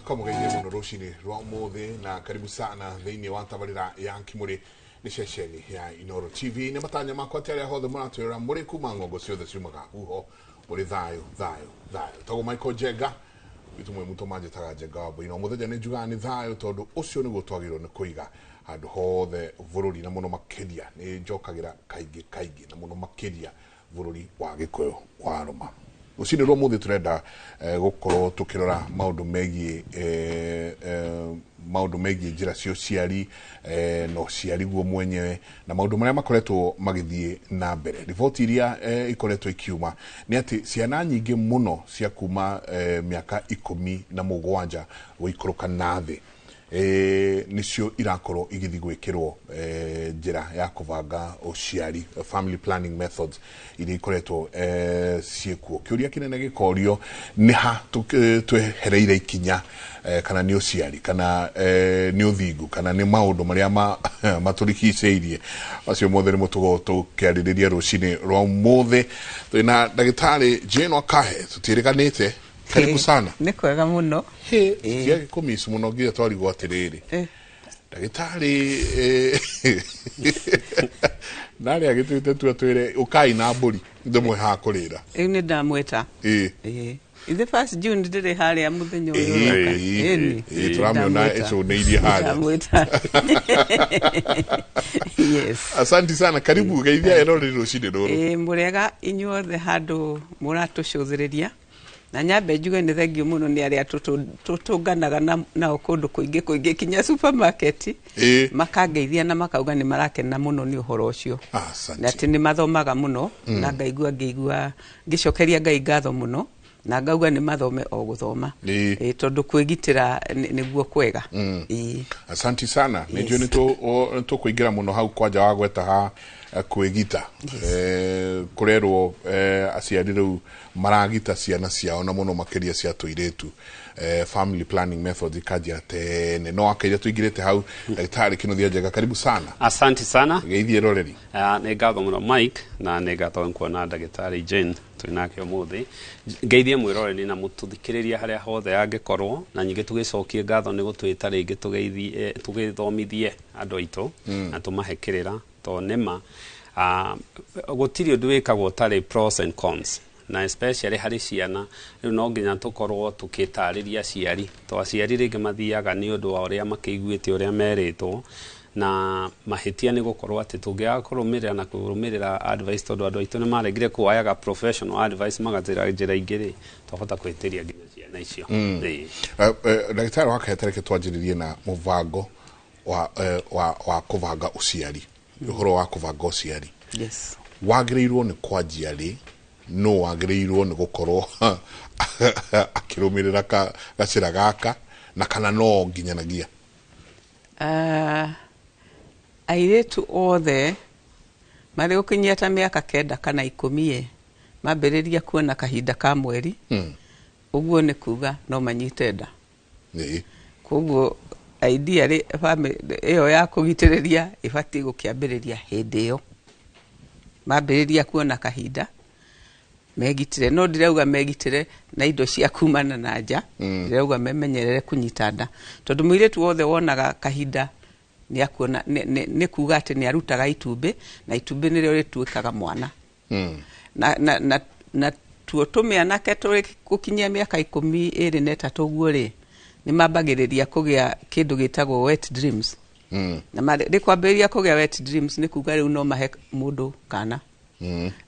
Kamugeithia muno rucini rwa muthi na karibu sana thiini wa tabarira ya Kimuri ni ceceni ya Inoro TV ni matanya makwa ati aria hothe muratwira muri kuma ngongo ciothe ciumaga uho muri thayo tago Michael Jega bitumwe muto manje taga Jega wabo ino muthenya ni njuga ni thayo tondu ucio niguo twagirwo ni kuiga handu hothe bururi na muno makiria ni njokagira kaingi na muno makiria bururi wa Gikuyu wa Roma. Ucini rwa muthi turenda gukorwo tukirora maundu megie njira cia ũciari no ciari guo mwenyewe na maundu maria makoretwo magithie na mbere. Riboti iria ikoretwo ikiuma ni ati ciana nyingi muno cia kuma miaka 17 guikoroka na thi nicio irakorwo igithi gwikirwo njira ya kuvanga ũciari, family planning methods iria ikoretwo ciekuo. Kiuria kinene gikorio ni ha twehereire ikinya kana ni ũciari kana ni uthingu kana ni maundu maria maturikiceirie acio mothe ni mutugo tukiaririria rucini rwa muthi twina ndagitari Jane Wakahe tutirikanite. Karibu sana. Ni kwega muno. Cia komisu muno ngia twarigwo atiriri. Ndagitari nari agitwite tu atwire ukai na mburi ndimwe ha kurira. Ni ndamweta. The first June ndire hari ya muthenyo uyu. Turamwona eco ne iria hari. Yes. Asante sana, karibu geithia erori rucini ruru. Murega inyuothe handu muratucũthĩrĩria. Na nyambe njuge ni thengio muno ni aria tutunganaga na kundu kuingi kinya supermarket makangeithia na makauga ni marakena muno ni uhoro ucio. Na ati ni mathomaga muno na ngaigua ngicokeria Ngai ngatho muno na ngauga ni mathome o guthoma tondu kwigitira niguo kwega. Asante sana. Nijue ni tukuingira muno hau kwanja wa gweta ha kwigita kurerwo aciari riu maragita ciana ciao na muno makiria cia tuiretu family planning methods ikajia tene no akaire tuigirete hau. Daktari Kinuthia Jega, karibu sana. Asante sana. Geithie roreri. Ni ngatho muno Mike na ni ngatho nkuona Daktari Jane twinake umuthi. Geithie mwiroreri na mututhikiriria haria hothe angikorwo na nyingi tugicokie ngatho ni gutwita ringi tugeithie tugithomithie andu aitu na tumahekirira to nema gutiri undu wikagwo tari pros and cons na especially hari ciana riu no nginya tukorwo tukitariria ciari to aciari ringi mathiaga ni undu wa uria makiiguite uria meritwo na mahitia ni gukorwo ati tungiaga kurumirira na kurumirira advice tondu andu aitu ni maregire kuayaga professional advice magatira njira ingiri tuhota kwitiria nginya ciana icio. Daktari Wakahe twanjiririe na muvango wa kuvanga ũciari. Uhoro wa kuvanga ũciari. Yes. Wagĩrĩirwo ni kwanjia ri no wagĩrĩirwo ni gukorwo akirumirira gacira gaka na kana no nginyanagia. Airetu othe mari ukinyia ta miaka 9 kana 10 mambĩrĩria kuona kahinda ka mweri uguo ni kuga no manyite nda. Koguo idea family iyo ya kugitiriria ifati gukiambiriria hindi iyo mambiriria kuona kahinda megitire no ndirauga megitire na indo cia kumana na nja ndirauga memenyerere kunyita nda tondu muiretu wothe wonaga kahinda ni akuona ni kuga ati ni arutaga itumbi na itumbi nirio rituikaga mwana na tuo tumianake turi gukinyia miaka 13 guo ri ni mambagiriria kugia kindu gitagwo wet dreams. Na rikwambiriria kugia wet dreams ni kuga riu no mahe mundu kana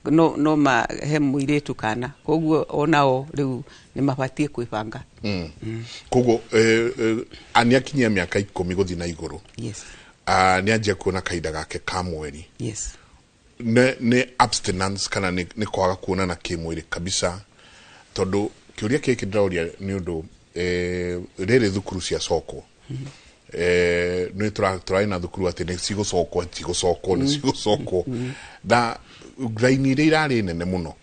no mahe muiretu kana koguo onao riu ni mabatie kwibanga. Koguo ani akinyia miaka 10 guthi na iguru. Yes. Ni anjia kuona kahinda gake ka mweri. Yes. Ne abstinence kana ni kwaga kuona na kimwiri kabisa tondu kiuria kiki ndauria ni undu rere thukuru cia soko ni turaina thukuru ati ni cigusoko da graini ria irari nene muno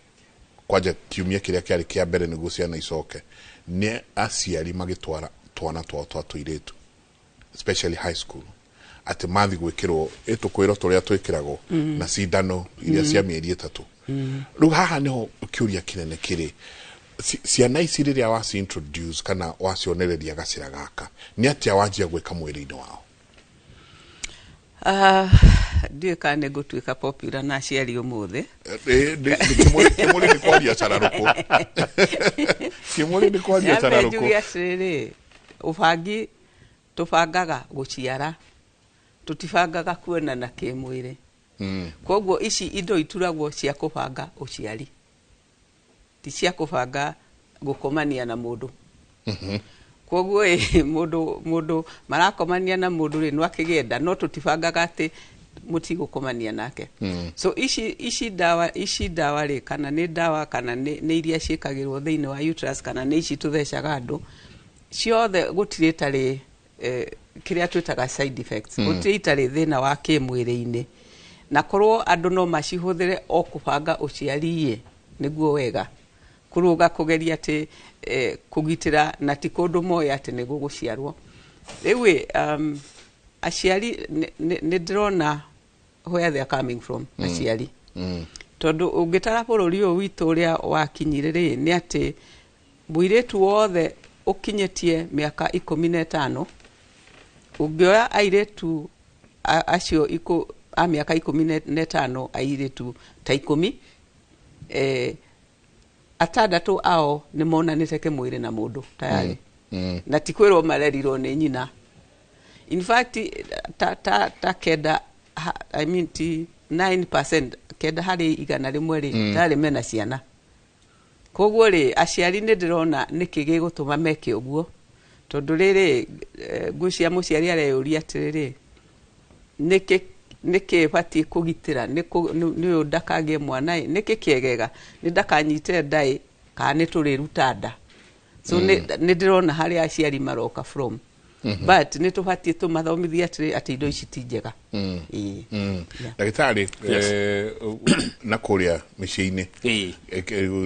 kwaja kiumia kiria kiari kia mbere niguo ciana icoke ni aciari magitwara twana twa tuiretu especially high school ati mathi gwikirwo etukwiro turia twikiragwo na cindano iria cia mieri 3. Riu haha niho kiuria kinene kiri ciana ici rĩrĩa waci introduce kana wacionereria gacĩra gaka nĩ atĩa wanjia gwĩka mwĩrĩ-inĩ wao? Ndiũĩ kana nĩ ngũtuĩka popular na aciari ũmũthĩ. Kĩmũrĩ nĩ kwaria cararũkũ. Kĩmũrĩ nĩ kwaria cararũkũ. Njuge atĩrĩrĩ, ũbangi tũbangaga gũciara, tũtibangaga kuonana kĩmwĩrĩ. Koguo ici indo ituragwo cia kũbanga ũciari, ti cia kũbanga gũkomania na mũndũ. Koguo mũndũ marakomania na mũndũ rĩ no akĩgenda, no tũtibangaga atĩ mũtigũkomania nake. So ici dawa rĩ, kana nĩ dawa kana nĩ iria ciĩkagĩrwo thĩinĩ wa uterus kana nĩ ici tũthecaga andũ, ciothe gũtirĩ tarĩ kĩrĩa twĩtaga side effects, gũtirĩ tarĩ thĩna wa kĩmwĩrĩ-inĩ. Na korwo andũ no macihũthĩre o kũbanga ũciari nĩguo wega, kũrũga kũgeria atĩ kũgitĩra na ti kũndũ moya atĩ nĩ gũgũciarwo. Rĩu aciari nĩ ndĩrona where they are coming from, aciari. Tondũ ũngĩtara bũrũri ũyũ witũ ũrĩa wakinyire rĩ, nĩ atĩ mũirĩtu wothe ũkinyĩtie mĩaka 15, ũngĩoya airĩtu acio a mĩaka 15, airĩtu ta 10, atandatũ ao nĩ monanĩte kĩmwĩrĩ na mũndũ tayari. Na ti kwĩrwo marerirwo nĩ nyina. In fact, ta kenda, I mean 9%, kenda harĩ 100 rĩ, tarĩ mena ciana. Koguo rĩ, aciari nĩ ndĩrona nĩkĩ gĩgũtũma meke ũguo. Tondũ rĩrĩ, ngwĩcia mũciari areyũria atĩrĩrĩ, nĩkĩ batiĩ kũgitĩra, nĩ ũyũ ndakagĩe mwana, nĩkĩ kĩegega, nĩ ndakanyite ndaĩ, kana nĩ tũrĩruta nda. So nĩ ndĩrona harĩa aciari maroka from. But nĩ tũbatiĩ tũmathomithie atĩ indo ici ti njega. Ndagĩtarĩ, na kũrĩa mĩciĩ-inĩ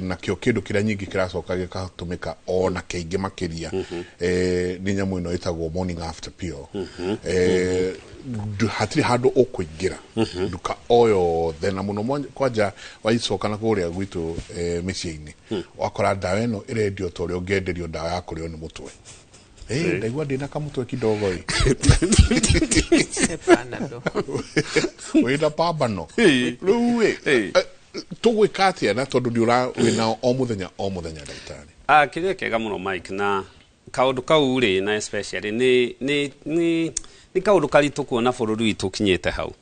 nakĩo kĩndũ kĩrĩa nyingĩ kĩracoka gĩgatũmĩka ona kĩingĩ makĩria nĩ nyamũ ĩno ĩtagwo morning after pill. Hatirĩ handũ ũkũingĩra nduka o yothe, na mũno kwanja waicoka na kũrĩa gwitũ mĩciĩ-inĩ wakora ndawa ĩno ĩrendio ta ũrĩa ũngĩenderio ndawa ya kũrĩo nĩ mũtwe. Ndaigua ndĩna kamũtwe kidogo wĩna pambano. Rĩu tũgwĩka atĩa na tondũ wĩna o mũthenya ndagĩtarĩ? Kĩrĩa kĩega mũno Mike, na kaũndũ kau rĩ, na especially nĩ kaũndũ karitũ kuona bũrũri witũ ũkinyĩte hau.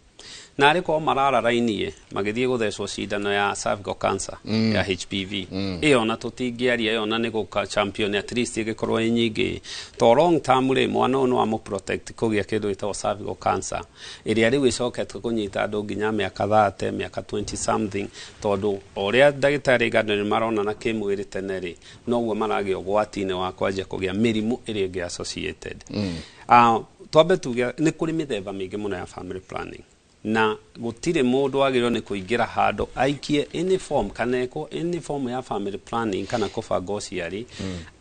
Na arĩko marararainie magĩthiĩ gũthecwo cindano ya cervical cancer ya HPV. Ĩyo na tũtingĩaria, ĩyo na nĩ gũka champion at least ĩgĩkorwo ĩ nyingĩ. To long term rĩ, mwana ũyũ wa protect kũgĩa kĩndũ gĩtagwo cervical cancer, ĩrĩa rĩu ĩcokete kũnyita andũ nginya mĩaka 30, mĩaka 20 something, tondũ ũrĩa ndagĩtarĩ ganĩrĩ marona na kĩmwĩrĩ tene rĩ, noguo maragĩa ũgwati-inĩ wa kwanja kũgĩa mĩrimũ ĩrĩa ĩngĩ associated. Twambe tuge nĩ kũrĩ mĩthemba mĩingĩ mũno ya family planning, na gũtirĩ mũndũ wagĩrĩirwo nĩ kũingĩra handũ aikie any form ya family planning kana kũbanga ũciari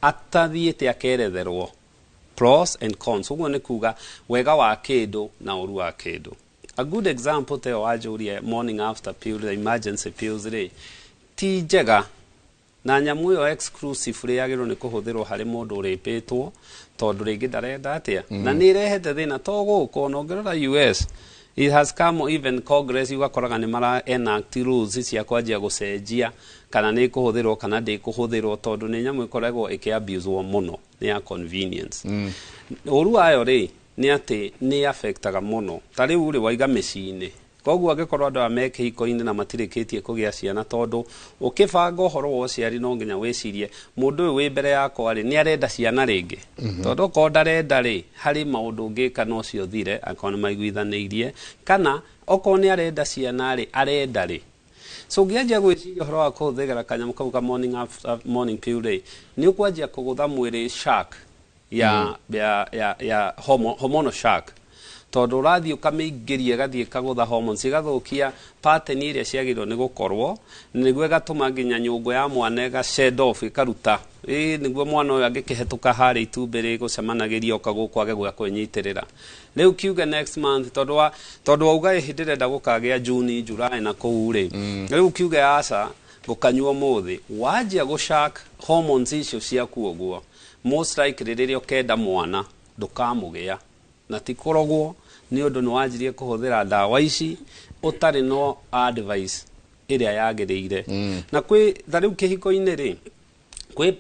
atathiĩte akeretherwo pros and cons. Ũguo nĩ kuga wega wa kĩndũ na ũru wa kĩndũ. A good example teo wanjũria morning after pill, the emergency pills rĩ, ti njega na nyamũ ĩyo exclusive rĩ yagĩrĩirwo nĩ kũhũthĩrwo harĩ mũndũ ũrĩpĩtwo, tondũ rĩngĩ ndarenda atĩa, na nĩ ĩrehete thĩna to gũkũ na ũngĩrora US. It has come even Congress ugakoraga nĩ mara enact rules cia kwanjia gũcenjia kana nĩ kũhũthĩrwo kana ndĩkũhũthĩrwo, tondũ nĩ nyamũ ĩkoragwo ĩkĩabuseo mũno nĩ ya convenience. Ũru wayo rĩ nĩ atĩ nĩ affectaga mũno. Ta rĩu rĩ waiga mĩciĩ-inĩ, koguo angĩkorwo andũ me kĩhiko-inĩ na matirĩkĩtie kũgĩa ciana, tondũ ũkĩbanga ũhoro wa ũciari no nginya wĩcirie mũndũ ũyũ wĩ mbere yakwa rĩ nĩ arenda ciana rĩngĩ, tondũ okorwo ndarenda rĩ harĩ maũndũ ũngĩka no cio thire akorwo nĩ maiguithanĩirie, kana okorwo nĩ arenda ciana rĩ arenda rĩ. So ũngĩanjia gwĩciria ũhoro wa kũhũthĩra kanyamũ kau ka morning pill rĩ, nĩ ũkwanjia kũgũtha mwĩrĩ shark ya hormonal shark, tondũ ũrathiĩ ũkamĩingĩria ĩgathiĩ ĩkagũtha hormones, ĩgathũkia pattern ĩrĩa ciagĩrĩirwo nĩ gũkorwo, nĩguo ĩgatũma nginya nyũngũ ya mwana ĩga-shed off ĩkaruta, nĩguo mwana ũyũ angĩkĩhetũka harĩa itumbĩ rĩgũcemanagĩria oka gũkũ age gwa kwĩnyitĩrĩra. Rĩu kiuge next month, tondũ wauga hĩndĩ ĩrenda gũkagĩa June, July na kũu rĩ, rĩu kiuge aca gukanyua muthi wajia gushak hormones icio ciaku uguo most likely riria ukenda mwana ndukamugia na tikorogwo ni undu ni wajirie kuhuthira ndawa ici utari no advice iria yagiriire na kwi thariu kihiko-ini ri kwi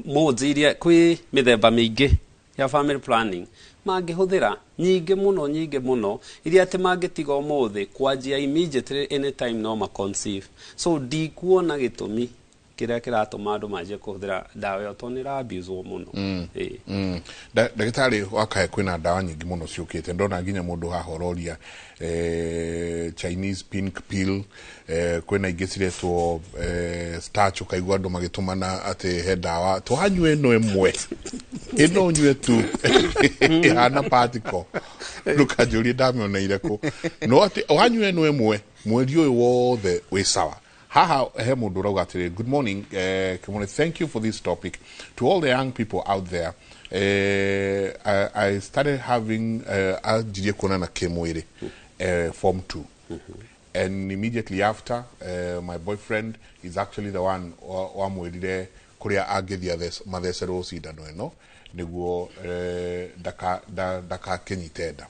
modes iria kwi mithemba mingi ya family planning mangihuthira nyingi muno iria ati mangitiga umuthi kwanjia immediately anytime no ma conceive so ndikuona gitumi kiria kiratuma andu manjie kuhuthira ndawa yo tonira abuse muno ndagitari wakae kwina ndawa nyingi muno ciukite ndona nginya mundu hahororia Chinese pink pill kwina ingi ciretwo starch ukaigua andu magitumana ati he ndawa tuhanywe no emwe ino nywe tu ihana particle ndukanjuri ndamiona ireku no ati uhanywe no emwe mweri uyu wothe wi sawa haha he mundu rauga atiri good morning Kimone, thank you for this topic to all the young people out there. I started having ajirie kuona na kimwiri form 2 and immediately after my boyfriend is actually the one wamwirire kuria agithia mathecero cindano ino niguo daka kenyitenda.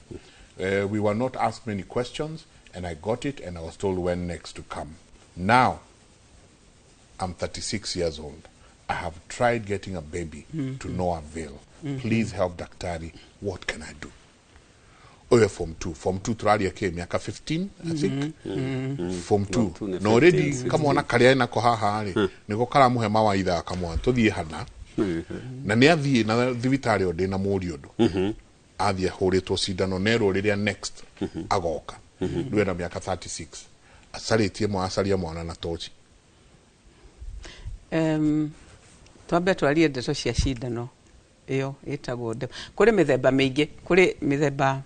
We were not asked many questions and I got it and I was told when next to come. Now, I'm 36 years old. I have tried getting a baby to no avail. Please help Daktari. What can I do? Oh, Form 2. Form 2 turaria ke miaka 15, I think. Form 2. No already, kama wana karia ina ko haha ri. Niko kara muhe mawaitha kamwa tuthie hana. Na ni athie na thibitari ode na muri odo. Athie huritwo cindano nero riria next agoka. Ndwe na miaka 36. Asaritie mwasaria mwana na tochi. Twambe twarie ndeto cia cindano iyo itagwo kuri mithemba mingi kuri mithemba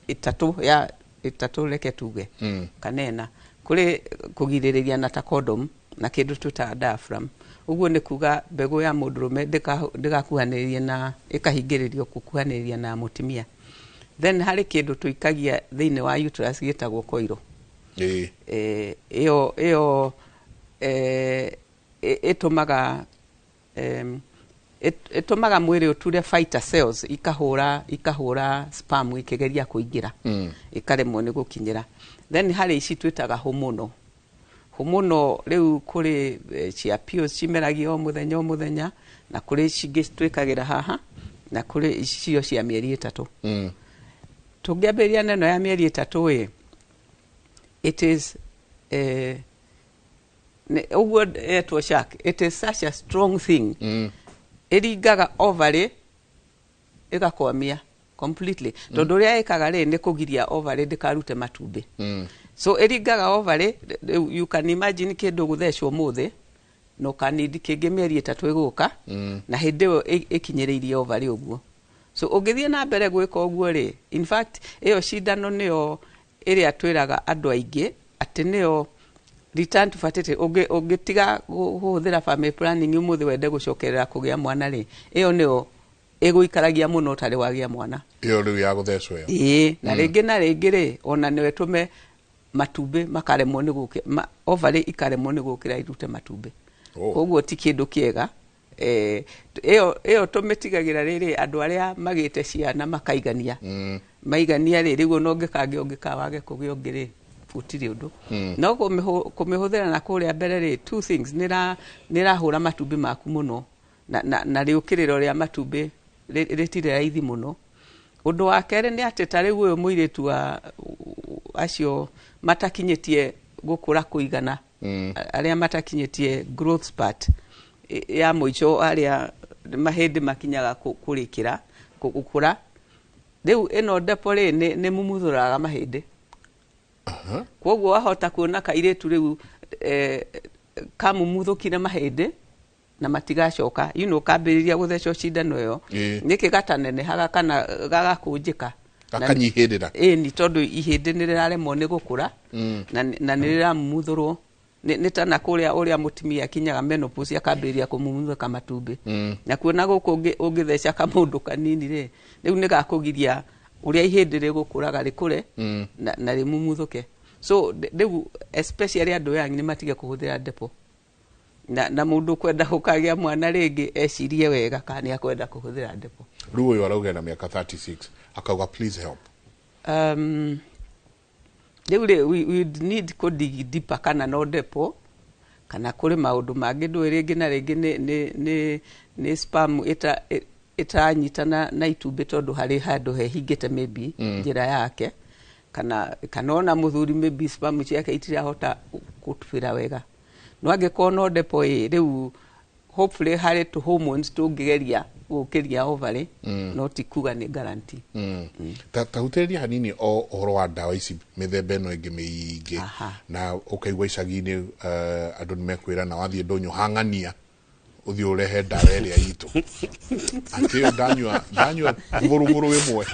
itatu reke tuge kanena kuri kugiririria na ta condom na kindu tuta diaphragm uguo ni kuga mbegu ya mundurume ndigakuhaniririe na ikahingiririo kukuhaniriria na mutimia then hari kindu tuikagia thiini wa uterus gitagwo coil iyo itumaga mwiri uture fighter cells ikahura sperm ikigeria kuingira ikaremwo ni gukinyira then hari ici twitaga hormonal riu kuri cia pills cimeragio muthenya na kuri cingi twikagira haha na kuri icio cia mieri 3 tungiambiria neno ya mieri 3 it is uguo etwo shark it is such a strong thing irigaga ovary igakwamia completely tondu ria ikaga ri ni kugiria ovary ndikarute matumbi so irigaga ovary you can imagine kindu guthecwo muthi no kanidi kingi mieri 3 iguka na hindi yo ikinyiriirie ovary uguo so ungithie na mbere gwika uguo ri in fact iyo cindano niyo iria twiraga andu aingi ati niyo return to fertility ungitiga guhuthira family planning umuthi wende gucokerera kugia mwana ri iyo niyo iguikaragia muno tari wagia mwana iyo riu ya guthecwo na ringi ri ona niwe tume matumbi makaremwo ni gukira ovary ikaremwo ni gukira irute matumbi koguo ti kindu kiega iyo tumitigagira riri andu aria magite ciana makaigania maigania riri guo no ngikawage kugia ngiri utiri undu no kumihuthira na kuria mbere ri two things nirahura matumbi maku muno na riukiriro ria matumbi ritire raithi muno undu wa kere ni ati tari uyu muiritu wa acio matakinyitie gukura kuigana aria matakinyitie growth spurt ya muico aria mahindi makinyaga kurikira gukura riu ino depore ni mumuthuraga mahindi koguo wahota kuona kairitu riu kamumuthukire mahindi na matigacoka kambiriria guthecwo cindano iyo niki gatanene haga kana gagakunjika akanyihirira ni tondu ihindi niraremwo ni gukura na niriramumuthurwo ni tana kuria uria mutimia kinyaga menopause akambiriria kumumuthuka matumbi na kuona guku ungitheca kamundu kanini ri riu ni gakugiria uria ihindi rigukuraga rikure na rimumuthuke so riu especially andu yangi ni matige kuhuthira depo na mundu kwenda gukagia mwana ringi ecirie wega kana ni akwenda kuhuthira depo. Riu uyu arauga na miaka 36 akauga please help. We need to dig deeper kana no depo kana kuri maundu mangi ndu ringi na ringi ni sperm itanyitana na itumbi tondu hari handu hehingite maybe njira yake kana ona muthuri maybe sperm ciake itirahota kutubira wega no angĩkorwo no depo rĩu hopefully hari tu hormones tũngĩgeria gũkĩria ovary no ti kuga nĩ guarantee. Tahutĩrĩria hanini o ũhoro wa ndawa ici mĩthemba ĩno ĩngĩ mĩingĩ na ũkaigua icagi-inĩ andũ nĩ mekwĩra na wathiĩ ndũnyũ hang'ania ũthiĩ ũrehe ndawa ĩrĩa itũ atĩ ĩyo ndanyua mũrũmũrũ ĩmwe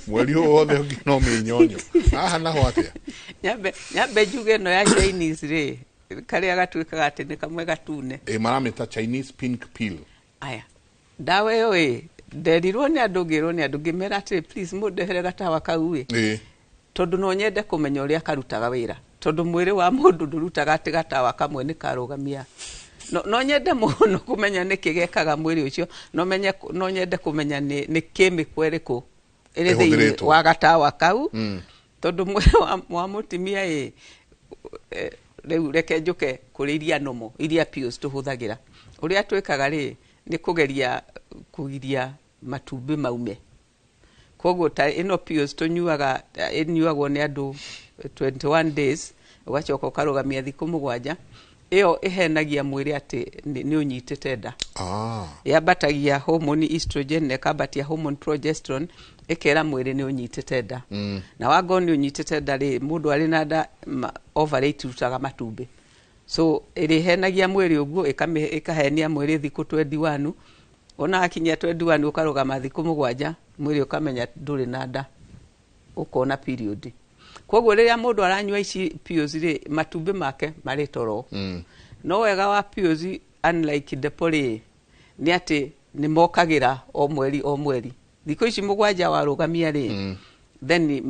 mweri ũyũ wothe ũngĩ no mĩnyonyo haha naho atĩa. Nyambe njuge ĩno ya Chinese rĩ karĩa gatuĩkaga atĩ nĩ kamwe gatune maramĩta Chinese pink pill. Aya ndawa ĩyo nderirwo nĩ andũ ngĩrwo nĩ andũ ngĩmera atĩ please mũndehere gatawa kau tondũ no nyende kũmenya ũrĩa karutaga wĩra tondũ mwĩrĩ wa mũndũ ndũrutaga atĩ gatawa kamwe nĩ karũgamia. No nyende mũno kũmenya nĩkĩ gekaga mwĩrĩ ũcio no nyende kũmenya nĩ chemical ĩrĩkũ ĩrĩ thĩinĩ wa gatawa kau tondũ mwĩrĩ wa mũtumia rĩu reke njuke kũrĩ iria nomo iria pills tũhũthagĩra ũrĩa twĩkaga rĩ nĩ kũgiria matumbĩ maume. Koguo ta ĩno pills tũnyuaga ĩnyuagwo nĩ andũ 21 days ũgacoka ũkarũgamia thikũ 7 ĩyo ĩhenagia mwĩrĩ atĩ nĩ ũnyitĩte nda. Yambatagia hormone estrogen na ĩkambatia hormone progesterone ĩkera mwĩrĩ nĩ ũnyitĩte nda. Na wangorwo nĩ ũnyitĩte nda rĩ mũndũ arĩ na nda ovary itirutaga matumbĩ so ĩrĩhenagia mwĩrĩ ũguo ĩkahenia mwĩrĩ thikũ 21 ona akinyia 21 ũkarũgama thikũ 7 mwĩrĩ ũkamenya ndũrĩ na nda ũkona period. Koguo rĩrĩa mũndũ aranyua ici pills rĩ matumbĩ make marĩ toro. No wega wa pills unlike depo rĩ nĩ atĩ nĩ mokagĩra o mweri thikũ ici 7 warũgamia rĩ then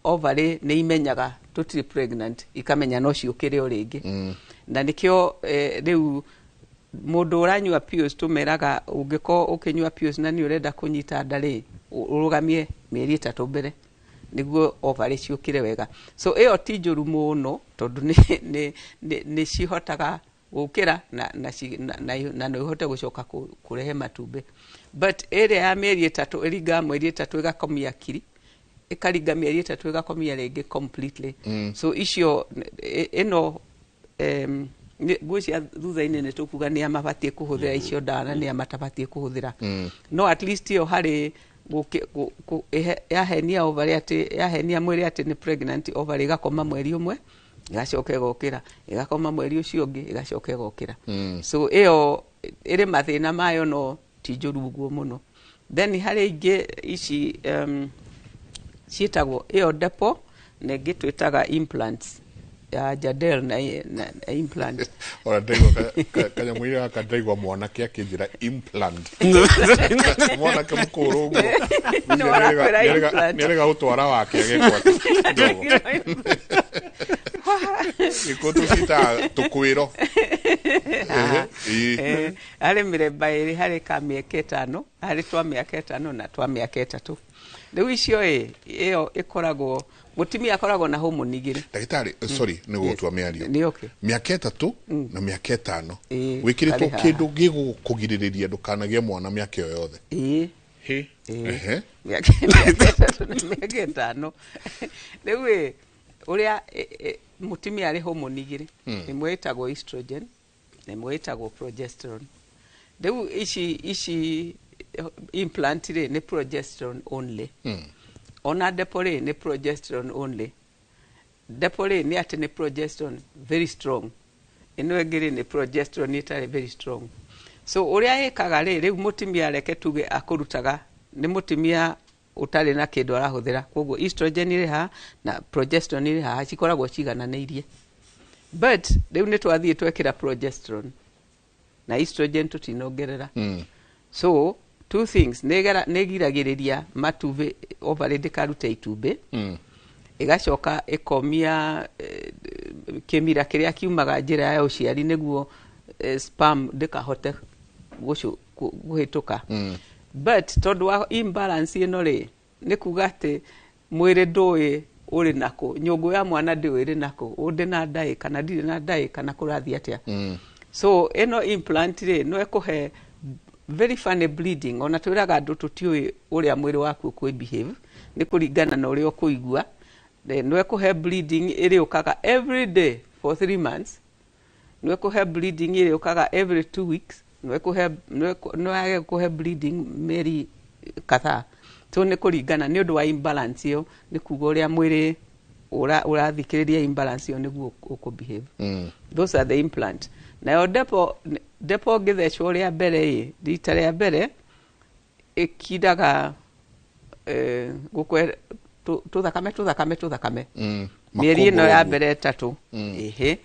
ovary nĩ imenyaga totally pregnant ikamenya no ciũkĩre o rĩngĩ na nĩkĩo rĩu mũndũ ũranyua pills tũmeraga ũngĩkorwo ũkĩnyua pills na nĩ ũrenda kũnyita nda rĩ ũrũgamie mĩeri 3 mbere niguo ovary ciũkĩre wega. So ĩyo ti njũru mũno tondũ nĩ cihotaga gũkĩra na no ihote gũcoka kũrehe matumbĩ but ĩrĩa ya mĩeri 3 ĩringa mweri 3 ĩgakomia kiri ĩkaringa mĩeri 3 ĩgakomia rĩngĩ completely. So icio ĩno ngũcia thutha-inĩ nĩ tũkuga nĩ amabatiĩ kũhũthĩra icio ndawa na nĩ amatabatiĩ kũhũthĩra no at least ĩyo harĩ yahenia ovary atĩ yahenia mwĩrĩ atĩ nĩ pregnant ovary ĩgakoma mweri ũmwe ĩgacoka ĩgokĩra ĩgakoma mweri ũcio ũngĩ ĩgacoka ĩgokĩra. So ĩyo ĩrĩ mathĩna mayo no ti njũru ũguo mũno. Then harĩ ingĩ ici ciĩtagwo ĩyo depo na ĩngĩ twĩtaga implants ya Jadel na implant. Ora ndego kanyamũ ĩrĩa gaka ndaigua mwanake akĩnjĩra implant mwanake mũkũrũ ũguo nĩarega gũtwara wake agekwo ndogo iko tũcita tũkwĩro arĩ mĩthemba ĩrĩ harĩ ka mĩaka 5 harĩ twa mĩaka 5 na twa mĩaka 3. Rĩu icio ĩyo ĩkoragwo mutumia akoragwo na hormone igĩrĩ. Ndagĩtarĩ sorry nĩ gũtua mĩario nĩ okay mĩaka 3 na mĩaka 5 wĩkĩrĩtwo kĩndũ gĩgũkũgirĩrĩria ndũkanagĩe mwana mĩaka ĩyo yothe. Mĩaka 5 rĩu ũrĩa mutumia arĩ hormone igĩrĩ ĩmwe ĩtagwo estrogen na ĩmwe ĩtagwo progesterone. Rĩu ici implant rĩ nĩ progesterone only. Ona depo rĩ nĩ progesterone only. Depo rĩ nĩ atĩ nĩ progesterone very strong. Ĩno ĩngĩ rĩ nĩ progesterone ĩtarĩ very strong. So ũrĩa ĩkaga rĩu mutumia reke tuge akũrutaga nĩ mutumia ũtarĩ na kĩndũ arahũthĩra koguo estrogen ĩrĩ ha na progesterone ĩrĩ ha cikoragwo cigananĩirie but rĩu nĩ twathiĩ twekĩra progesterone na estrogen tũtinongerera. So two things nĩ giragĩrĩria matumbĩ ovary ndĩkarute itumbĩ ĩgacoka ĩkomia kimira kiria kiumaga njira ya uciari niguo sperm ndikahote guhituka but tondu wa imbalance ino ri ni kuga ati mwiri ndui uri nako nyungu ya mwana ndi iri nako undi na ndai kana ndiri na ndai kana kurathi atia so ino implant ri no ekuhe very funny bleeding ona twiraga andu tutiui uria mwiri waku ku behave ni kuringana na uria ukuigua no ekuhe bleeding iri ukaga every day for 3 months no ekuhe bleeding iri ukaga every 2 weeks no ekuhe bleeding meri kadhaa so ni kuringana ni undu wa imbalance iyo ni kuga uria mwiri urathikiriria imbalance iyo niguo uku behave those are the implant na depo githecwo uria mbere rita ria mbere ikidaga gukwe tuthakame mieri ino ya mbere 3 ehe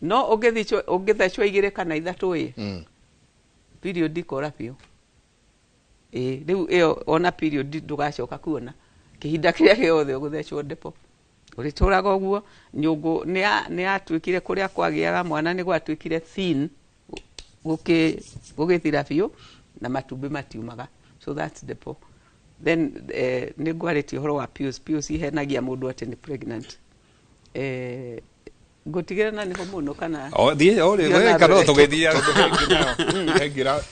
no ugithecwo 2 kana 3 period ikora pio riu iyo ona period ndugacoka kuona kihinda kiria giothe uguthecwo depo urituraga uguo nyungu ni atwikire kuria kwagiaga mwana ni gwatwikire thin gugithira biu na matumbi matiumaga so that's depo then ni gwareti horo wa pius ihenagia mundu ati ni pregnant gutigirana ni homuno kana thie ore kana tugithia hengira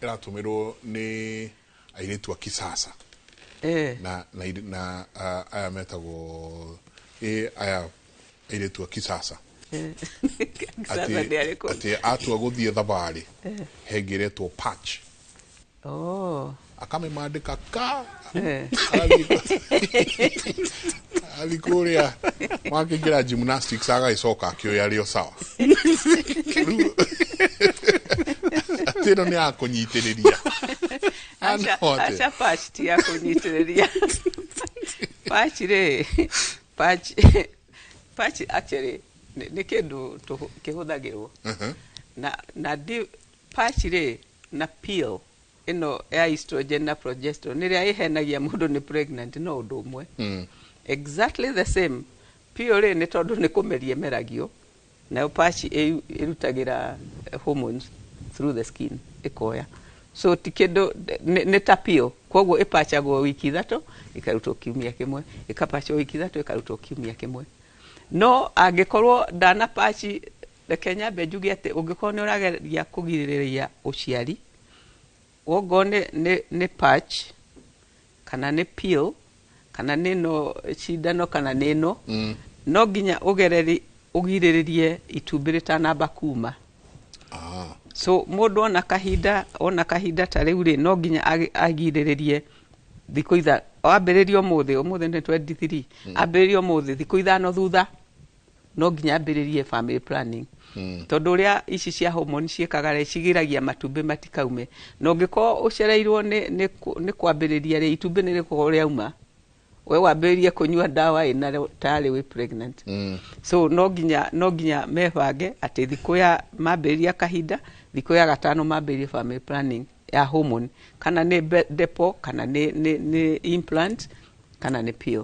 iratumirwo ni airitu a kisasa na aya metagwo aya airitu a kisasa ati atua guthie thabari hengiretwo patch akamemandika ka alikuria wakingira gymnastics agaicoka akioya rio sawa atino ni akunyitiriria acha patch ti akunyitiriria patch actually ni kindu kihuthagirwo na patch ri na pill ino ya estrogen na progesterone niria ihenagia mundu ni pregnant no undu umwe exactly the same pill ri ni tondu ni kumeria meragio na patch irutagira hormones through the skin ikoya so tikindo ni ta pill koguo ipachagwo wiki 3 ikarutwo kiumia kimwe ikapachwo wiki 3 ikarutwo kiumia kimwe no angikorwo dana patch the Kenya bejugi ati ungikorwo ni urageria kugiririria uciari wogo ni patch kana ni pill kana nino cindano kana nino no ginya ugiriririe itumbi ritanamba kuma so mundu ona kahinda ta riu ri no ginya agiriririe thikũ itha ambĩrĩrio ũmũthĩ ni 23 ambĩrĩrio ũmũthĩ thikũ ithano thutha no ginya ambĩrĩrie family planning tondu uria ici cia hormone ciekaga cigiragia matumbi matikaume no ngiko ucereirwo ni kwambĩrĩria ri itumbi ni rikugo riauma we wambĩrĩrie kunyua dawa ina tayari we pregnant so no ginya mebange ati thikũ ya mambĩrĩria kahinda thikũ ya gatano mambĩrĩrie family planning ya hormone kana ni depo kana ni implant kana ni pill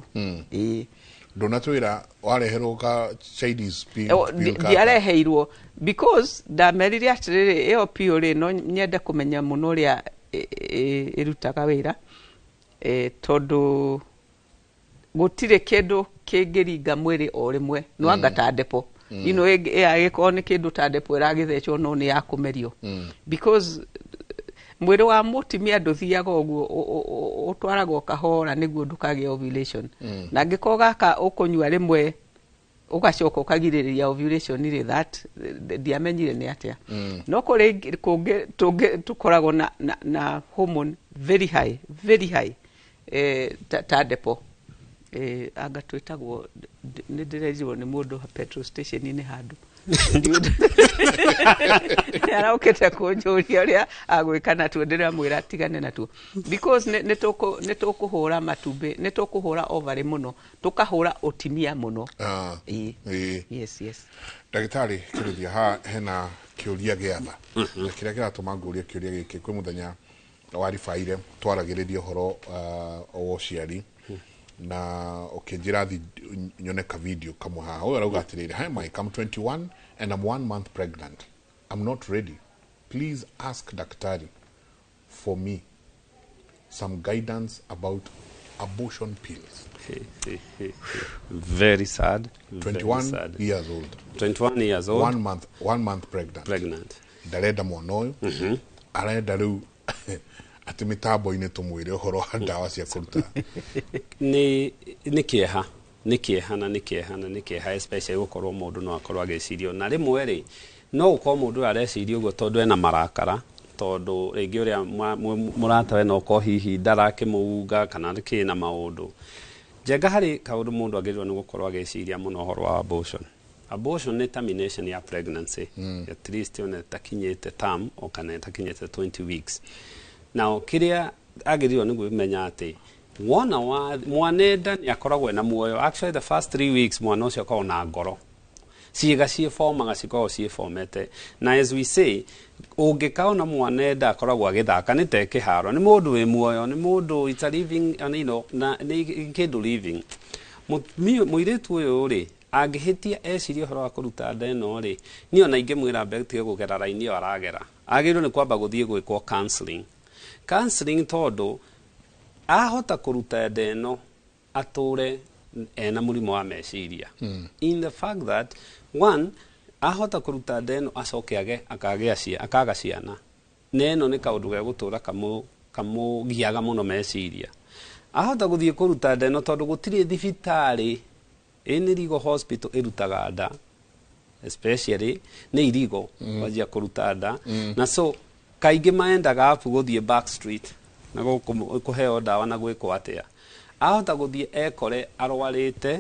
ndonatwira wareherwo ka Chinese pill diareheirwo because da merire atiriri iyo pill ri no nyende kumenya muno ria irutaga wira tondu gutire kindu kingiringa mwiri o rimwe no anga ta depo ino agiko ni kindu ta depo iragithecwo no ni ya kumerio because mwiri wa mutimia nduthiaga uguo utwaragwo kahora niguo ndukage ovulation na ngiko gaka ukunyua rimwe ugacoka ukagiririria ovulation ri that diamenyire ni atia no kuri tukoragwo na hormone very high ta depo anga twitagwo ni ndirejirwo ni mundu petrol station ni handu araukete kunjuria uria agwikana tuendelea mwira tigane natuo because ne tukuhura matumbi ne tukuhura ovary muno tukahura utimia muno yes Dagitari kirudia ha hena kiuria giatha na kiria kiratuma nguria kiuria giki kwi muthenya wari faire twaragiriria horo o uciari na ukijira thi nyone ka video kamwe haha oyo arauga atiriri hi Mike, I'm 21 and I'm 1 month pregnant. I'm not ready. Please ask daktari for me some guidance about abortion pills. Very sad. 21 very sad. years old. 21 years old. 1 month pregnant. Ndarenda mwana uyu. Arenda riu ati mitambo-ini tumwire uhoro wa ndawa cia kuruta. Ni kieha especially gukorwo mundu no akorwo agicirio na rimwe ri no ukorwo mundu areciria uguo tondu ena marakara tondu ringi uria muratawe no ko hihi ndarakimuunga kana riki na maundu jenga hari kaundu mundu agirirwo ni gukorwo agiciria muno horo wa abortion ni termination ya pregnancy at least ona takinyete term o kana takinyete 20 weeks now kiria agirirwo ni gwimenya ati wona wa mwanenda ni akoragwo na muoyo actually the first 3 weeks mwana ucio akoragwo na ngoro ciiga ciifomaga cikoragwo ciifomete na as we say ungikao na mwanenda akoragwo agithaka ni te kiharo ni mundu wi muoyo ni mundu it's a living and you know na ni kindu living muiritu uyu ri angihitia eciria horo wa kuruta ndeno ri ni ona ingimwira mbegtige kugera raini yo aragera agirwo ni kwamba guthie gwikwo counseling tondu ahota kuruta ndeno ature ena murimo wa meciria in the fact that one ahota kuruta ndeno acoke akaga ciana neno ni kaundu ga gutura kamugiaga muno meciria ahota guthie kuruta ndeno tondu gutiri thibitari ini rigo hospital irutaga nda especially ni irigo wajia kuruta nda na so kaingi maendaga apu guthie backstreet na kuheo ndawa na gwikwo atia ahota guthie ekore arwarite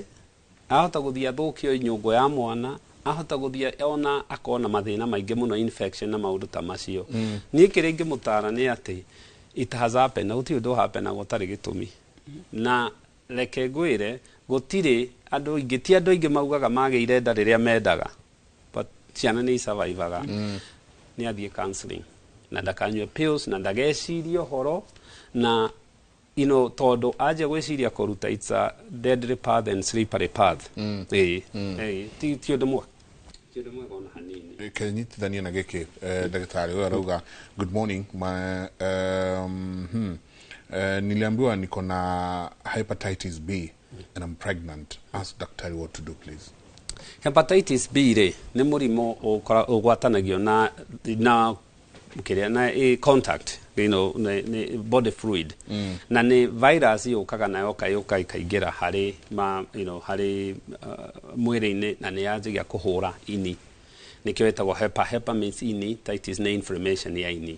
ahota guthie athukio nyungu ya mwana ahota guthie ona akona mathina maingi muno infection na maundu ta macio ni kiringi mutara ni ati it has happened na uti undu happen na gutari gitumi na reke ngwire gutiri andu ingi maugaga magiire nda riria mendaga but ciana ni survivaga ni athie counseling na ndakanywe pills na ndagecirio horo na you know todo aje gwiciria kuruta it's a deadly path and slippery path ti odomo gona hanini kenyitithania na giki daktari wewe arauga good morning niliambiwa niko na hepatitis B and I'm pregnant. Ask daktari what to do please. Hepatitis B ni murimo ugwatanagio na kiria na contact you know ni body fluid na ni virus yukaga nayo kayuka ikaingira hari you know hari mwiri-ini na ni yajigia kuhura ini nikio etagwo hepa means ini titis ni inflammation ya ini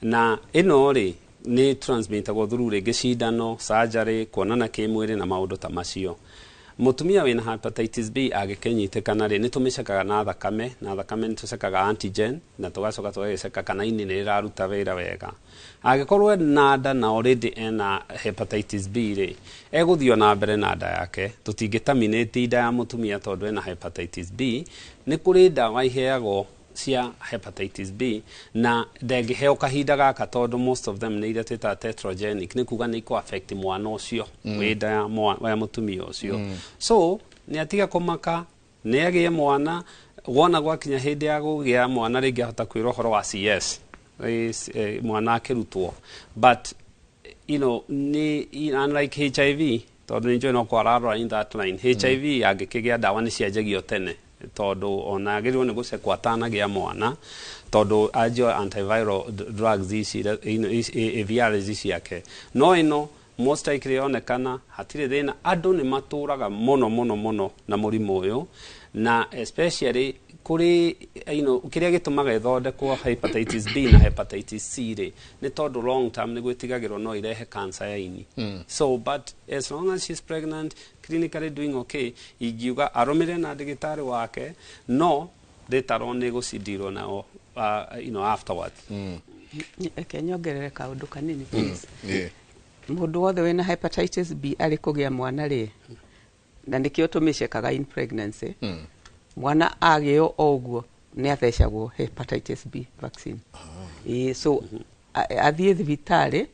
na ino ri ni transmitagwo through ringi cindano surgery kuonana kimwiri na maundu ta macio mutumia wina hepatitis B agikenyitĩkana ri nitumicekaga na thakame nitusekaga antigen na tugacoka tugeceka kana ini ni riraruta wira wega agikorwo na nda na already ena hepatitis B ri eguthio na mbere na nda yake tutingitaminate nda ya mutumia tondu ena hepatitis B ni kuri ndawa iheagwo cia hepatitis B na ndengiheo kahinda gaka tondu most of them ni iria twita tetragenic ni kuga ni ko affect mwana ucio wida ya mutumia ucio so ni atiga kumaka ni agie mwana wona gwakinya hindi ya gugia mwana ringi ahota kwira horo wa CS mwana akirutwo but you know ni unlike HIV tondu ni joino kwararora in that line HIV angikigia ndawa ni cianjagio tene todo ona agirwo ni gucekwa atanagia mwana todo ajo antiviral drugs ici AVRs ici yake no ino most likely onekana hatire thina andu ni maturaga muno na murimo uyu na especially kuri you know kiria gitumaga ithondekwo hepatitis B na hepatitis C ri ni todo long term ni gwitigagirwo no irehe cancer ya ini so but as long as she's pregnant clinically doing okay igiuga aromire na ndagitari wake no later on ni gucidirwo na you know afterwards kenyongerere kaundu kanini please mundu wothe wina hepatitis B ari kugia mwana ri na nikio tumicekaga in pregnancy mwana agio oguo ni athecagwo hepatitis B vaccine so athie thibitari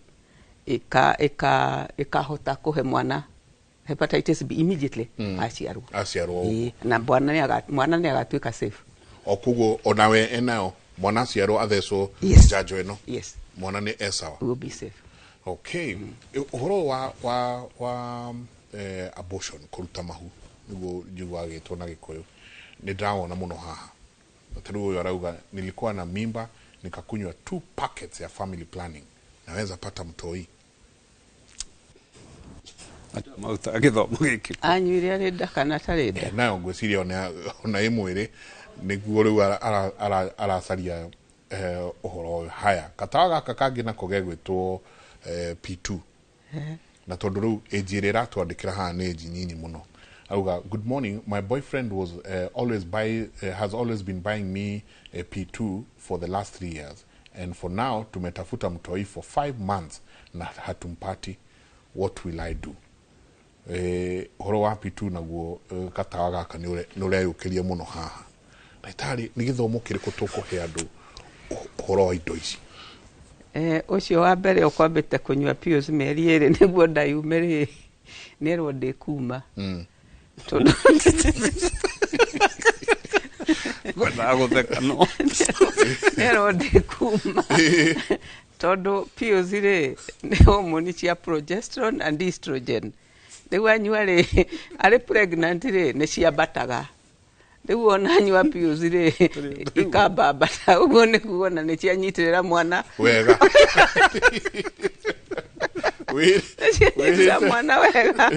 ikahota kuhe mwana hepatitis B immediately aciarwo na mwana nĩ agatuĩka safe okugo onawe enao mwana aciarwo athecwo njanjo ĩno mwana nĩ esawa will be safe. Okay. Uhoro wa abortion kuruta mahu niguo njigua gĩtwo na Gĩkũyũ nĩ ndawona mũno haha tondũ ũyũ arauga nilikuwa na mimba nikakunywa 2 packets ya family planning naweza pata mtoi mauta gĩthomo gĩkĩ anyuire arenda kana tarenda nayo ngwĩciria ona ĩmwĩrĩ nĩguo rĩu aracaria uhoro haya katawa gaka kangĩ nako gegwĩtwo P2 na tondũ rĩu age ĩrĩa ĩratwandĩkĩra haha nĩ age nyinyi mũno auga good morning my boyfriend was has always been buying me a P2 for the last 3 years and for now tumetafuta mtoi for 5 months na hatumpati what will I do horo wa P2 naguo katawa gaka nĩ ũreyũkĩria mũno haha ndagĩtarĩ nĩ gĩthomo kĩrĩkũ tũkũhe andũ horo wa indo ici ucio wa mbere ukwambĩte kunyua pills mĩeri 2 nĩguo ndayumĩrĩ nĩerwo ndĩkuma tondũ gwethaga gũtheka no nĩerwo ndĩkuma tondũ pills rĩ nĩ hormone cia progesterone and estrogen rĩu anyua rĩ arĩ pregnant rĩ nĩ ciambataga rĩu ona anyua pills rĩ ikambambata ũguo nĩ kuona nĩ cianyitĩrĩra mwana wega wĩra mwana wega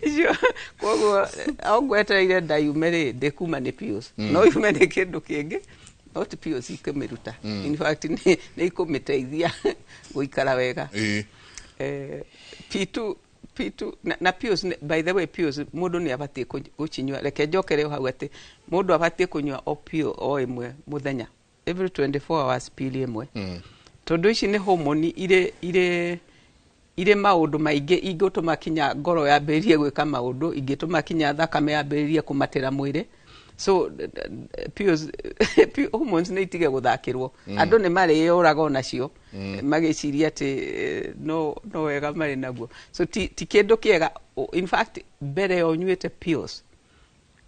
icio koguo ongwetereire ndayume rĩ ndĩkuma nĩ pills no yume nĩ kĩndũ kĩngĩ no ti pills ikĩmĩruta in fact nĩ ikũmĩteithia gũikara wega P2 na pills by the way pills mũndũ nĩ abatie gũcinyua reke njokere hau atĩ mũndũ abatie kũnyua pill o ĩmwe mũthenya every 24 hours pill ĩmwe tondũ ici nĩ hormone ire maũndũ maingĩ ingĩtũma kinya ngoro yambĩrĩrie gwĩka maũndũ ingĩtũma kinya thakame yambĩrĩrie kũmatĩra mwĩrĩ so pills hormones nĩ itige gũthakĩrwo andũ nĩ marĩyũraga onacio magĩciria atĩ no wega marĩ naguo so ti kĩndũ kĩega in fact mbere ya ũnyuĩte pills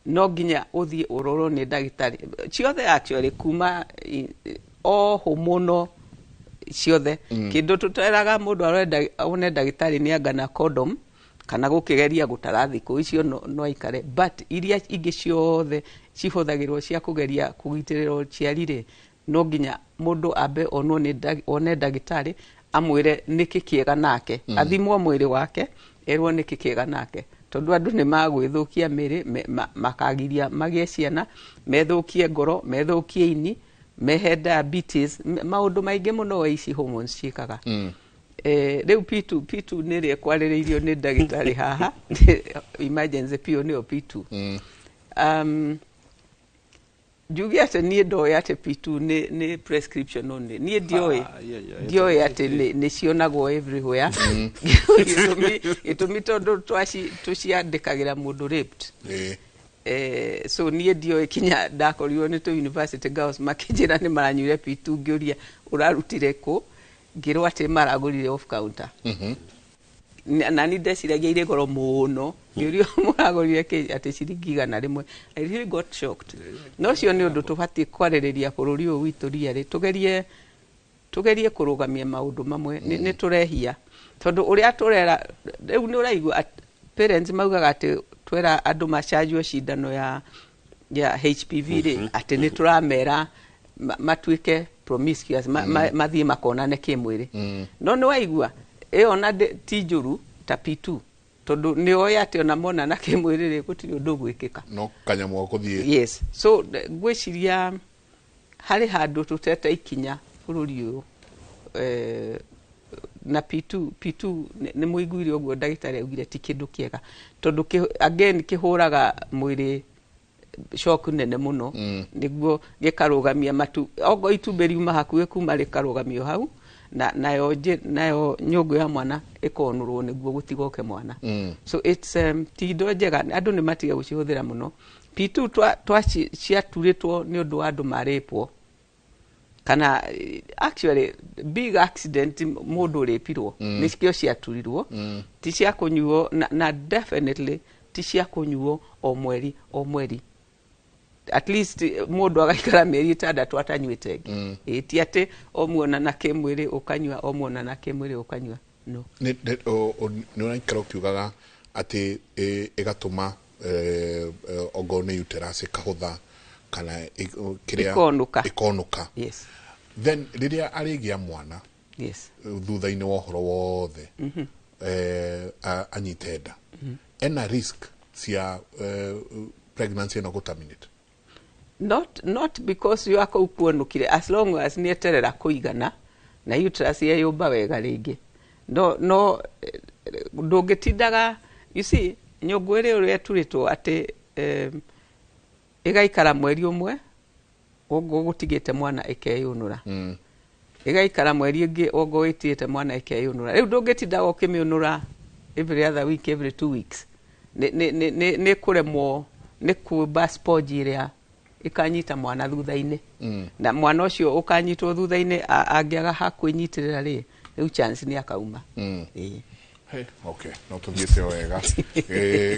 no nginya ũthiĩ ũrorwo nĩ ndagĩtarĩ ciothe actually kuma o hormonal ciothe kĩndũ tũteraga mũndũ one ndagĩtarĩ nĩ anga na condom kana gũkĩgeria gũtara thikũ icio no aikare but iria ingĩ ciothe cihũthagĩrwo cia kũgeria kũgitĩrĩra ũciari rĩ no nginya mũndũ ambe one ndagĩtarĩ amwĩre nĩkĩ kĩega nake athimwo mwĩrĩ wake erwo nĩkĩ kĩega nake tondũ andũ nĩ magwĩthũkia mĩrĩ makagiria magĩe ciana methũkie ngoro methũkie ini mehe diabetes maũndũ maingĩ mũno ici hormones ciĩkaga rĩu P2 nĩ rĩ kwarĩrĩirio nĩ ndagĩtarĩ haha emergency pill nĩyo P2 njuge atĩ niĩ ndoĩ atĩ P2 nĩ prescription only niĩ ndioĩ atĩ nĩ cionagwo everywhere gĩtũmi tondũ tũciandĩkagĩra mũndũ raped so niĩ ndioĩ kinya ndakorirwo nĩ university girls makĩnjĩra nĩ maranyuire P2 ngĩũria ũrarutire kũ ngĩrwo atĩ maragũrire off counter na nĩ ndeciragia irĩ goro mũno ngĩũrio mũragũrire atĩ ciringi 100 I really got shocked no cio nĩ ũndũ tũbatiĩ kwarĩrĩria bũrũri ũyũ witũ riarĩ tugerie kũrũgamia maũndũ mamwe nĩ tũrehia tondũ ũrĩa tũrera rĩu nĩ ũraigua parents maugaga atĩ twera andũ macajwo cindano ya HPV rĩ atĩ nĩ tũramera matuĩke promiscuous mathiĩ makonane kĩmwĩrĩ no nĩ waigua ĩyo na ti njũru ta P2 tondũ nĩ oĩ atĩ ona mona na kĩmwĩrĩ rĩ gũtirĩ ũndũ gwĩkĩka no kanyamũ gũthiĩ yes so ngwĩciria harĩ handũ tũtete ikinya bũrũri ũyũ na P2 nĩ mũiguire ũguo ndagĩtarĩ augire ti kĩndũ kĩega tondũ again kĩhũraga mwĩrĩ shock nene mũno nĩguo gĩkarũgamia matu ogo itumbĩ riuma hakuhĩ kuma rĩkarũgamio hau nayo nyũngũ ya mwana ĩkonũrwo nĩguo gũtigoke mwana so it's ti indo njega andũ nĩ matiga gũcihũthĩra mũno P2 ciaturĩtwo nĩ ũndũ wa andũ marĩpwo kana actually big accident mundu ripirwo nikio ciaturirwo ti cia kunyuo na definitely ti cia kunyuo o mweri at least mundu agaikara mieri 6 atanyuite ngi ti ati o muona na kimwiri ukanyua o muona na kimwiri ukanyua no ni unaikara ukiugaga ati igatuma ogone uterus kahutha kana kiria ikonuka yes then riria arigia mwana yes thutha-ini wa horo wothe anyitenda ena risk cia pregnancy no contaminate not because you are kuonukire as long as ni eterera kuigana na uterus ye yumba wega ringi no ndungitindaga you see nyogwere uri turitwo ati igaikara mweri umwe ogo gutigite mwana ikeyunura igaikara mweri ingi ogo witiite mwana ikeyunura riu ndungitindaga ukimiunura every other week every 2 weeks ne kuremwo ne kuba sponge iria ikanyita mwana thutha-ini na mwana ucio ukanyitwo thutha-ini angiaga hakwinyitirira ri riu chance ni akauma Hey, okay, no tuthiete wega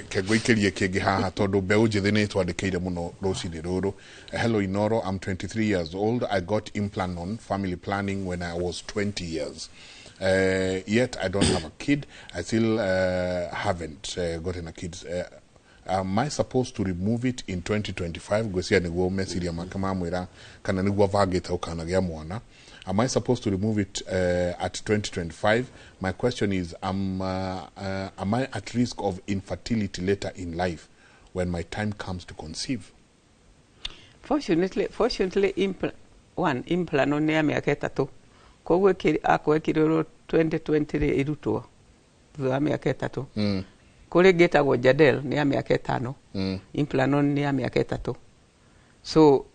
kegwikirie kingi haha tondu mbeu njithi ni twandikire muno rucini ruru. Hello Inoro, I'm 23 years old. I got implant on family planning when I was 20 years. Yet I don't have a kid. I still haven't gotten a kid. Am I supposed to remove it in 2025? Gwesia niguo mesiria makama mwira kana niguo vagita ukanagia mwana. Am I supposed to remove it at 2025? My question is, am I at risk of infertility later in life when my time comes to conceive? Fortunately, implant on ya miaka 3. Kogwe akwekirwo 2020 irutwo thutha miaka 3. Kuri getagwo Jadel ni ya miaka 5. Implant on ni ya miaka 3. So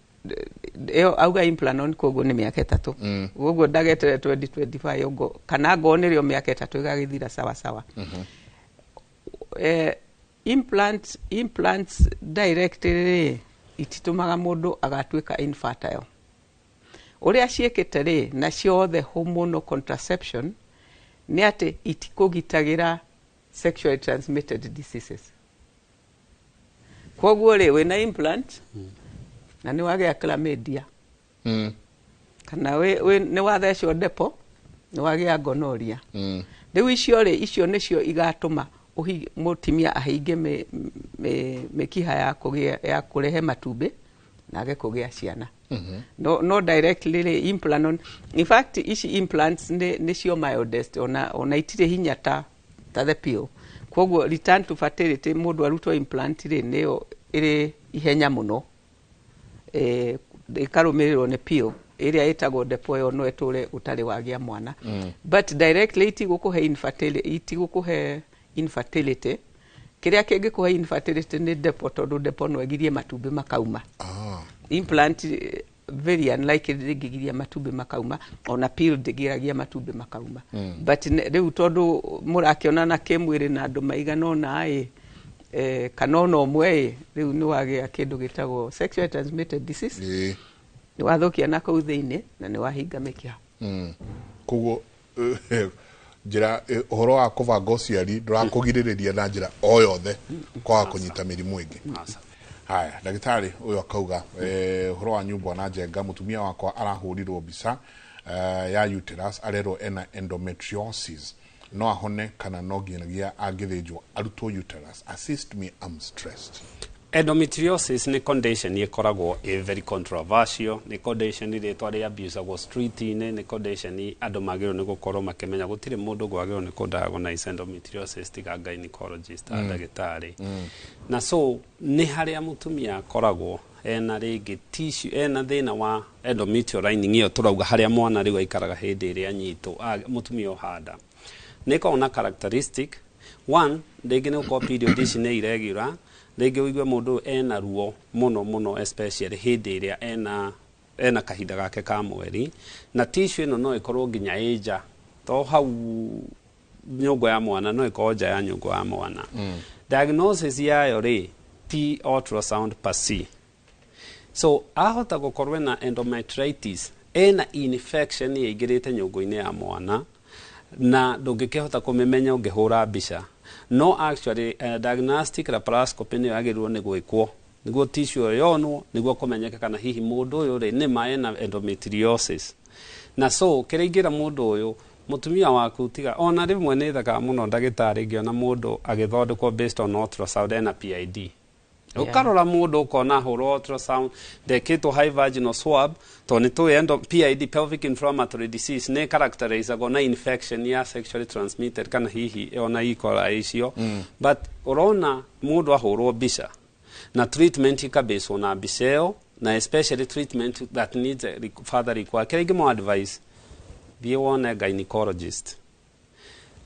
auga implant on kogo ni miaka 3 ugo dagetere 2025 ugo kana gonerio miaka 3 igagithira sawa implants directly ititumaga mundu agatwika infertile uria ciekete ri na ciothe hormonal contraception ni ati itikugitagira sexually transmitted diseases koguo ri wina implant na ni wage chlamydia kana we ni wathecwo depo ni wage gonorrhea riu icio nicio igatuma mutimia ahinge mekiha ya kurehe matumbi na age kugia ciana no directly implant in fact ici implants ni cio myodest ona itire hinya ta the pill koguo return to fertility mundu arutwo implant ri niyo iri ihenya muno ikarumirirwo ni pill iria itagwo depo yo no eture utari wagia mwana but directly itigukuhe infertility kiria kingikuhe infertility ni depo tondu depo no egirie matumbi makauma implant very unlikely gigiria matumbi makauma ona pill digiragia matumbi makauma but riu tondu murakiona na kimwiri na andu maiganona kanona omwe riu ni wagia kindu gitagwo sexually transmitted disease ni wathukia na kuu thiini na ni wahinga mikiha koguo njira uhoro wa kuvanga uciari ndurakugiririria na njira o yothe kwa kunyita mirimu ingi. Haya, ndagitari uyo akauga uhoro wa nyumba na njenga mutumia wakwa arahurirwo mbica ya uterus arero ena endometriosis no ahone kana no ginagia agithinjwo arutwo uterus. Assist me, I'm stressed. Endometriosis ni condition ikoragwo very controversial, ni condition ile twari abuse go street ni condition andu magiro ni gukorwo makimenya gutire mundu gwagiro ni kudiagnose endometriosis tiga gynecologist ndagitari na so ni haria mutumia akoragwo ena ringi tissue ena thina wa endometrial lining iyo turauga haria mwana riu aikaraga hindi iria nyito mutumia ohanda ni kona characteristic one ndingi ni ko periodization ni irregular ndingi uigwe mundu ena ruo muno especially hindi iria ena kahinda gake ka mweri na tissue ino no ikorwo nginya age to hau nyongo ya mwana no ikoja ya nyongo ya mwana diagnosis yayo ri ultrasound per se so ahota gukorwo na endometritis ena infection yaingĩrĩte nyũngũ-inĩ ya mwana na ndũngĩkĩhota kũmĩmenya ũngĩhũra mbica. No actually diagnostic laparoscopy nĩ yagĩrĩirwo nĩ gwĩkwo nĩguo tissue yonwo nĩguo kũmenyeka kana hihi mũndũ ũyũ rĩ nĩ ma ena endometriosis. Na so kĩrĩa ingĩra mũndũ ũyũ mutumia waku tiga ona rĩmwe nĩ thaka mũno ndagĩtarĩ ngĩona mũndũ agĩthondekwo based on ultrasound ena PID. Ukarora mũndũ ukona hũrwo ultrasound ndekĩtwo high vaginal swab to nĩ tũĩ PID pelvic inflammatory disease nĩ characterizagwo na infection ya sexually transmitted kana hihi ona ikora icio. But urona mũndũ ahũrwo mbica na treatment ikabased na mbica ĩyo na especially treatment that needs further require. Kĩrĩa ingĩmũ advice thiĩ wone gynecologist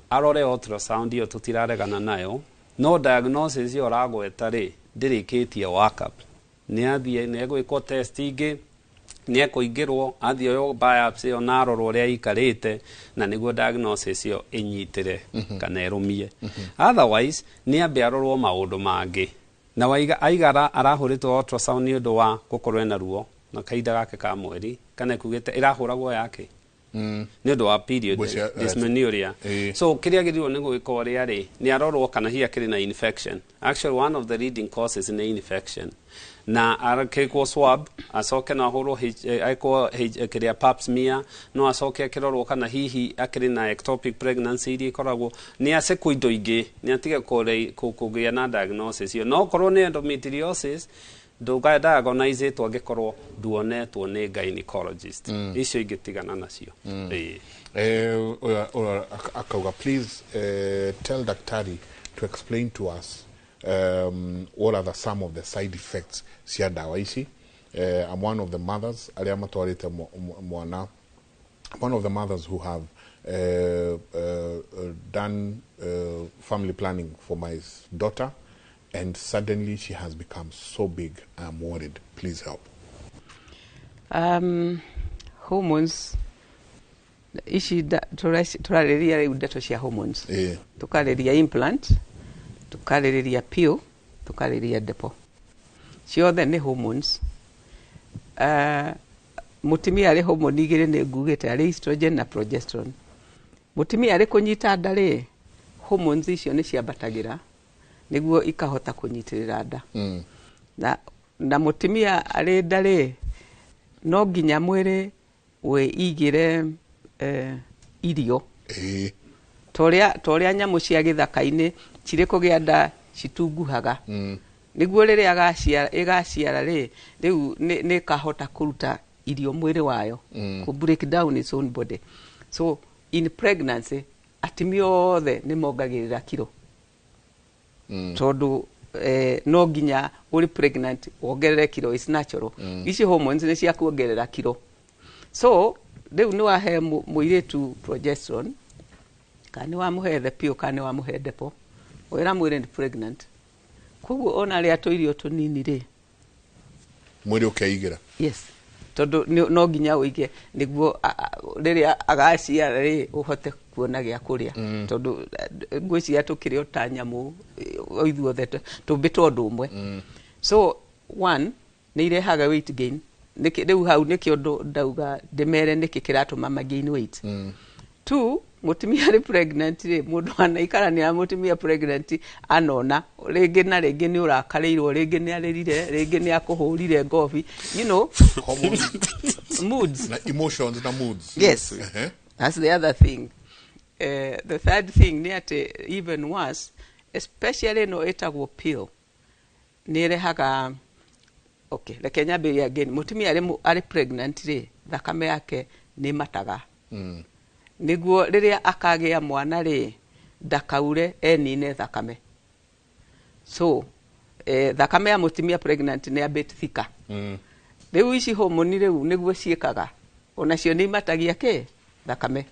arore ultrasound iyo tutiraregana nayo no diagnosis iyo ragweta rĩ ndĩrĩkĩtie workup nĩ athiĩ nĩ egwĩkwo test ingĩ nĩ ekũingĩrwo athiĩ oyo biopsy iyo na arorwo ũrĩa ikarĩte na nĩguo diagnosis iyo ĩnyitĩre kana ĩrũmie. Otherwise nĩ ambe arorwo maũndũ mangĩ na aigara arahũrĩtwo ultrasound nĩ ũndũ wa gũkorwo ena ruo na kahinda gake ka mweri kana kugĩte ĩrahũragwo yake nĩ ũndũ wa period dysmenorrhea. So kĩrĩa gĩrĩirwo nĩ gwĩka ũrĩa rĩ nĩ arorwo kana hihi akĩrĩ na infection. Actually one of the leading causes nĩ infection na arakĩkwo swab acoke na ahũrwo kĩrĩa pap smear no acoke akĩrorwo kana hihi akĩrĩ na ectopic pregnancy iria ikoragwo nĩ acekwo indo ingĩ nĩ atige kũgĩa na diagnosis iyo. No korwo nĩ endometriosis ndũgadiagonizetwo angĩkorwo nduonetwo nĩ gynecologist icio ingĩtigana nacio. Akauga please tell daktari to explain to us what are some of the side effects cia dawa ici. I'm one of the mothers aria matwarite mwana, one of the mothers who have done family planning for my daughter and suddenly she has become so big. I'm worried. Please help. Hormones ici turarĩria rĩu ndeto cia hormones tukarĩria implant tukarĩria pill tukarĩria depo ciothe nĩ hormones. Mutumia arĩ hormone igĩrĩ nĩ ngugĩte arĩ estrogen na progesterone. Mutumia arĩ kũnyita nda rĩ hormones icio nĩ ciambatagĩra nĩguo ikahota kũnyitĩrĩra nda na mutumia arĩ nda rĩ no nginya mwĩrĩ wĩigĩre irio torĩa nyamũ cia gĩthaka-inĩ cirĩ kũgĩa nda citunguhaga nĩguo rĩrĩa ĩgaciara rĩ rĩu nĩ kahota kũruta irio mwĩrĩ wayo ku break down its own body. So in pregnancy atimia othe nĩ mongagĩrĩra kiro tondu no nginya uri pregnant wongerere kiro is natural. Ici hormones nĩ cia kuongerera kiro. So rĩu nĩ wahe mũirĩtu progesterone kana wamuhe the pill kana wamuhe depo wĩra mwĩrĩ nĩ pregnant koguo ona rĩa tũirio tũnini rĩ mwĩrĩ ũkeigira. Yes tondu no nginya ũige nĩguo rĩrĩa agaciara rĩ ũhote kuona gĩa kũrĩa tondu ngwĩciria tũkĩrĩ ta nyamũ ithuothe tũmbĩtwo ũndũ ũmwe. So one nĩ irehaga weight gain rĩu hau nĩkĩo ndauga ndĩmere nĩkĩ kĩratũma ma gain weight. Two mutumia arĩ pregnant rĩ mũndũ anaikarania mutumia pregnant anona rĩngĩ na rĩngĩ nĩ ũrakarĩirwo rĩngĩ nĩ arĩrire rĩngĩ nĩ akũhũrire ngobi you know moods na emotions na moods. Yes. That's the other thing. The third thing nĩ atĩ even worse especially no ĩtagwo pill nĩ ĩrehaga okay reke nyambĩrĩrie again mutumia arĩ pregnant rĩ thakame yake nĩ mataga nĩguo rĩrĩa akagĩa mwana rĩ ndakaure enine thakame. So thakame ya mutumia pregnant nĩ a bit thicker. Rĩu ici hormone rĩu nĩguo ciĩkaga onacio nĩ imatagia thakame.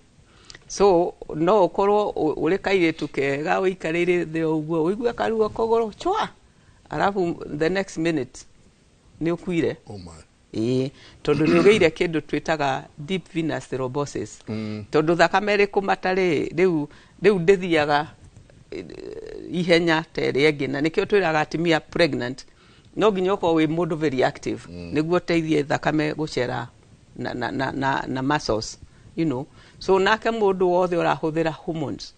So no ũkorwo ũrĩ kairĩtu kega ũikarĩire thĩ ũguo ũigua karuo kũgũrũ chwa alafu the next minute nĩ ũkuire. Oh my. Tondu nĩ ũgĩire kĩndũ twĩtaga deep venous thrombosis. Tondu thakame ĩrĩ kũmata rĩu ndĩthiaga ihenya ta ĩrĩa ĩngĩ na nĩkĩo twĩraga atumia pregnant no nginya ũkorwo wĩ mũndũ very active nĩguo teithie thakame gũcera na muscles, you know. So nake mundu wothe urahuthira hormones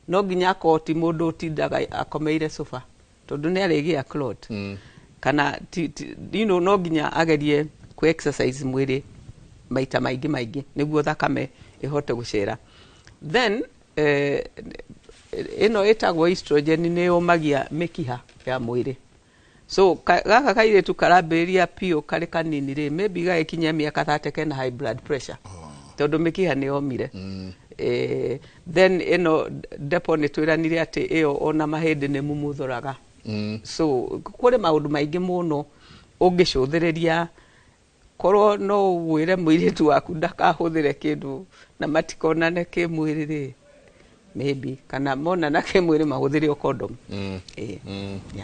no nginya koti mundu utindaga akomeire sofa tondu ni arigia clot kana you know no nginya agerie ku exercise mwiri maita maigi niguo thakame ihote gucera. Then ino etagwo estrogen ni umagia mikiha ya mwiri. So gaka kairetu karambĩrĩria pio kari kanini ri maybe gakinya miaka 30 kena high blood pressure tondu mikiha ni omire. Then ino depo ni twiranire ati iyo ona mahindi ni mumuthuraga. So kuri maundu maingi muno ungicuthiriria korwo no wire muiritu waku ndakahuthire kindu na matikonane ki mwiri ri maybe kana mona na ke mwiri mahuthire o condom.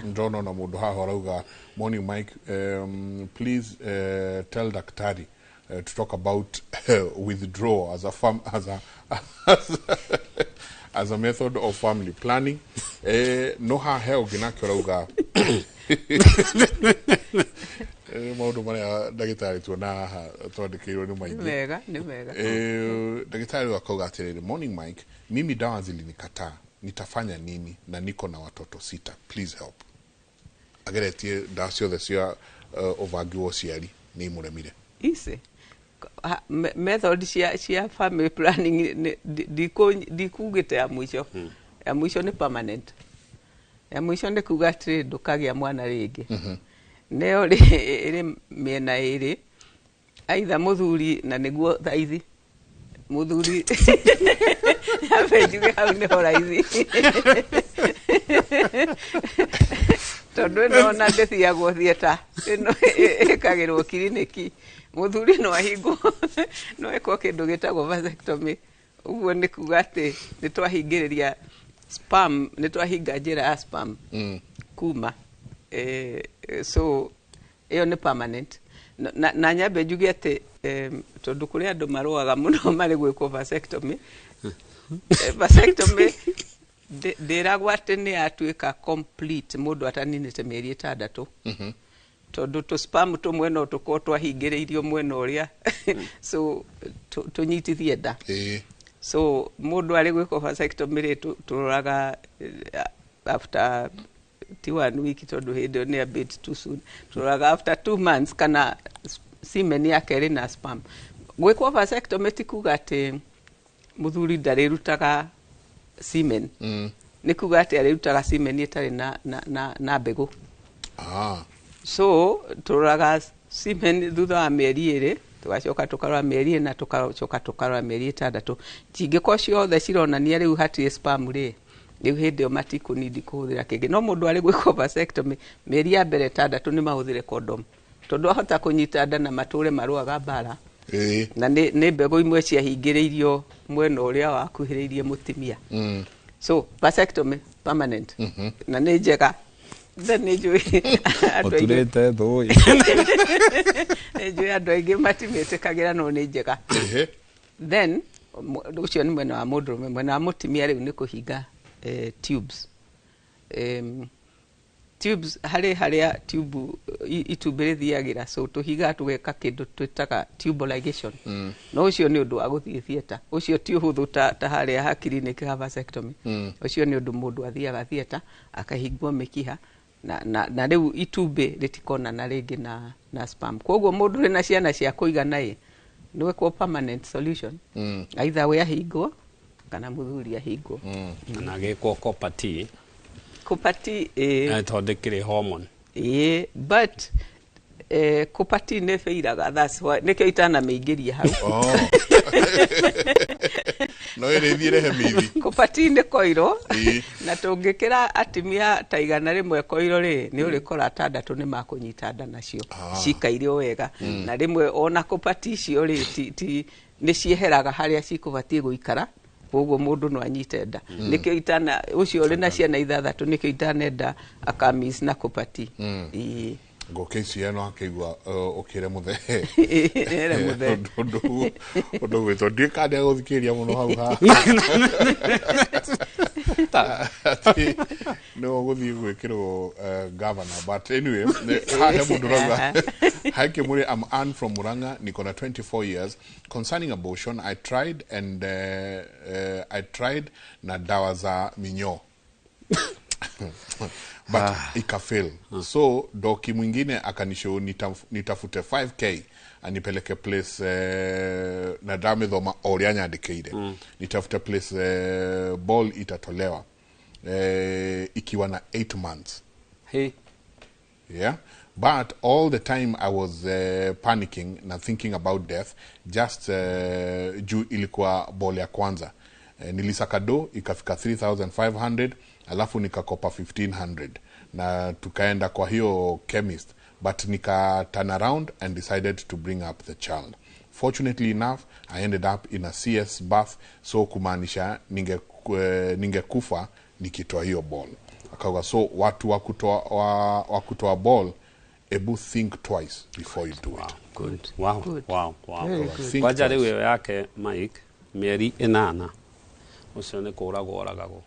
Ndono na mundu haha arauga morning Mike, please tell daktari to talk about withdrawal as a method of family planning. No ha heo gina kirauga maundu maria ndagitari tuona haha twandikirwo ni maingi ni mega ndagitari akauga atiriri morning Mike, mimi dawa zilinikataa, nitafanya nini na niko na watoto 6, please help. Ageretie dawa ciothe cia uvangi wa ũciari ni muremire ise method cia family planning dikugite ya mwisho. Ya mwisho ni permanent. Ya mwisho ni kuga atiri ndukagia mwana ringi. Neo ri miena iri aitha muthuri na niguo thaithi muthuri abejuge hau ni horaithi tondu no na ndethiagwo thieta ino ikagirwo kiriniki muthuri no ahingo no eko kindu gitagwo vasectomy. Uguo ni kuga ati ni twahingiriria sperm, ni twahinga njira ya sperm kuma. So iyo ni permanent na nyambe njuge ati tondu kuri andu maruaga muno mari gwikwo vasectomy. Vasectomy ndiragwa ati ni atuika complete mundu ataninite mieri 6 tondu to sperm tumwe no tuko twahingiriirio mwena uria so tunyitithie nda. So mundu ari gwikwo vasectomy ri turoraga after 1 week tondu hindi ni a bit too soon. Turoraga after 2 months kana semen yake ri na sperm. Gwikwo vasectomy ti kuga ati muthuri ndarirutaga semen. Ni kuga ati arirutaga semen itari na mbegu. So turoraga semen thutha wa mieri 2 tugacoka tukarora mieri 4 tugacoka tukarora mieri 6. Cingiko ciothe cironania riu hati sperm ri riu hindi o matikunidi kuhuthira kingi. No mundu ari gwikwo vasectomy mieri ya mbere 6 ni mahuthire condom tondu ahota kunyita nda na mature maruaga mbara. Na ni mbegu imwe ciahingiriirio mwena uria wakuhiriirie mutimia. So vasectomy permanent na ni njega. Then ni njui oturete thoi njui andu aingi matimĩtĩkagĩra no ni njega. Then ucio ni mwena wa mũndũrũme. Mwena wa mutimia riu ni kuhinga tubes. Tubes haria tube itumbĩ rithiagira. So tuhiga tugeka kindu twitaga tube ligation. No ucio ni undu wa guthii theater. Ucio ti uhuthu ta haria ha clinic ha vasectomy. Ucio ni undu mundu athiaga theater akahingwo mikiha na riu itumbĩ ritikona na ringi na sperm. Koguo mundu rina ciana cia kuigana ni wekwo permanent solution. Either we ahingwo kana muthuri ahingwo. Na gekwo copper T. Kupati tondekire hormone. But kupati ne feiraga, that's why nekyo itana meigiria hau. No irethiire hemithi. Kupati ne koiro na tungikira atimia taigana rimwe koiro ri ni urikora 6 ni makunyita nda nacio cikairio wega na rimwe ona kupati cio ri ti ni cieheraga haria cikubatie guikara. Koguo mundu no anyite nda. Nikyo itana ucio ri na ciana 6 nikyo itana nda akamis na kupati. Ngokeci eno akigwa ukire muthe. Era muthe. Undu gwito ndikande guthikiria muno hau ha. no guthi gwikirwo governor, but anyway hahe mundu roga haike muri. I'm Ann from Muranga, niko na 24 years. Concerning abortion, I tried na dawa za minyoo but ikafail. So doki mwingine akanisho nitafute 5k anipeleke place na dame dhoma orianya andikeide. Nitafute place ball itatolewa ikiwa na 8 months. Hey. Yeah, but all the time I was panicking na thinking about death, just juu ilikuwa ball ya kwanza. Nilisaka do ikafika 3,500, alafu nikakopa 1,500 na tukaenda kwa hiyo chemist, but nika turn around and decided to bring up the child. Fortunately enough, I ended up in a CS birth, so kumaanisha ningekufa nikitoa hiyo ball. Akawa so watu wakutoa ball, ebu think twice before you do it. Good. Wow. Good. Wow. Think Kwa twice. wewe yake Mike, mieri 8 ucio ni kuragwo oragagwo.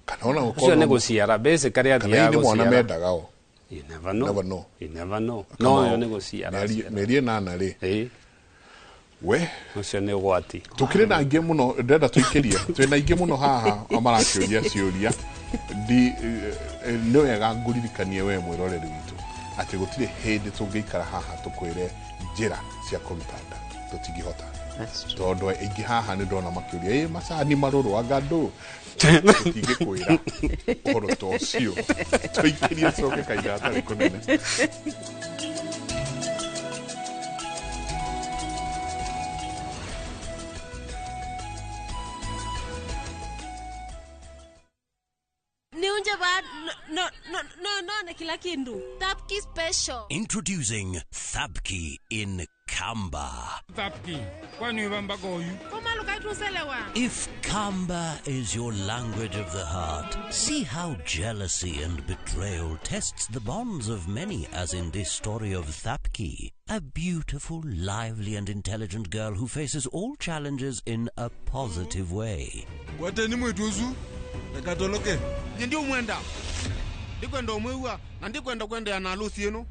Kanaona Ucio ni guciara basically athia guciara. guciara. Mwana medagao. You never know. You never know. No, yo ni guciara. Mieri 8 ri. We Ucio ni gwati. tukire na ingi muno ndenda tuikirie twina ingi muno haha amarakiuria ciuria di no wega nguririkanie we mwiroreri witu ati gutire hindi tungiikara haha tukwire njira cia kurutanda tutingihota. That's true. Tondu ingi haha ni ndona makiuria macani maruru agando tutingikwira uhoro tocio tuikirie coke kaida atari kunene. No, kila kindu. Thabki special. Introducing Thabki in Kamba. Thabki, kwani wamba goyu? Koma lukaitu selewa. If Kamba is your language of the heart, see how jealousy and betrayal tests the bonds of many, as in this story of Thabki, a beautiful, lively and intelligent girl who faces all challenges in a positive way. Wateni mwetuzu? Nakatoloke. Ndio mwenda. Ndikwenda umwewa na ndikwenda kwenda ya nalusi yenu.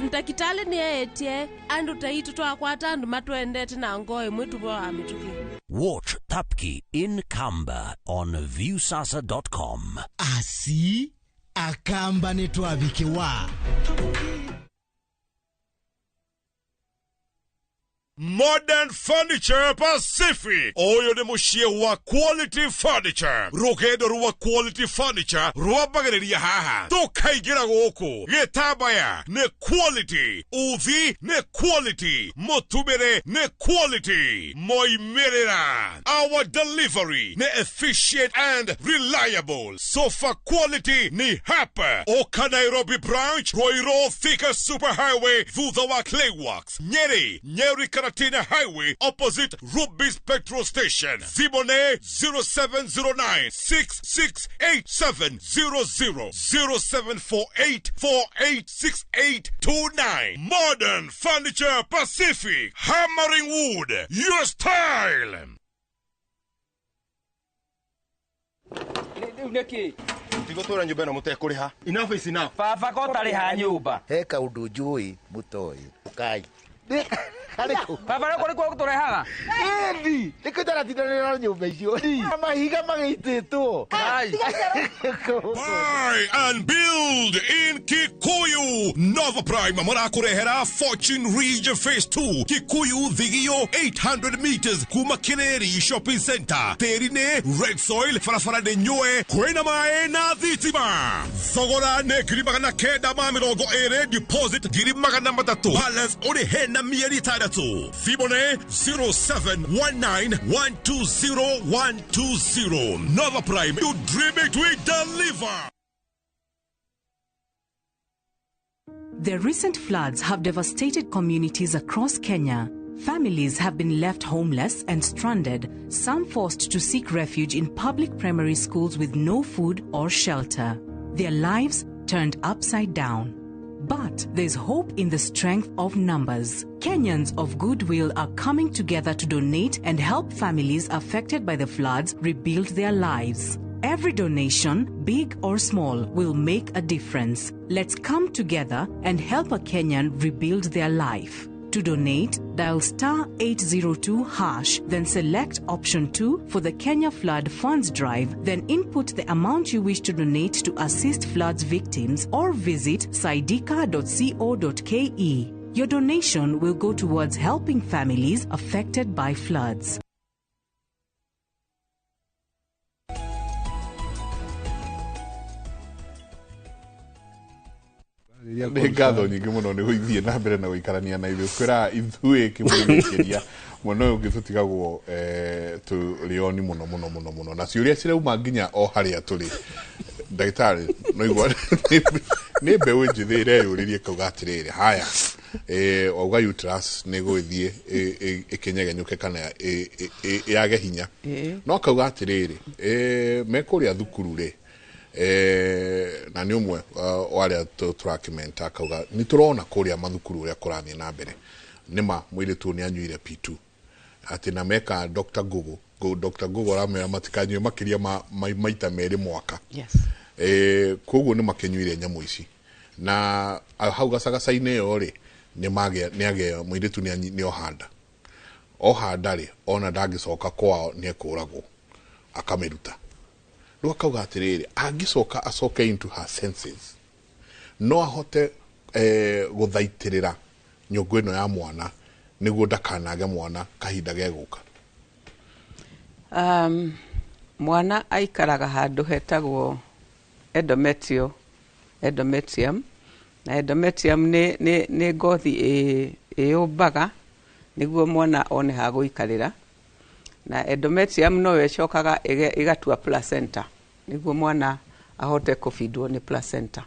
Ntakitale ni etie andu taitu twakwata andu matwendete na ngoe mwitu bo amituki. Watch Thabki in Kamba on viewsasa.com. Asi akamba netwabikiwa. Modern Furniture Pacific. Oyo ne mushie wa quality furniture. Rokedo ruwa quality furniture. Ruwa bagareria haha. Tukaigira goko. Getabaya ne quality. Uvi ne quality. Motumere ne quality. Moimerera. Our delivery ne efficient and reliable. Sofa quality ni hapa. Oka Nairobi branch. Roiro Thika Superhighway. Vuthawa Clayworks. Nyeri Karatina Highway opposite Ruby's Petrol Station. Zibone 0709 668700 0748 486829. Modern Furniture Pacific. Hammering wood. Your style. Tigotora nyumba na mutekuriha. Enough is enough. Baba ko tariha nyumba. Heka undu njui mutoi. Ukai. Baba rako riko kutorehaga. Endi, nikutara tinanira nyumba icio. Mahiga magititwo. Buy and build in Kikuyu. Nova Prime marakurehera Fortune Region Phase 2. Kikuyu Vigio 800 meters kuma Kineri Shopping Center. Terine Red Soil farafara de nyoe kwena mae na dhitima. Zogora ne girimagana keda mamirogo ere deposit girimagana matatu. Balance ore hena mieri tadatu. Fibone 0719120120. Nova Prime, you dream it, we deliver. The recent floods have devastated communities across Kenya. Families have been left homeless and stranded, some forced to seek refuge in public primary schools with no food or shelter. Their lives turned upside down. But there's hope in the strength of numbers. Kenyans of goodwill are coming together to donate and help families affected by the floods rebuild their lives. Every donation, big or small, will make a difference. Let's come together and help a Kenyan rebuild their life. To donate, dial *802#, then select option 2 for the Kenya Flood Funds Drive, then input the amount you wish to donate to assist floods victims or visit saidika.co.ke. Your donation will go towards helping families affected by floods. Nĩ ngatho nyingĩ mũno nĩ gũthiĩ na mbere na gũikarania na ithuĩ kwĩra ithuĩ kĩmũthikĩria mũno ũyũ ũngĩ tũtigagwo tũrĩoni mũno na ciũria cirauma nginya o harĩa tũrĩ ndagĩtarĩ no igua nĩ mbeũ njĩthĩ ireyũrĩrie kauga atĩrĩrĩ haya wauga uterus nĩ gũgĩthiĩ ĩkĩnyegenyũke kana yage hinya no kauga atĩrĩrĩ mekũrĩa thukuru-rĩ na nĩ ũmwe warĩa tũrakĩmenta kauga nĩ tũrona kũrĩa mathukuru ũrĩa kũrathiĩ na mbere nĩma mũirĩtu nĩ anyuire P2 atĩ na meka Dr. Google aramera matikanyue makĩria maita merĩ mwaka koguo nĩ makĩnyuire nyamũ ici na hau gacagaca-inĩ ĩyo-rĩ nĩagĩa mũirĩtu nĩ ohanda-rĩ ona ndangĩcoka kwao nĩ ekũragwo akamĩruta rĩu akauga atĩrĩrĩ angĩcoka acoke into her senses no ahote gũthaitĩrĩra nyũngũ ĩno ya mwana nĩguo ndakanage mwana kahinda gegũka. Mwana aikaraga handũ hetagwo endometrium na endometrium nĩ ngothi ĩyũmbaga nĩguo mwana one ha gũikarĩra na endometrium no ĩcokaga ĩgatua placenta nĩguo mwana ahote kũbindwo nĩ placenta.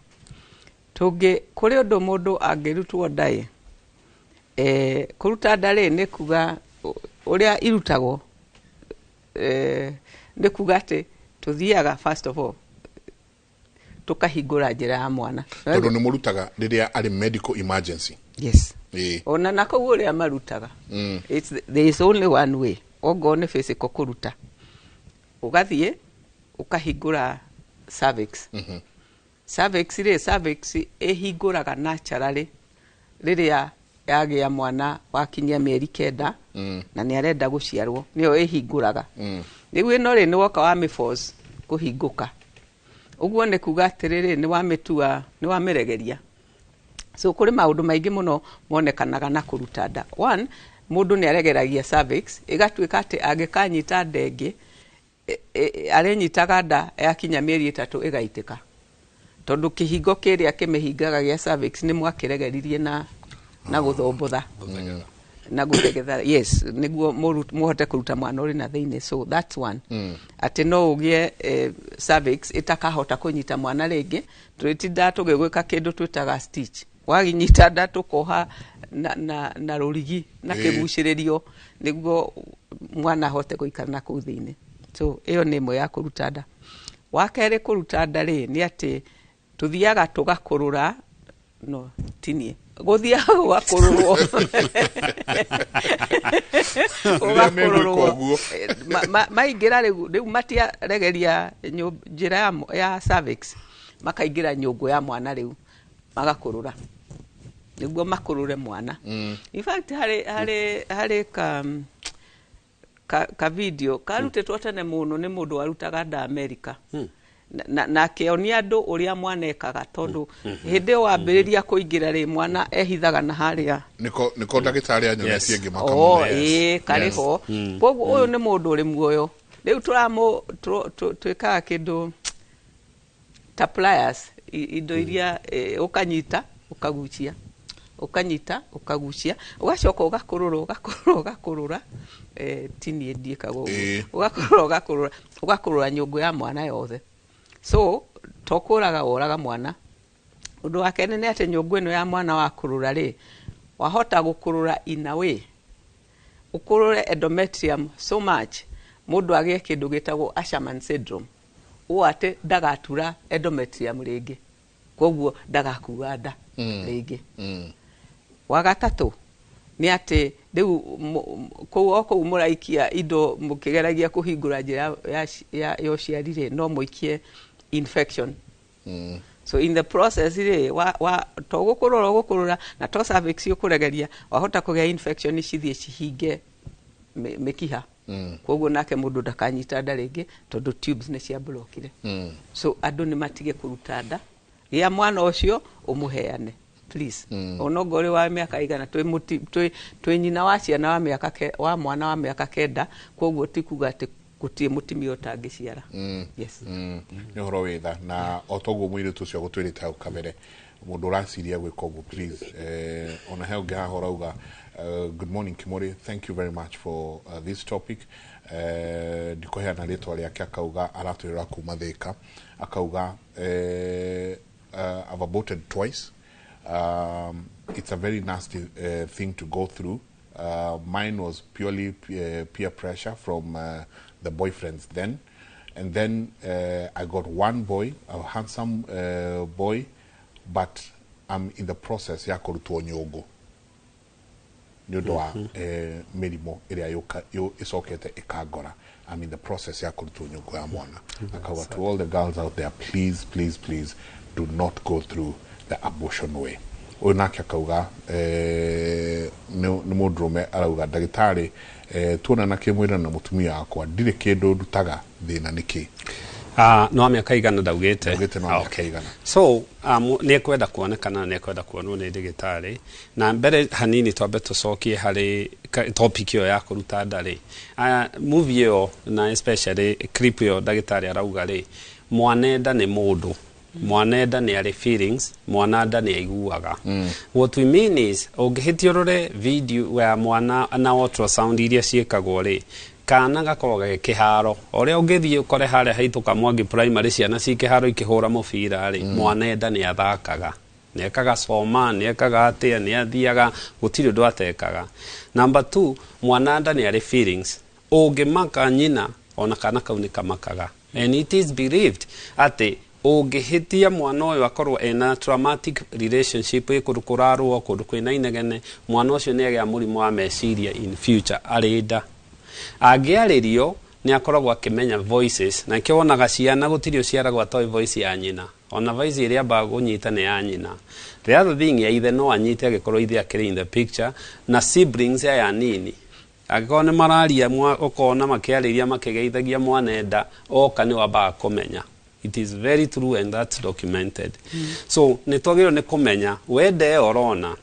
Kũrĩ ũndũ mũndũ angĩrutwo nda kũruta nda nĩ kuga ũrĩa irutagwo nĩ kuga atĩ tũthiaga first of all tukahingũra njĩra ya mwana tondũ nĩ mũrutaga rĩrĩa arĩ medical emergency. Yes. Ona na kũu ũrĩa marutaga there is only one way ongo nĩ physical kũruta ũgathiĩ ũkahingũra cervix. Cervix ĩhingũraga naturally rĩrĩa yagĩa mwana wakinyia mĩeri 9 na nĩ arenda gũciarwo nĩyo ĩhingũraga nĩguo ĩno-rĩ nĩ woka wa mĩforce kũhingũka ũguo nĩ kuga atĩrĩrĩ nĩ wamĩregeria. So kũrĩ maũndũ maingĩ mũno monekanaga na kũruta nda. One, mũndũ nĩ aregeragia cervix ĩgatuĩka atĩ angĩkanyita ndenge arenyitaga nda yakinya mĩeri 3 ĩgaitĩka tondũ kĩhingo kĩrĩa kĩmĩhingaga gĩa cervix nĩ mwakĩregeririe na gũthombotha na gũthegetha. Yes, nĩguo mũhote kũruta mwana ũrĩ na thĩinĩ. So that's one. Atĩ no ũgĩe cervix ĩtakahota kũnyita mwana rĩngĩ tũrĩtinda tũgĩgwĩka kĩndũ twĩtaga stitch waginyita nda tũkoha na rũrigi na kĩgucĩrĩrio nĩguo mwana ahote gũikara na kũu thĩinĩ. So ĩyo nĩ ĩmwe ya kũruta nda. Wa kerĩ kũruta nda-rĩ nĩ atĩ tuthiaga tugakũrũra no tinie gũthiaga gũgakũrũrwo ũgakũrũrwo maingĩra rĩu matiaregeria njĩra ya cervix makaingĩra nyũngũ ya mwana rĩu magakũrũra nĩguo makũrũre mwana. In fact harĩ ka video karutĩtwo tene mũno nĩ mũndũ warutaga nda America na akĩonia andũ ũrĩa mwana ekaga tondũ hĩndĩ ĩyo wambĩrĩria kũingĩra mwana ehithaga na harĩa nĩko ndagĩtarĩ anyonetie ĩngĩ makamũne karĩho koguo ũyũ nĩ mũndũ ũrĩ muoyo rĩu twĩkaga kĩndũ ta pliers indo iria ũkanyita ũkagucia ukanyita ukagucia ugacoka ugakurura tini ndiekago ugakurura nyungu ya mwana yothe. So tokuraga oraga mwana undu wake nĩ ate nyungu ĩno ya mwana wakurura wahota gukurura in a way ukurure endometrium so much mundu agie kindu gitagwo Asherman syndrome ate ndagatura endometrium rĩngĩ koguo ndagakuwa nda rĩngĩ. Wa gatatu nĩ atĩ rĩu kũu mũraikia indo mũkĩgeragia kũhingũra njĩra ya ũciari no mũikie infection. So in the process to gũkũrũra na to cervix ũkũregeria wahota kũgĩa infection cithiĩ cihinge mĩkiha. Koguo nake mũndũ ndakanyita nda rĩngĩ tondũ tubes nĩ cia blokire. So andũ nĩ matige kũruta nda gĩa mwana ũcio ũmũheane please. Onogore wa mĩaka igana twĩ nyina wa ciana wa mwana wa mĩaka 9 koguo tikuga atĩ gutie mutimio tangĩciara. Yes. Nĩ horo wetha na otoguo mũirĩtu ũcio gũtwĩrĩte hau kabere mũndũ ũraciria gwĩka ũguo please. Ona he ũngĩ haha ũrauga good morning Kimori, thank you very much for this topic. Ndikũheana rĩtwa rĩake akauga aratwĩra kuma Thĩka akauga I've aborted twice. It's a very nasty thing to go through. Mine was purely peer pressure from the boyfriends then. And then I got one boy, a handsome boy, but I'm in the process ya kũrutwo nyũngũ. Nĩũndũ wa mĩrimũ ĩrĩa ĩcokete ĩkangora. I'm in the process ya kũrutwo nyũngũ ya mwana. Akauga to all the girls out there, please, please, please do not go through the abortion way. Ũyũ nake akauga nĩ mũndũrũme arauga ndagĩtarĩ tuonana kĩmwĩra na mũtumia wakwa ndirĩ kĩndũ ndutaga thĩna nĩkĩ. No mĩaka igana ndaugĩte. Okay. So nĩ ekwenda kuonekana nĩ ekwenda kuonwo nĩ ndagĩtarĩ na mbere hanini twambe tũcokie harĩ topic ĩyo ya kũruta nda rĩ. Movie ĩyo na especially clip ĩyo ndagĩtarĩ arauga rĩ mwanenda nĩ mũndũ. Mwanenda nĩ arĩ feelings, mwananda nĩ aiguaga. What we mean is ũngĩhĩtiũrũre video ya mwana na ultrasound iria ciĩkagwo rĩ kana gakorwo gakĩharo ũrĩa ũngĩthiĩ ũkore harĩa haitũka Mwangi primary ciana cikĩharo ikĩhũra mũbira rĩ mwanenda nĩ athakaga nĩ ekaga soma nĩ ekaga atĩa nĩ athiaga gũtirĩ ũndũ atekaga. Number 2 mwananda nĩ arĩ feelings ũngĩmaka nyina ona kana kau nĩ kamakaga and it is believed atĩ ũngĩhĩtia mwana ũyũ akorwo ena traumatic relationship kũndũ kũrarũo kũndũ kwĩna inegene mwana ũcio nĩ agĩa mũrimũ wa meciria in future arĩ nda. Angĩarĩrio nĩ akoragwo akĩmenya voices na kĩo wonaga ciana gũtirĩ ũciaragwo atoĩ voice ya nyina ona voice ĩrĩa ambaga kũnyita nĩ ya nyina. The other thing ya ithe no anyite agĩkorwo ithe akĩrĩ in the picture na siblings ya nini angĩkorwo nĩ mararia ũkona makĩarĩria makĩgeithagia mwanenda oka nĩ wambaga kũmenya. It is very true and that's documented. So nĩtwagĩrĩirwo nĩ kũmenya wende orona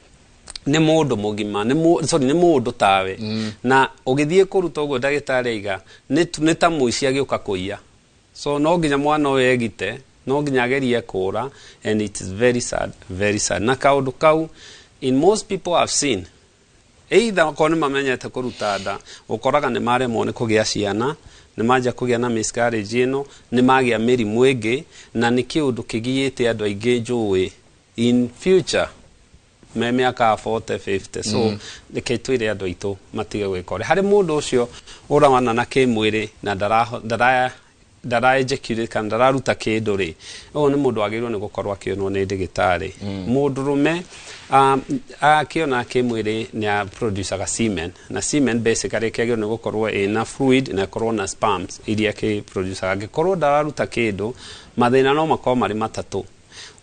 nĩ mũndũ mũgima nĩ mũndũ tawe na ũgĩthiĩ kũruta ũguo ndagĩtarĩ aiga nĩ ta mũici agĩũka kũiya. So no nginya mwana ũyũ egite no nginya agerie kũra and it is very sad, very sad. Na kaũndũ kau in most people have seen either okorwo nĩ mamenyete kũruta nda ũkoraga nĩ maremwo nĩ kũgĩa ciana nĩ manja kũgĩa na miscarriage ĩno nĩ magĩa mĩrimũ ĩngĩ na nĩ kĩũndũ kĩgiĩte andũ aingĩ njũĩ in future me mĩaka 40-50. So reke twĩre andũ aitũ matige gwĩka harĩ mũndũ ũcio ũrawana na kĩmwĩrĩ na ndara ejaculate kana ndararuta kĩndũ rĩ ũyũ nĩ mũndũ agĩrĩirwo nĩ gũkorwo akĩonwo nĩ ndagĩtarĩ. Mũndũrũme akĩona kĩmwĩrĩ nĩ producaga semen na semen basically kĩagĩrĩirwo nĩ gũkorwo ĩna fluid na ĩkorwo na sperms iria kĩproducaga. Angĩkorwo ndararuta kĩndũ mathĩna no makorwo marĩ matatũ.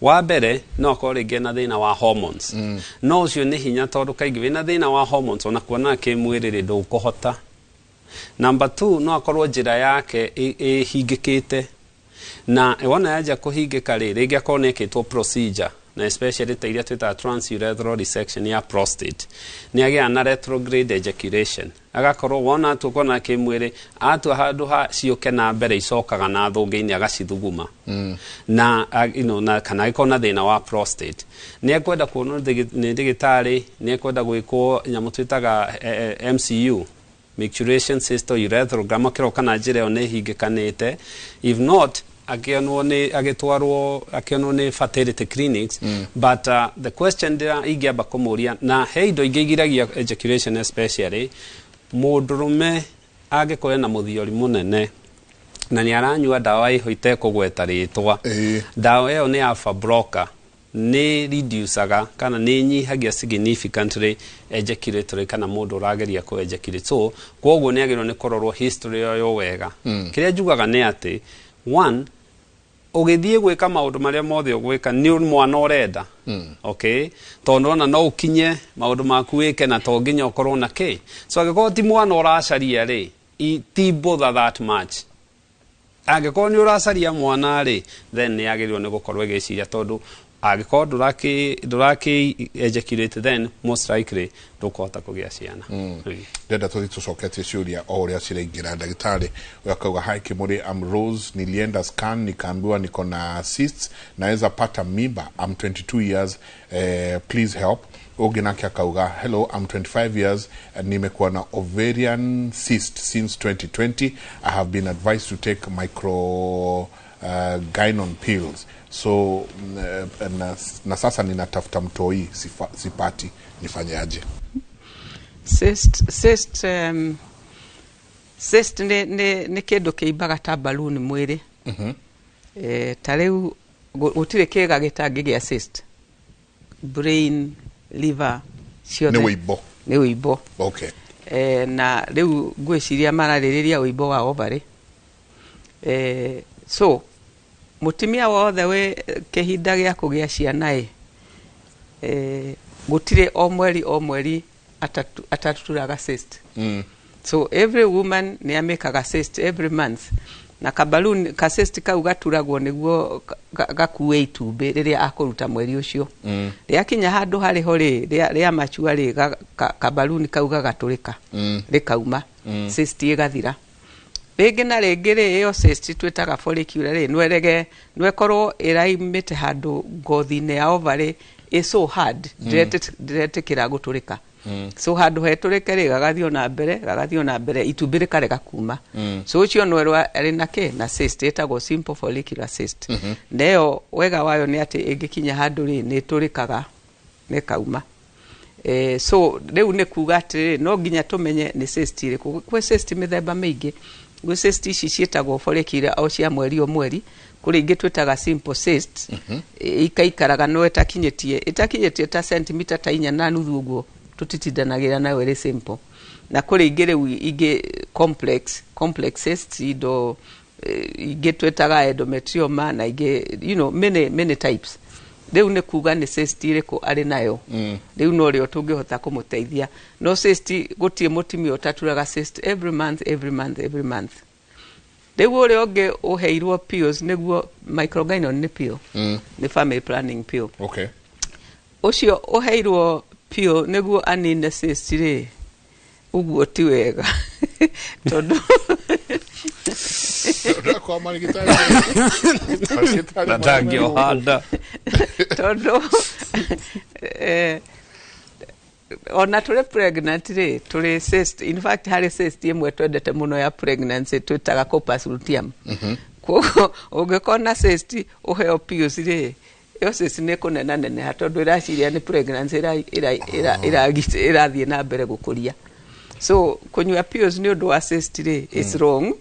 Wa mbere no akorwo rĩngĩ na thĩna wa hormones. No ũcio nĩ hinya tondũ kaingĩ wĩna thĩna wa hormones ona kuona kĩmwĩrĩ rĩ ndũkũhota. Number 2 no akorwo njĩra yake ĩhingĩkĩte na wona yaja kũhingĩka rĩ rĩngĩ akorwo nĩekĩtwo procedure na especially ta iria twĩtaga transurethral resection ya prostate nĩ agĩa na retrograde ejaculation agakorwo wona atua na kĩmwĩrĩ atua handũ ha ciũke na mbere icokaga na thũngĩ-inĩ agacithuguma na na kana ĩkorwo na thĩna wa prostate nĩ ekwenda kuonwo nĩ ndagĩtarĩ nĩ ekwenda gwĩkwo nyamũ twĩtaga MCU micturition cysto urethrogram akĩroka na njĩra ĩyo nĩ hingĩkanĩte. If not agĩtwarwo akĩonwo nĩ fertility clinics. But the question ingĩamba kũmũria na he indo ingĩ igiragia ejaculation especially mũndũrũme angĩkorwo na mũthiori mũnene na nĩ aranyua ndawa iho itekũgweta rĩtwa ndawa ĩyo nĩ alpha blocker nĩ reducaga kana nĩ nyihagia significantly ejaculatory kana mũndũ ũrageria ku ejaculate. So kwoguo nĩ agĩrĩirwo nĩ kũrorwo history yo wega. Kĩrĩa njugaga nĩ atĩ one, ũgĩthiĩ gwĩka maũndũ marĩa mothe ũgwĩka nĩ mwana ũrenda. Okay, tondũ ona no ũkinye maũndũ maku wĩke na to nginya ũkorwo na kĩ. So angĩkorwo ti mwana ũracaria rĩ, ti bother that much. Angĩkorwo nĩ ũracaria mwana rĩ, then nĩ agĩrĩirwo nĩ gũkorwo ĩgĩciria tondũ angĩkorwo ndũraki ejaculate then most likely ndũkũhota kũgĩa ciana. Ndenda tũcoketie ciũria o ũrĩa ciraingĩra. Ndagĩtarĩ akauga hi Kimuri, I'm Rose, nilienda scan nikaambiwa niko na cysts, naweza pata mimba, I'm 22 years, please help. Ũngĩ nake akauga hello, I'm 25 years and nimekuwa na ovarian cyst since 2020. I have been advised to take gynon pills. So na sasa ninatafuta mtoi sipati, nifanyaje? Cyst ni kindu kiimbaga ta balloon mwiri. Ta riu gutire kiga gitangigia cyst. Brain, liver, ciothe ni uibo. Okay. Na riu ngwiciria mararĩrĩria uibo wa ovary. So mutimia wothe we kehinda gya kugĩa ciana gutire o mweri ataturaga cyst. So every woman ni amekaga cyst every month, na kabaluni ka cyst kau gaturagwo niguo gakue itumbĩ rĩrĩa akũruta mweri ũcio. Rĩa kinya handũ harĩ ho rĩa machua kabaluni kau gagatũrĩka rĩkauma, cyst ĩgathira. Rĩngĩ na rĩngĩ ĩyo cyst twĩtaga follicular nwekorwo ĩraimĩte handũ ngothi-inĩ ya ovary so hard ndiretikĩra gũtũrĩka. So handũ hetũrĩke gagathiĩ na mbere itumbĩ rĩkarega kuma. So ũcio nwerwo arĩ na kĩ na cyst ĩtagwo simple follicular cyst. Nayo wega wayo nĩ atĩ ĩngĩkinya handũ nĩ ĩtũrĩkaga nĩkauma. So rĩu nĩ kuga atĩ no nginya tũmenye nĩ cyst ĩrĩkũ. Kwĩ cyst mĩthemba mĩingĩ. Gwĩ cyst ici ciĩtagwo follicular o cia mweri o mweri, kũrĩ ingĩ twĩtaga simple cyst ikaikaraga no ĩtakinyĩtie ta centimeter ta 4.5 ũguo tũtitindanagĩra nayo ĩrĩ simple. Na kũrĩ ingĩ rĩu ingĩ complex cysts indo ingĩ twĩtaga endometrioma na ingĩ many types. Rĩu nĩ kuga nĩ cyst ĩrĩkũ arĩ nayo. Rĩu no rĩo tũngĩhota kũmũteithia. No cyst gũtirĩ mũtimia ũtaturaga cyst every month. Rĩu ũrĩa ũngĩ ũheirwo pills nĩguo microgynon nĩ pill. Nĩ family planning pill. Okay. Ũcio ũheirwo pill nĩguo anine cyst rĩ, ũguo ti wega. Tondũ tondũ ona tũrĩ pregnant rĩ, tũrĩ cyst, in fact harĩ cyst ĩmwe twendete mũno ya pregnancy twĩtaga corpus luteum. Koguo ũngĩkorwo na cyst ũheo pills rĩ, ĩyo cyst nĩ kũnenaneneha tondũ ĩraciria nĩ pregnancy ĩrathiĩ na mbere gũkũria. So kũnyua pills nĩ ũndũ wa cyst rĩ, it's wrong.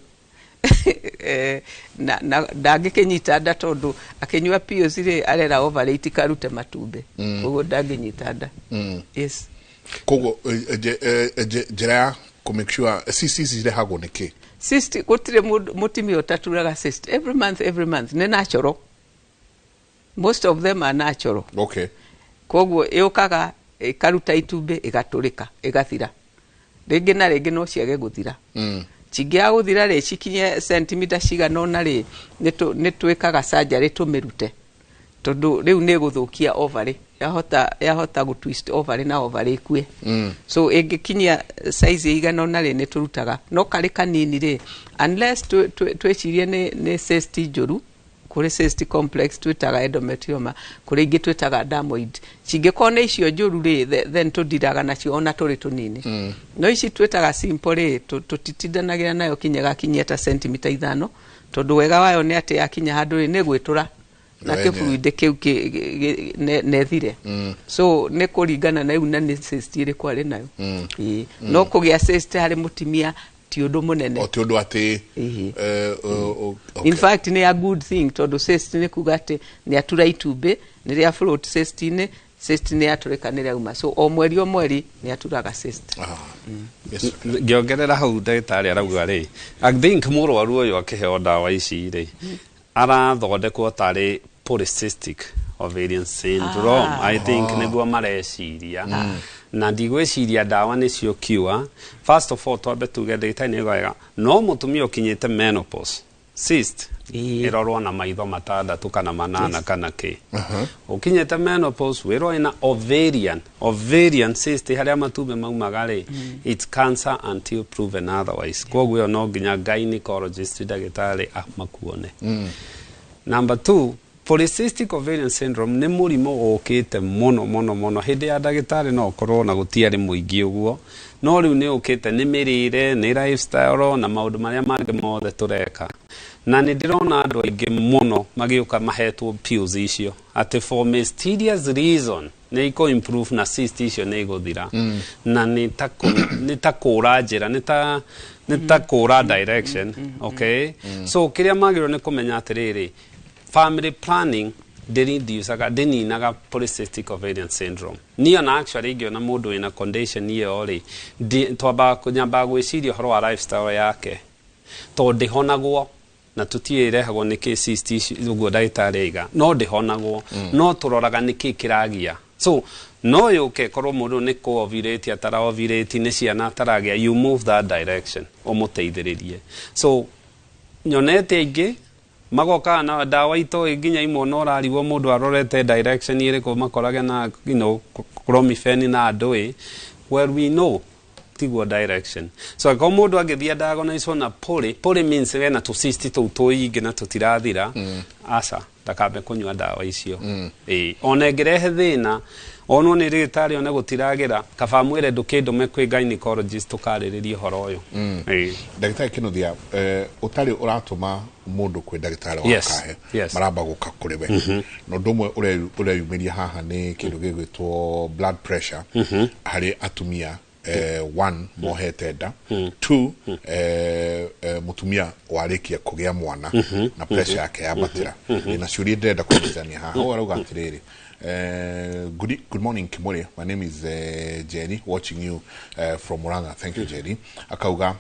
Na ndangĩkĩnyita nda tondũ akĩnyua pills rĩ arera ovary itikarute matumbĩ. Koguo ndangĩnyita nda. Yes. Koguo njĩra ya ku make sure cyst cirehagwo nĩkĩ? Cyst gũtirĩ mũtimia ũtaturaga cyst every month. Nĩ natural. Most of them are natural. Okay. Koguo ĩũkaga ĩkaruta itumbĩ ĩgatũrĩka ĩgathira. Rĩngĩ na rĩngĩ no ciage gũthira. Cingĩaga gũthira rĩ cikinye centimeter cigana ũna rĩ nĩ twĩkaga surgery tũmĩrute. Tondũ rĩu nĩ gũthũkia ovary. Yahota gũtwist ovary na ovary ikue. So ĩngĩkinyia size igana ũna rĩ nĩ tũrutaga. No karĩ kanini rĩ, unless twĩcirie nĩ cyst njũru, kũrĩ cyst complex twĩtaga endometrioma, kũrĩ ingĩ twĩtaga dermoid. Cingĩkorwo nĩ icio njũru rĩ, then tũndiraga nacio ona tũrĩ tũnini. No ici twĩtaga simple rĩ, tũtitindanagĩra nayo kinyia ta centimeter 5, tondũ wega wayo nĩ atĩ yakinya handũ rĩ nĩ gwĩtũra na kĩburuinde kĩu nethire. So nĩ kũringana na iu na nĩ cyst ĩrĩkũ arĩ nayo. No kũgĩa cyst harĩ mũtimia ti undu munene o ti undu ati in fact ni a good thing tondu cyst ni kuga ati ni atura itumbi ni ria float cyst ni aturika ni rauma so o mweri ni aturaga cyst ngiongerera hau ndagĩtarĩ arauga rĩ I think mũrwaru ũyũ akĩheo ndawa ici rĩ arathondekwo tarĩ polycystic ovarian syndrome I think nĩguo mareciria na ndigwĩciria ndawa nĩcio cure. First of all twambe tuge ndagĩtarĩ nĩaugaga no mũtumia ũkinyĩte menopause cyst irorwo na maitho matandatu kana 8 kana ki ukinyete menopause wiro ina ovarian cyst haria matumbe maumaga ri it's cancer until proven otherwise koguo no nginya gynecologist ndagĩtarĩ amakuone. Number 2, polycystic ovarian syndrome ni murimo ukite muno hindi ya ndagĩtarĩ no korwo na gutiari muingi uguo no riu ni ukite ni mirire ni lifestyle na maundu maria mangi mothe tureka na ni ndirona andu aingi muno magiuka mahetwo pills icio ati for mysterious reason ni iko improve na cyst icio ni iguthira na ni ta kura njira ni ta kura direction okay so kiria magiro ni kumenya atiriri family planning ndininaga polycystic ovarian syndrome niyo na actually ingiona mundu ina condition iyo ri twamba kunyamba gwiciria horo wa lifestyle yake to ndihonagwo na tutiirehagwo ni cyst uguo ndagĩtarĩ iga no ndihonagwo no turoraga niki kiragia so no yuke korwo mundu ni ko ovulate atara ovulate ni ciana ataragia you move that direction umuteithĩrĩrie so nyonete aingi magoka na dawa ito iginya imwe no rarigwo mundu arorete direction iriko makorage na chlomifene na ndoi where we know tigwo direction so ko mundu agithia diagnosis na poly means wena tu cyst tu toingi na tutirathira asa ndakabe kunywa dawa icio onengerehe thina ono ni rigitari ona gutiragira kaba mwire ndukindume kwi gynecologist tukariririe horo uyu ndagitari kinuthia utari uratuma mundu kwi ndagitari wa kahe maramba guka kuri we no ndumwe ureyumiria haha ni kindu gigwitwo blood pressure hari atumia 1 mohete nda 2 mutumia warikia kugia mwana na pressure yake yabatira na ciuria ndenda kuthania haha urauga atiriri good morning Kimori. My name is Jenny, watching you from Muranga. Thank you, Jenny. Akauga,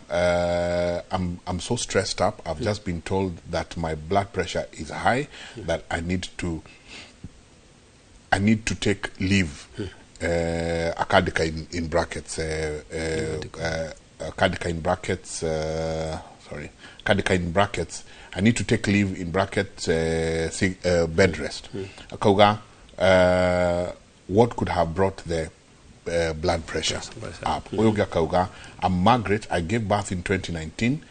I'm so stressed up. I've just been told that my blood pressure is high, that I need to take leave. Akadika in brackets. Akadika in brackets. Sorry, Akadika in brackets. I need to take leave in brackets. Bed rest. Akauga. What could have brought the blood pressure up? I'm Margaret. I gave birth in 2019.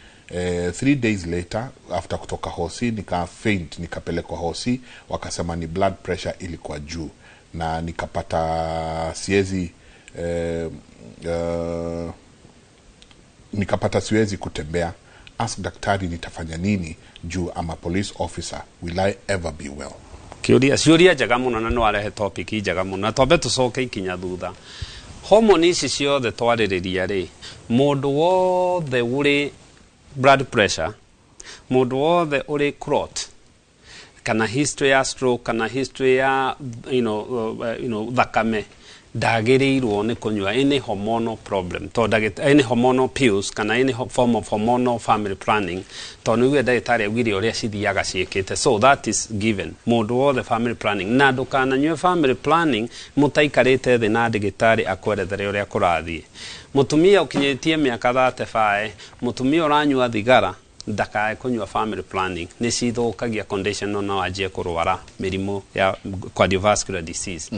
3 days later, after kutoka hosi, nika faint, nikapelekwa hosi, wakasema ni blood pressure ilikuwa juu. Na nikapata siwezi kutembea. Ask daktari nitafanya nini juu I'm a police officer. Will I ever be well? Ciuria njega muno na no arehe topic njega muno na twambe tucoke ikinya thutha hormones ici ciothe twaririria ri mundu wothe uri blood pressure mundu wothe uri clot kana history ya stroke kana history ya thakame ndagĩrĩirwo nĩ kunywa any hormonal problem to any hormonal pills kana any form of hormonal family planning to nĩguo ndagĩtarĩ augire ũrĩa cithiaga ciĩkĩte so that is given mũndũ wothe family planning na ndũkananyue family planning mũtaikarĩte thĩ na ndagĩtarĩ akwerethere ũrĩa kũrathiĩ mũtumia ũkinyĩtie mĩaka 35 mũtumia ũranyua thigara ndakae kunywa family planning ni cithukagia condition no anjie kurwara mirimu ya cardiovascular disease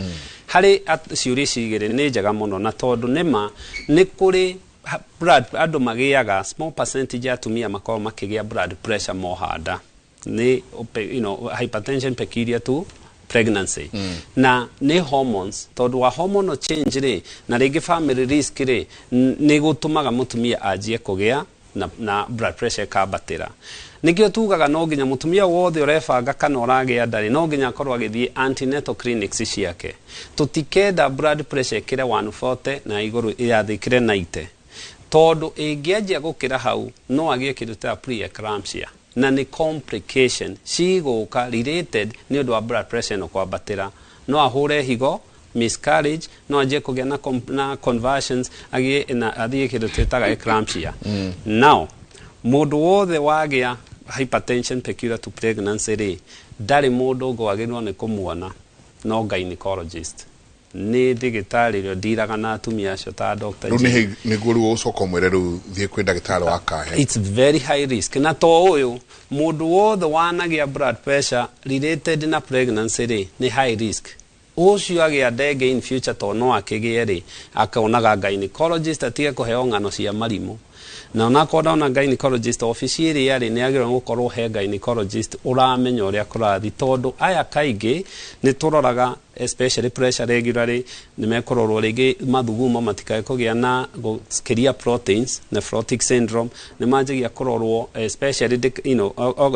hari ciuri cigire ni njega muno na tondu nima ni kuri blood andu magiaga small percentage atumia makao makigia blood pressure mohanda ni hypertension peculiar to pregnancy na ni hormones tondu wa hormonal change ri na rigi family risk ri ni gutumaga mutumia anjie kugia na blood pressure kabatira nikio tugaga no nginya mutumia wothe urefanga kana uragia ndari no nginya korwa githie antenatal clinics ciake tutikenda blood pressure kire 140 na iguru yathikire 90 tondu ingianjia gukira hau no agie kindu ta preeclampsia na ni complication ciguka related ni undu wa blood pressure no kwambatira no ahure higo miscarriage no aje kugia na conversions agie na athie kindu twitaga eclampsia now mundu wothe wagia hypertension peculiar to pregnancy ri ndari mundu ngwagirwo ni kumuona no gynecologist ni ndagitari rio ndiraga na atumia acio ta doctor ni guru ucoka mwere ru thie kwi ndagitari wa kahe it's very high risk na to uyu mundu wothe wanagia blood pressure related na pregnancy ri ni high risk ucio agia ndege in future to no akigie ri akaonaga gynecologist atige kuheo ngano cia marimu na onakorwo ona gynecologist office iri yari ni agirwo gukorwo he gynecologist uramenya uria kurathi tondu aya kaingi ni turoraga especially pressure regularly ni mekororwo ringi mathugumo matikae kugia na skiria proteins nephrotic syndrome ni manjagia kurorwo especially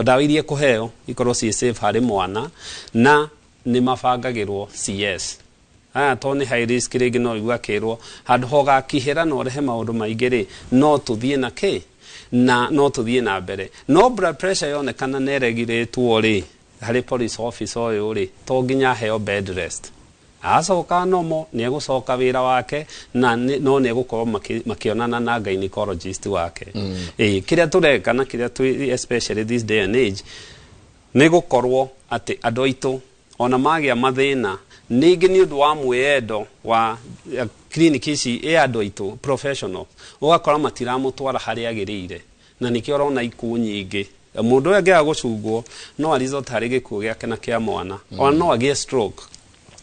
dawa iria kuheo ikorwo si safe hari mwana na ni mabangagirwo CS toni high risk ringi no igwa kirwo handu hoga kihera no rehe maundu maingi ri no tuthie na ke na no tuthie na mbere no blood pressure yonekana ne regulate ri hari police office oyo ri to nginya heo bed rest acoka nomo ni egucoka wira wake na no ni egukorwo makionana na gynecologist wake kiria tureka na kiria especially this day and age ni gukorwo ati andu aitu ona magia mathina ningi ni undu wa mwendo wa clinic ici andu aitu professional ugakora matiramutwara hari agirire na nikio rona iku nyingi mundu agea gucungwo no result hari gikuo giake na kia mwana ona no agie stroke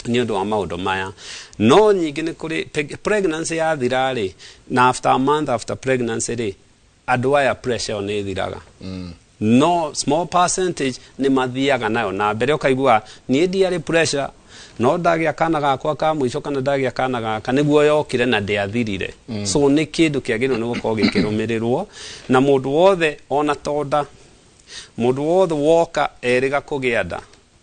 ni undu wa maundu maya no nyingi ni kuri pregnancy ya thirari na after a month after pregnancy ri andu aya pressure ni thiraga no small percentage ni mathiaga nayo na mbere ukaigua ni diary pressure no ndagia kana gakwa ka muico kana ndagia kana gaka niguo yokire na ndiathirire so ni kindu kiagirwo ni gukorwo gikirumirirwo na mundu wothe ona tonda mundu wothe woka eriga kugia nda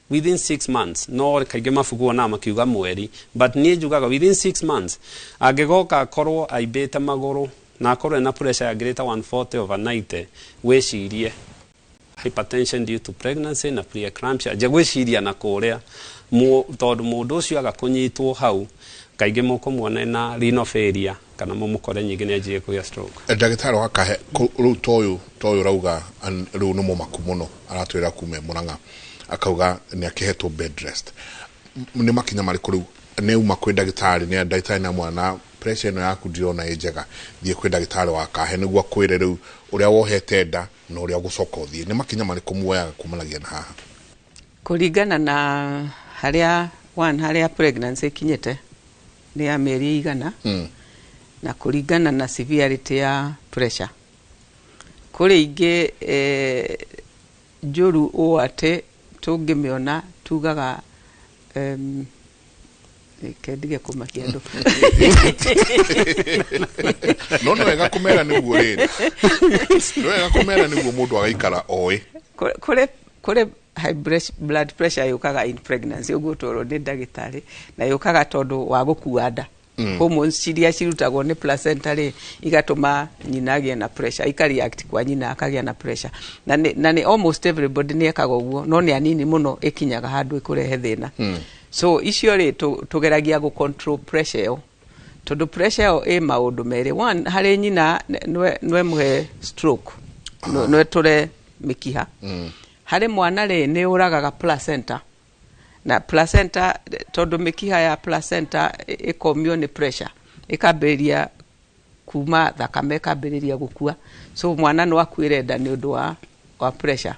within 6 months no kaige mafugu ona makiuga mweri but ni njugaga within 6 months agigoka akorwo aibete maguru na akorwo na pressure ya greater 140/90 wecirie hypertension due to pregnancy na preeclampsia jagweciria na kuria tondu mundu ucio agakunyitwo hau kaige moko muone na renal failure kana mumukore nyingi ni ajie kugia stroke ndagitari wa kahe ru toyo rauga ru no mumaku muno aratwira kume muranga akauga ni akihetwo bed rest ni makinya mari kuru ne uma kwi ndagitari ni ndagitari na mwana pressure no yaku ndirona ejega thie kwi ndagitari wa kahe niguo akwire riu uria wohete nda na uria gucoka thie ni makinya mari kumuoya kumalagia na haha kuringana na haria pregnancy kinyete ni ya meri igana na kuringana na severity ya pressure kuri ingi njuru o ate tungimiona tugaga kendige kumakia andu no wega kumera niguo riri no wega kumera niguo mundu agaikara oe kure high blood pressure yukaga in pregnancy uguo toro ni ndagitari na yukaga tondu wa gukua nda hormones ciria cirutagwo ni placenta ri igatuma nyina agie na pressure ikareact kwa nyina akagia na pressure na ni almost everybody ni ekaga uguo no ni anini muno ikinyaga handu ikurehe thina so icio ri tugeragia gu control pressure yo tondu pressure yo e maundu meri one hari nyina nwe muhe stroke nwe tore mikiha hari mwana ri ni uragaga placenta na placenta tondu mikiha ya placenta ikomio ni pressure ikaberia kuma thakame ikaberia gukua so mwana no akwire nda ni undu wa pressure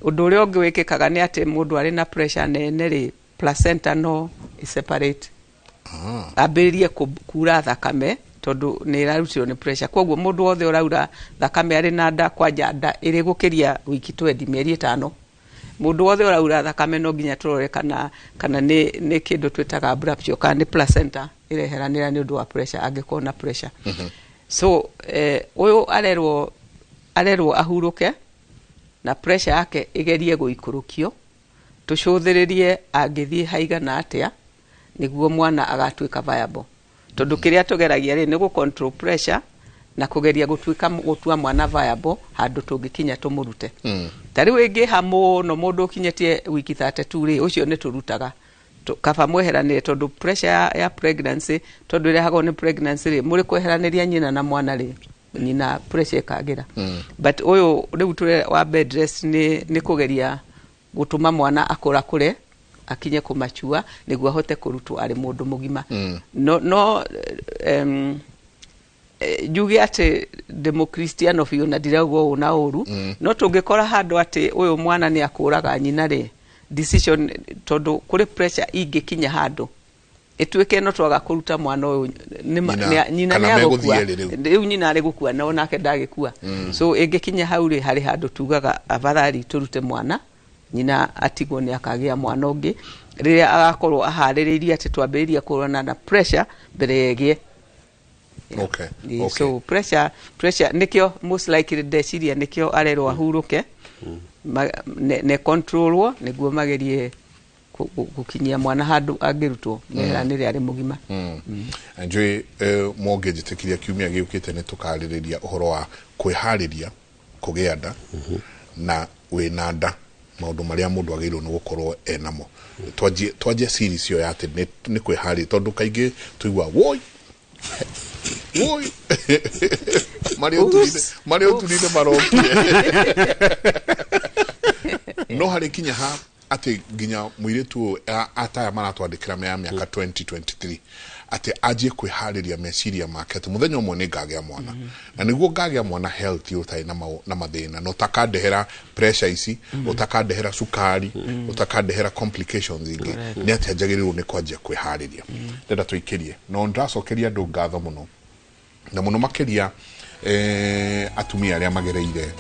undu uria ungi wikikaga ni ati mundu ari na pressure nene ri placenta no separate aberia kura thakame tondu ni rarutirwo ni pressure koguo mundu wothe uraura thakame ari na nda kwanja nda iri gukiria wiki 20 mieri 5 mundu wothe uraura thakame no nginya turore kana ni kindu twitaga abruptio kana ni placenta ireheranira ni undu wa pressure angiko na pressure so uyu arerwo ahuruke na pressure yake igerie guikurukio tucuthiririe angithie haiga na atia niguo mwana agatuika viable tondu kiria tugeragia ri ni gu control pressure na kugeria gutua mwana viable handu tungikinya tumurute tari wingi hamo no mundu kinyetie wiki 32 ri ucio ni turutaga kaba mweheranire tondu pressure ya pregnancy tondu ri hago ni pregnancy ri muri kweheraniria nyina na mwana ri nyina pressure kagira but uyu riu tule wa bed rest ni kugeria gutuma mwana akura kure akinye kumachua niguo ahote kurutwo ari mundu mugima no juge ati demokristiano fiyo na diragwo una uru no tungikora handu ati uyu mwana ni akuraga nyina ri decision tondu kuri pressure ingikinya handu itwike no twaga kuruta mwana uyu nyina ni agukua riu nyina ari gukua no nake ndagikua so ingikinya hau ri hari handu tugaga abarari turute mwana nyina atigwo ni akagia mwana ungi riria agakorwo ahaririria ati twambiriria kurona na pressure mbere yegie. Okay. So pressure nikio most likely deciria nikio arerwa huruke ne controlwo niguo magerie gukinyia mwana handu agirutwo meranire ari mugima. Anjwe mortgage tekiria kiumia giukite ne tukaririria uhoro wa kwihariria kugia nda na wina nda maundu maria mundu agirwo ni gukorwo enamo twaje series yo yate ni kwihari tondu kaingi tuigwa woi Mario tunide marokie no hari kinya ha ati ginya muiretu ataya maratwandikira me miaka 2023 ati aje kwihariria meciria market muthenya umwe ni ngagea mwana na niguo ngagea mwana health utai na mathina no takandehera pressure ici utakandehera sukari utakandehera complications ingi ni ati ajagirirwo ni kwajia kwihariria ndenda tuikirie no ndacokeria ndu ngatho muno na muno makiria atumia aria magereire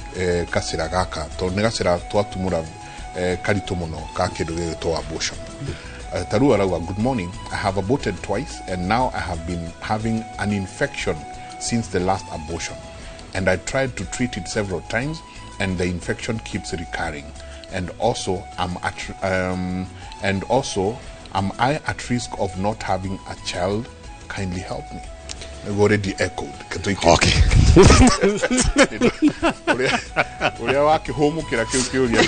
kasira gaka to ni gasira twatumura karito muno ka kindu gitwa abortion. Taru arawa, good morning. I have aborted twice and now I have been having an infection since the last abortion. And I tried to treat it several times and the infection keeps recurring. And also am I at risk of not having a child? Kindly help me. I've already echoed. Okay. Uria waki homu kira kiuria.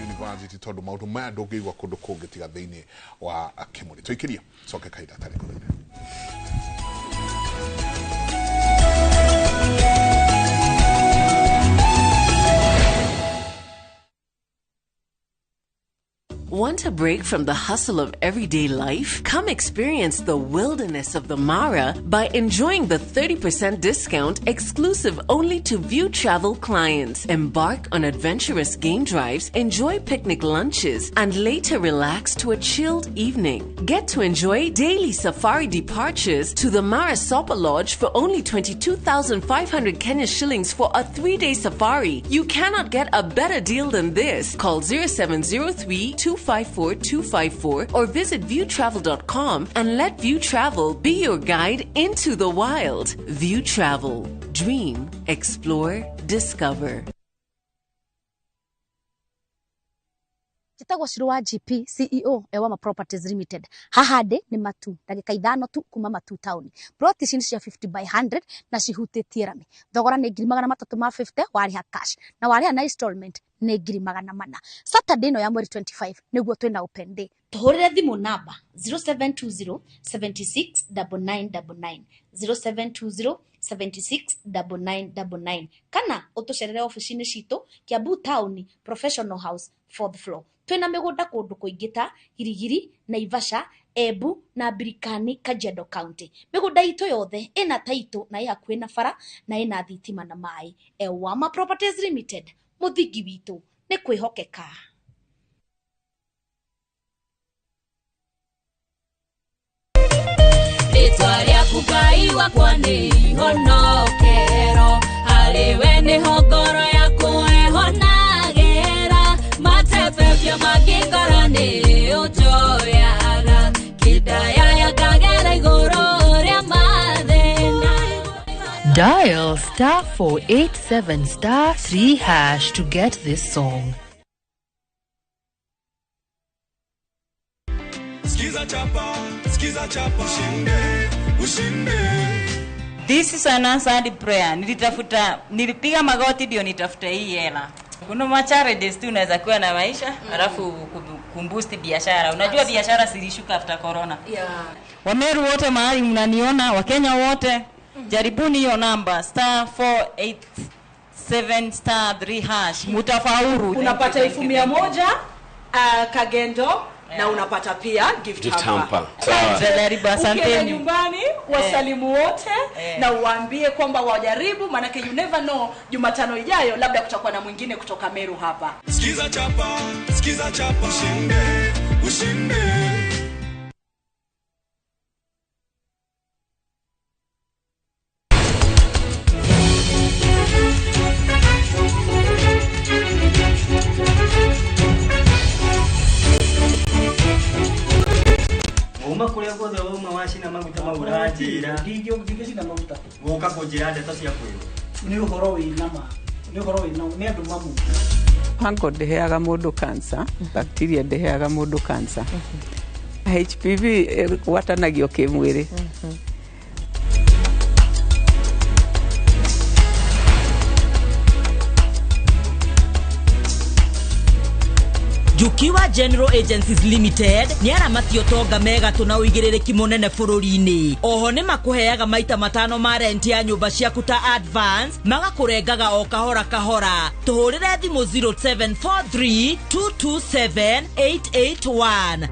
University tondu maundu maya ndungigwa kundu kungi tiga thiini wa kimuri twikiria soke kaida tari kurire. Want a break from the hustle of everyday life? Come experience the wilderness of the Mara by enjoying the 30% discount exclusive only to View Travel clients. Embark on adventurous game drives, enjoy picnic lunches, and later relax to a chilled evening. Get to enjoy daily safari departures to the Mara Sopa Lodge for only 22,500 Kenya shillings for a 3-day safari. You cannot get a better deal than this. Call 0703-254-254 or visit viewtravel.com and let View Travel be your guide into the wild. View Travel. Dream, explore, discover. Jitagwo Shirwa GP CEO Ewama Properties Limited. Hahade ni matu ndagika 5 tu kuma matu town. Plot ici cia 50 by 100 na cihutĩtie rami. Thogora nĩ 350 warĩha cash na warĩha na installment nĩ 400. Saturday no ya mweri 25 nĩguo twĩna open day. Tuhũrĩre thimũ namba 0720 76 9999 0720 769999 kana utucerere ofici-inĩ citũ Kiambu Town Professional House 4th floor. Twina mĩgũnda kũndũ kũingĩ ta Girigiri, Naivasha, Embu na Birikani, Kajiado County. Mĩgũnda itũ yothe ĩna taitũ na ĩhakuhĩ na bara na ĩna thitima na maĩ. Ewama Properties Limited, mũthingi witũ nĩ kwĩhokeka. Rĩtwa Ngai wakwa nĩ ihonokero, harĩwe nĩho ngoro yakwa ĩhonagĩra, matebebio mangĩkora nĩ ũnjoyaga, kĩndaya ngagera igũrũ rĩa mathĩna. Dial *487*3# to get this song. skiza chapa, ushinde. This is an answered prayer. Nilipiga magoti ndio nitafuta hii hela. Kuna machallenges tu unaweza kuwa na maisha, alafu kumboost biashara. Unajua biashara zilishuka after corona. Yeah. Wameru wote mahali mnaniona, Wakenya wote, jaribuni hiyo namba *487*3#. Mutafaulu. Unapata 1,100 kagendo na unapata pia gift hamper. Ukienda nyumbani wasalimu wote na uwaambie kwamba wajaribu, manake you never know, Jumatano ijayo labda kutakuwa na mwingine kutoka Meru hapa. Skiza chapa, ushinde. Uma kule kwa uma washi na maguta maurajira ndio ngigeci na maguta goka kujira ndeto cia kwiru ni uhoro winama ni andu mamu Hango ndeheaga mundu cancer, bacteria ndeheaga mundu cancer. HPV watanagio kimwiri. Jukiwa General Agencies Limited ni aramatio tonga mega tuna uigiririki munene bururi-ini. Oho ni makuheaga maita 5 ma rent ya nyumba ciaku ta advance, magakurengaga o kahora kahora. Tuhurire thimu 0743 227 881.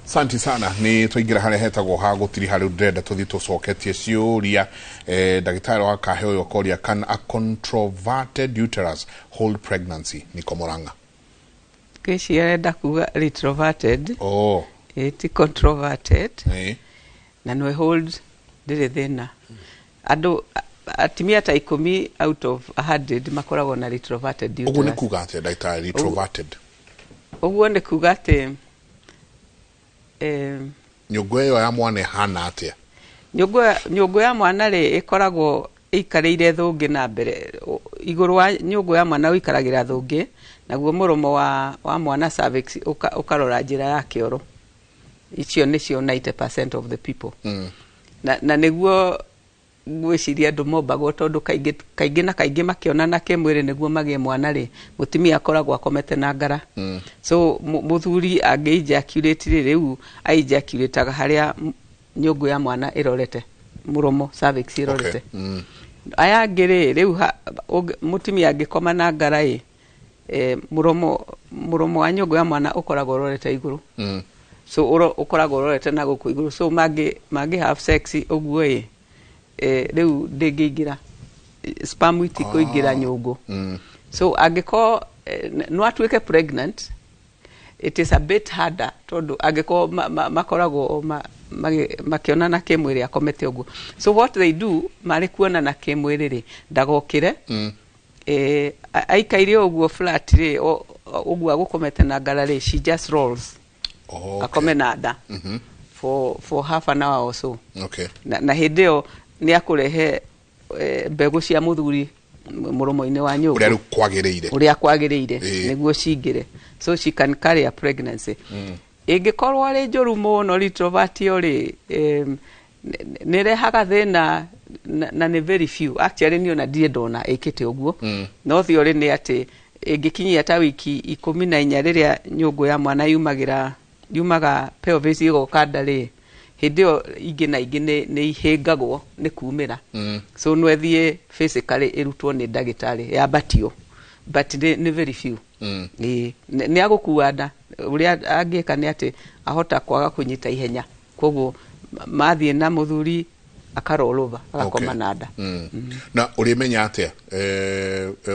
Santi sana ni tuigira hale hetagwo ha gutiri hale ndenda tuthi tucoketie ciuria ndagitari wa kaheo yokoria can a controverted uterus hold pregnancy ni komoranga keshi arenda kuga retroverted ti controverted na no hold ndire thina andu atimia ta 10 out of 100 makoragwo na retroverted uterus. Uguo ni kuga ati ndagitari retroverted uguo ni kuga ati nyũngũ ĩyo ya mwana hana atia nyũngũ ya mwana rĩ ikoragwo ikarĩire thũngĩ na mbere igũrũ wa nyũngũ ya mwana ũikaragira thũngĩ naguo mũromo wa mwana cervix ukarora njĩra ya kĩoro. Icio nĩcio 90% of the people na nĩguo gwĩciria andũ mombagwo tondũ kaingĩ na kaingĩ makĩonana kĩmwĩrĩ nĩguo magĩe mwana rĩ mũtumia akoragwo akomete na ngara. So mũthuri angĩejaculate rĩu aijaculataga harĩa nyũngũ ya mwana ĩrorete, mũromo cervix ĩrorete. Aya ngĩrĩ rĩu mũtumia angĩkoma na ngara ĩ mũromo wa nyũngũ ya mwana ũkoragwo ũrorete igũrũ. So ũkoragwo ũrorete na gũkũ igũrũ. So mangĩ have sex ũguo ĩ reu ndingigira sperm itikuingira nyũngũ. So angĩko no atuĩke pregnant, it is a bit harder tondu angĩko makoragwo makionana kĩmwĩrĩ akomete ũguo. So what they do marĩ kuonana kĩmwĩrĩ rĩ ndagokire aikaire ũguo flat rĩ ũguo agũkomete na ngara rĩ she just rolls akome na nda for half an hour or so. Na hĩndĩ ĩyo ni akurehe mbegu cia muthuri muromo-ini wa nyũngũ uria kwagĩrĩire nĩguo cingĩre, so she can carry a pregnancy. Ingĩkorwo arĩ njũru mũno retrovertio rĩ nĩrehaga thĩna na nĩ very few actually niona ndirĩ ndona ĩkĩte ũguo. No theory nĩ atĩ ĩngĩkinyia ta wiki 14 rĩrĩa nyũngũ ya mwana yumaga pelvis igoka nda rĩ hĩndĩ ĩyo ingĩ na ingĩ nĩ ihĩngagwo nĩ kumĩra. So no ethie physically irutwo nĩ ndagĩtarĩ ya batio but nĩ very few. Nĩ agũkua nda ũrĩa angĩka nĩ atĩ ahota kwaga kũnyita ihenya, koguo mathiĩ na mũthuri akarolova agakoma na nda. Na ũrĩmenya atĩa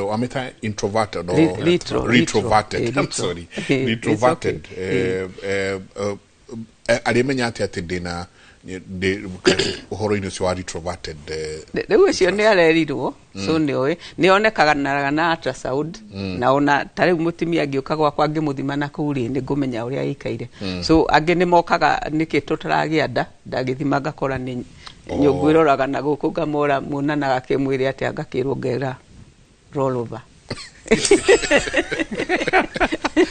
wameta introverted or retroverted? I'm sorry, retroverted. Arimenya ati ndina uhoro-inĩ ũcio wa retroverted rĩu ũcio nĩ arerirwo. So nĩ onekaga na ultrasound na ona ta rĩu mũtumia angĩũka gwakwa ngĩmũthima na kũu rĩ nĩ ngũmenya ũrĩa aikaire. So angĩ nĩ mokaga nĩkĩ tũtaragĩa nda ndagĩthima ngakora nyũngwĩroraga na gũkũ ngamora muonanaga kĩmwĩrĩ atĩ angakĩrwo ngera roll over.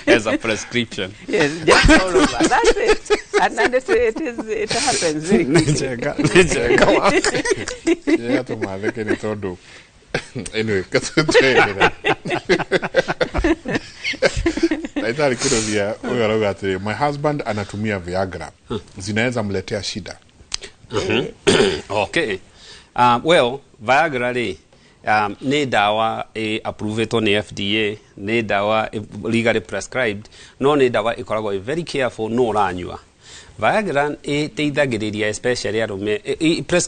As a prescription. Yes, just roll over. That's it. And it happens very quickly. Yeah, to my veke ni todo. Anyway, katuendelea. Naitari kurovia uyaroga ati my husband anatumia Viagra. Zinaweza mletea shida. Okay. Well, Viagra ni dawa approved on FDA, ni dawa legally prescribed, no ni dawa ikoragwo very careful no uranyua. Viagra iteithagiriria especially arume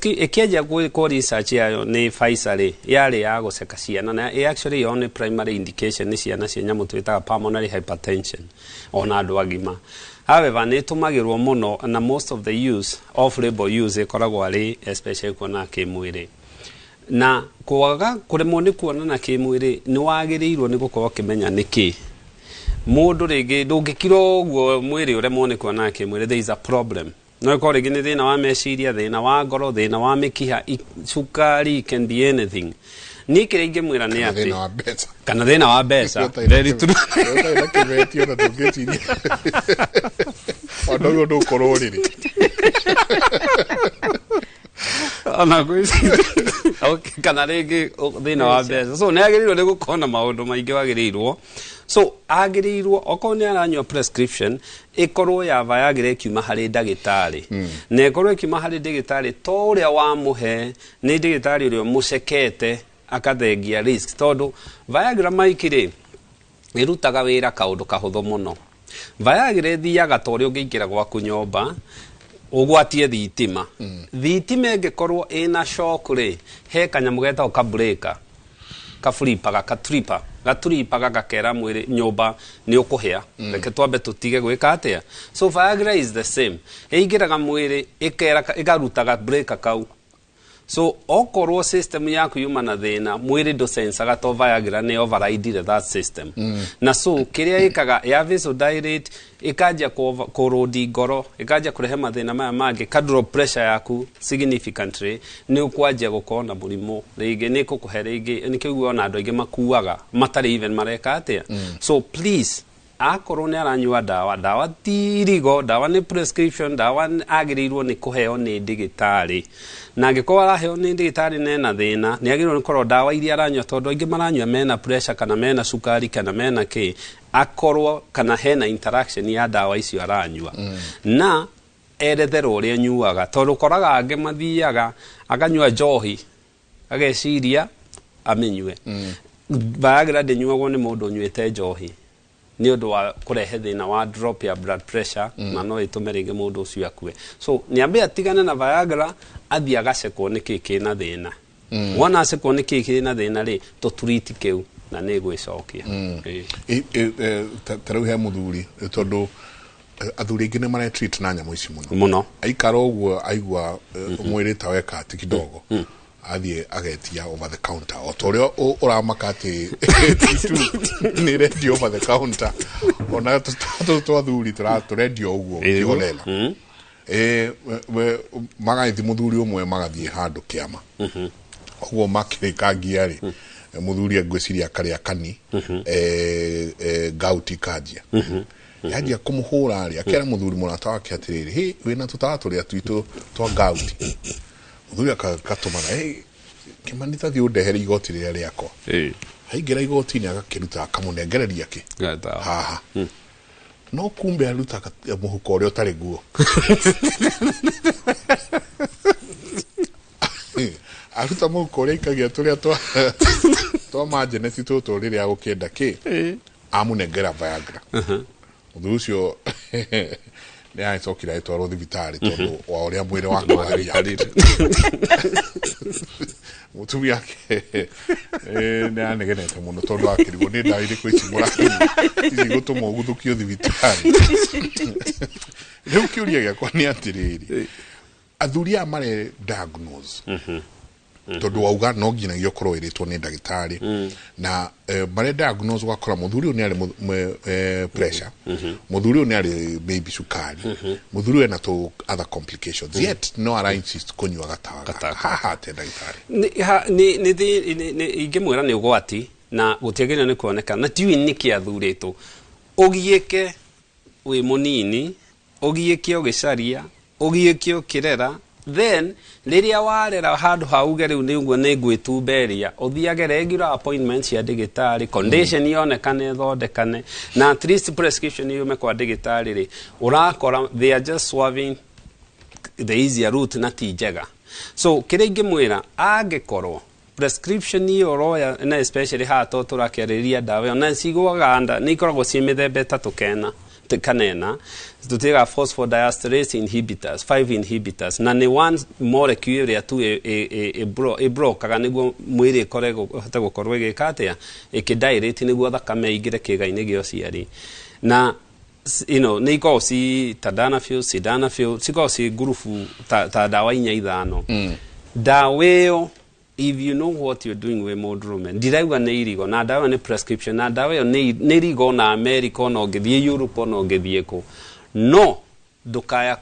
ikiaja kwa research yayo ni Pfizer yale ya gũceka ciana na actually on primary indication ni ciana cia nyamu twitaga pulmonary hypertension ona andu agima. However, ni tumagirwo muno na most of the use off label use ikoragwo ari especially kuona kimwiri. Na kwaga kuremwo ni kuona na kimwiri ni wagirirwo ni gukorwo kimenya niki mundu ringi ndungikiro uguo mwiri uremwo ni kuona kimwiri, there is a problem. No ko ringi ni thina wa meciria, thina wa ngoro, thina wa mikiha, sukari, can be anything. Ni kire ingimwira ni ati kana thina wa mbeca very true. Ota kivetio na tungeciria ondo ndo kororiri ana kwisi okay kana ringi thina wa mbeca so niagirirwo ni gukona maundu maingi wagirirwo so agirirwo okorwo ni aranywa prescription ikorwo ya Viagra ikiuma hari ndagitari na ikorwo ikiuma hari ndagitari to uria wa muhe ni ndagitari uria mucekete akathengia risk tondu Viagra maikire irutaga wira kaundu kahutho muno. Viagra ithiaga to uria ungiikira gwaku nyomba ugwatie thitima. Thitima ingikorwo ina shock ri he kanyamu getagwo ka breaker gaturipaga gakera mwiri nyumba ni ukuhia reke twambe tutige gwika atia. So Viagra is the same, ingiraga mwiri ikarutaga breaker kau. So okorwo system yaku yuma na thina mwiri do sensaga to Viagra ni override that system. Na so kiria ikaga ya vasodilate ikaja kurudi ngoro ikaja kurehe mathina maya mangi ka drop pressure yaku significantly ni ukwaje gukona murimo ringi ni kukuhe ringi nikiguo na andu aingi makuaga matari even mareka atia. So please akorwo ni aranyua dawa tirigo dawa ni prescription dawa agirirwo ni kuheo ni ndigitari na angĩkorwo araheo ni ndigitari nena thina ni agirwo ni korwo dawa iria aranyua tondu aingi maranyua mena pressure kana mena sukari kana mena ki akorwo kana hena interaction ya dawa icio aranyua na eretherwo uria nyuaga tondu koraga angi mathiaga akanyua njohi ageciria amenyue. Viagra ndinyuagwo ni mundu nyuite njohi ni undu wa kurehe thina wa drop ya blood pressure na no itume ringi mundu ucio akue. So ni ambe atigane na Viagra athia gacekwo ni kiki na thina wona acekwo ni kiki na thina ri tuturiti kiu na ni gwicokia. Tarau he muthuri tondu athuri ingi ni mara treat na nyamu ici muno aikara uguo aigua mwiri ta weka ati kidogo athie agetia over the counter otorio uramaka ati ni ready over the counter ona twathuri turaredio uguo kiolela magathi muthuri umwe magathie handu kiama uguo makirikagia ri muthuri agwiciria karia kani gauti kajia yadia kumuhura ri akera muthuri murata wake atiriri hi wina tutaturia twitu twa gauti muthuri akatumana kimanita thi undehere igoti ria riakwa haingira igoti ni agakiruta akamunengereria ki haha no kumbe aruta muhuko uria utari guo aruta muhuko uria ikagia turia twa majenesi tutu riria gukienda ki amunengera Viagra muthuri ucio ni aicokira itwaro thibitari tondu wa uria mwiri wake wari mutumia yake ni anegenete muno tondu akirigwo ni ndawa iriku ici muraki ici gutuma uguthukio thibitari. Riu kiuria giakwa ni atiriri athuri a mare diagnose tondu wauga no nginyagia ukorwo wiritwo ni ndagitari na bare diagnose wakora muthuri ni ari pressure muthuri ni ari baby sukari muthuri na to other complications yet no ara insist kunywa gataga ha te ndagitari ni ingimwira ni ugwati na gutiagirira ni kuoneka na tiwi ni kiathurito ugieke wi munini ugieke ugicaria ugieke ukirera then liria warera handu hauge riu niguo ni ngwitumberia uthiage regular appointments ya digitari condition yonekane thondekane na at least prescription yume kwa digitari ri urakora they are just swerving the easier route na tijega so kire ingimwira angekorwo prescription yoroya na especially hato turakeriria dawa na sigwaganda ni ikoragwo ci mithembe tatu kanena tutega phosphodiesterase inhibitors 5 inhibitors na ni one molecule ya tu brokaga niguo mwiri korego hota gukorwo igikatia ikidirect niguo thakame igire kiga-ini gio ciari na ni iko si tadalafil sildenafil siko si gurufu ta dawa inya ithano dawa yo if you know what you're doing with modrume ndirauga ni irigo na dawa ni prescription na dawa yo ni irigo na America no ngithie Europe no ngithie ko no ndukaya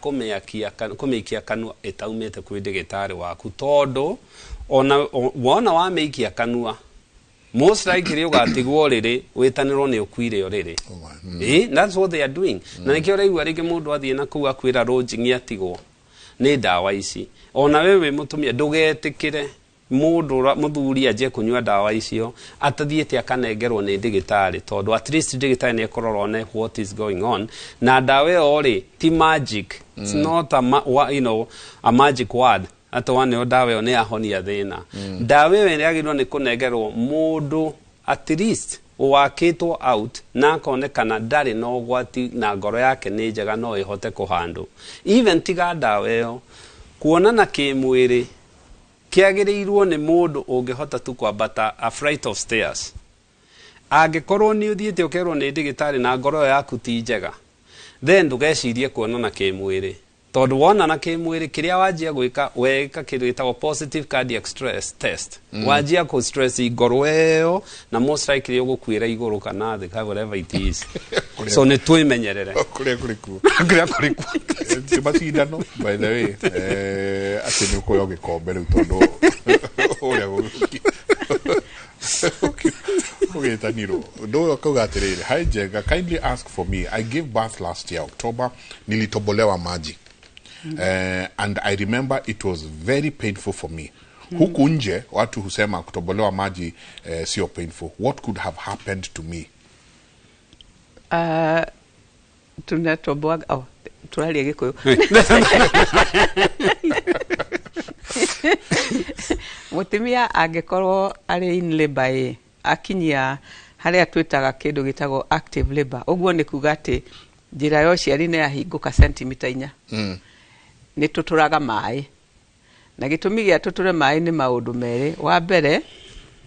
kumikia kanua itaumite kwi digitari waku tondu wona wa meikia kanua most likely ugatigwo riri witanirwo ni ukwire oriri that's what they are doing na nikio raigua ringi mundu athie na kuga kwira rojing atigwo ni dawa ici ona wewe mutumia ndugetikire muthuri aje kunywa dawa icio atathiete akanengerwo ni digitari tondu at least digitari ni ekororwo ne what is going on na dawa ori ti magic it's not a magic word atwane o dawa ni ahonia thina dawa we ni agirwo ni kunengerwo mundu at least wakitwo out na konekana ndari no gwati na ngoro yake ni njega no ihote kuhandle even tiga dawa yo kuonana kimwiri kiagirirwo ni mundu ungihota tu kwambata a flight of stairs angikorwo ni uthiete ukerwo ni digitari na ngoro yaku ti njega then ndugecirie kuonana kimwiri tondu wonana kimwiri kiria wajia gwika weka kirwitagwo positive cardiac stress test wajia ku stress igoro eyo na most likely ugukwira iguru kana the whatever it is so ni twimenyerere kuria kuriku timasindano by the way ati ni ukoyo gikombe riu tondu uria ugetaniro ndo akauga atiriri hi Jenga kindly ask for me I gave birth last year October nilitobolewa maji and I remember it was very painful for me huku nje watu husema kutobolewa maji sio painful what could have happened to me tunatoboa turalia gikuyu mutimia angekorwo ari in labor akinyia haria twitaga kindu gitagwo active labor uguo ni kuga ati njira yo ciari ne yahinguka centimeter 4 ni tuturaga mai na gitumi gia tuture mai ni maundu mere wa mbere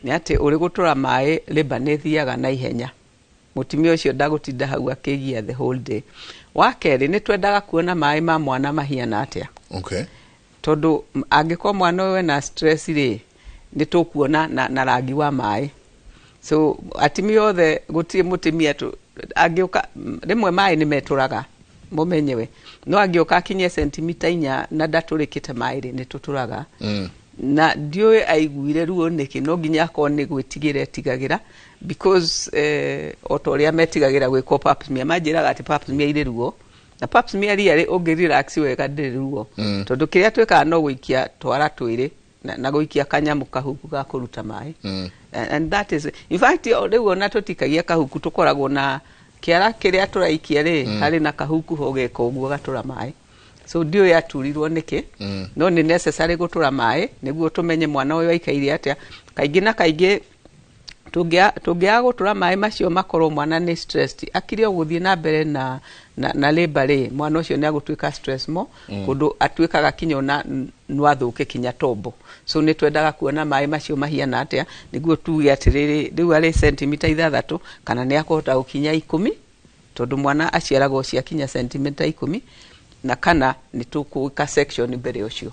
ni ati uri gutura mai labor ne thiaga na ihenya mutimia ucio ndagutinda hau akigia the whole day wa keri ni twendaga kuona mai ma mwana mahiana atia okay tondu angikwa mwana we na stress ri ni tukuona na rangi wa mai so atimia othe gutie mutimia tu angioka rimwe mai ni meturaga mumenyewe no angioka kinye centimeter 4 na ndaturikite mai ri ni tuturaga na ndiwe aiguire ruo niki no nginya ko ni gwitigire tigagira because otoria metigagira gwiko pap smear majiraga ati pap smear ire ruo na pap smear ri ungi relax wega ndiri ruo tondu kiria tweka no guikia twara twiri na guikia kanyamu kahuku ga kuruta mai and that is in fact riu ona tutikagia kahuku tukoragwo na kiara kiria turaikia ri hari na kahuku hogeka uguo gatura mai so ndio yaturirwo niki no ni necessary gutura mai niguo tumenye mwana uyu aikaire atia kaingi na kaingi tungia gutura mai macio makorwo mwana ni stressed akirio guthie na mbere na labor ri mwana ucio ni agutwika stress mo kundu atwikaga kinyo na nwathuke kinya tombo so ni twendaga kuona mai macio mahiana atia niguo tuge atiriri riu ari centimeter 6 kana ni akota gukinya 10 tondu mwana aciaragwo cia kinya centimeter 10 na kana nitukuika section mbere ucio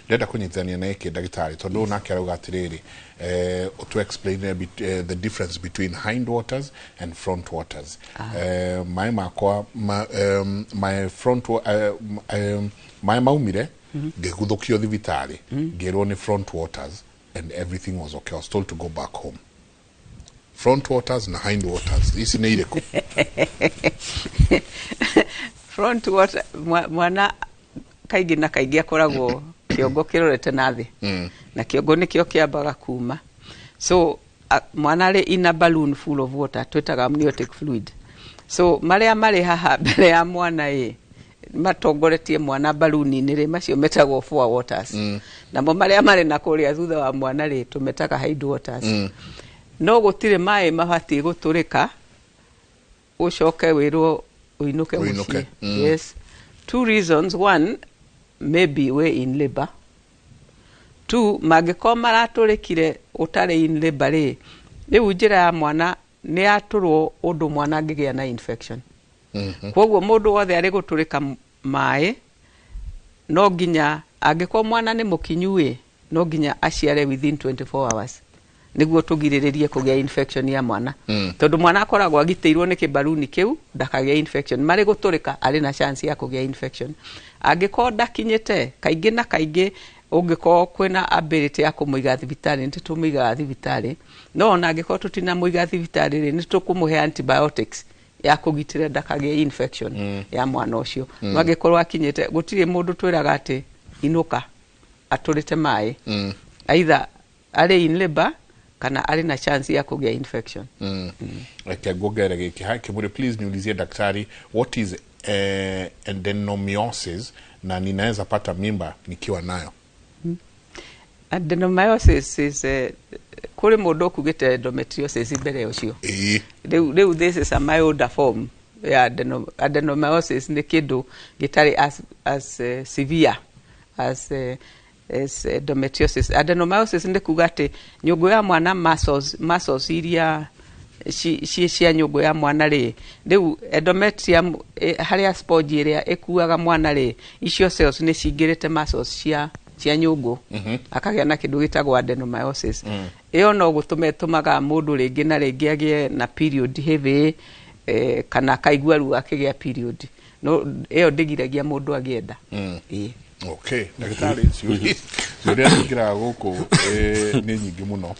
ndenda kunyitania na iki ndagitari tondu nake arauga atiriri to explain a bit the difference between hind waters and front waters. My makwa my front my maumire ngiguthukio thibitari ngirwo ni front waters and everything was okay. I was told to go back home. Front waters na hind waters isi ni ireko front water mwana kaigi na kaigi akoragwo kiongo kirorete nathi na kiongo nikio kiambaga kuma, so mwana ari in a balloon full of water twetaga amniotic fluid, so maria mari haha mbere ya mwana matongoretie mwana balloon-ini ri macio metagwo four waters namo maria mari na kuria thutha wa mwana ri tumetaga hind waters. No gutire mai mabati guturika ucoke wirwo uinuke mucie. Yes, two reasons. One, maybe we in labor. Two, magiko maraturikire utari in labor ri njira ya mwana ni aturwo undu mwana angigia na infection. Kwoguo mundu wothe ari guturika mai no nginya angiko mwana ni mukinyu no nginya aciare within 24 hours niguo tugiriririe kugia infection ya mwana tondu mwana akoragwo agiteirwo ni kibaruni kiu ndakagia infection. Mari guturika ari na chance ya kugia infection. Angiko ndakinyete kaingi na kaingi ungiko kwina ability ya kumuiga thibitari ntitumiga thibitari no ona angiko tutina muiga thibitari ri nitukumuhe antibiotics ya kugitira ndakagia infection ya mwana ucio. Magikorwo akinyete gutire mundu twiraga ati inuka aturite mai either ari in labor kana ari na chance ya kugia infection. Ngogera giki hakimuri please niulizie daktari what is adenomyosis na ninaweza pata mimba nikiwa nayo? Adenomyosis is kuri mundu kugite endometriosis mbere ucio. Reu this is a milder form ya adenomyosis ni kindu gitari as severe as endometriosis. Adenomyosis ndi kugate nyugo ya mwana muscles iria cia nyugo ya mwana ri reu endometrium haria sponge iria ekuaga mwana ri icio cells ni cingirite muscles cia nyugo akagia na kindu gitagwo adenomyosis. Iyo no gutume tumaga mundu ringi na ringi agie na period heavy kana kaigua ru akigia period no iyo ndigiragia mundu agienda. Okay, daktari siuria ngira guku ni nyingi muno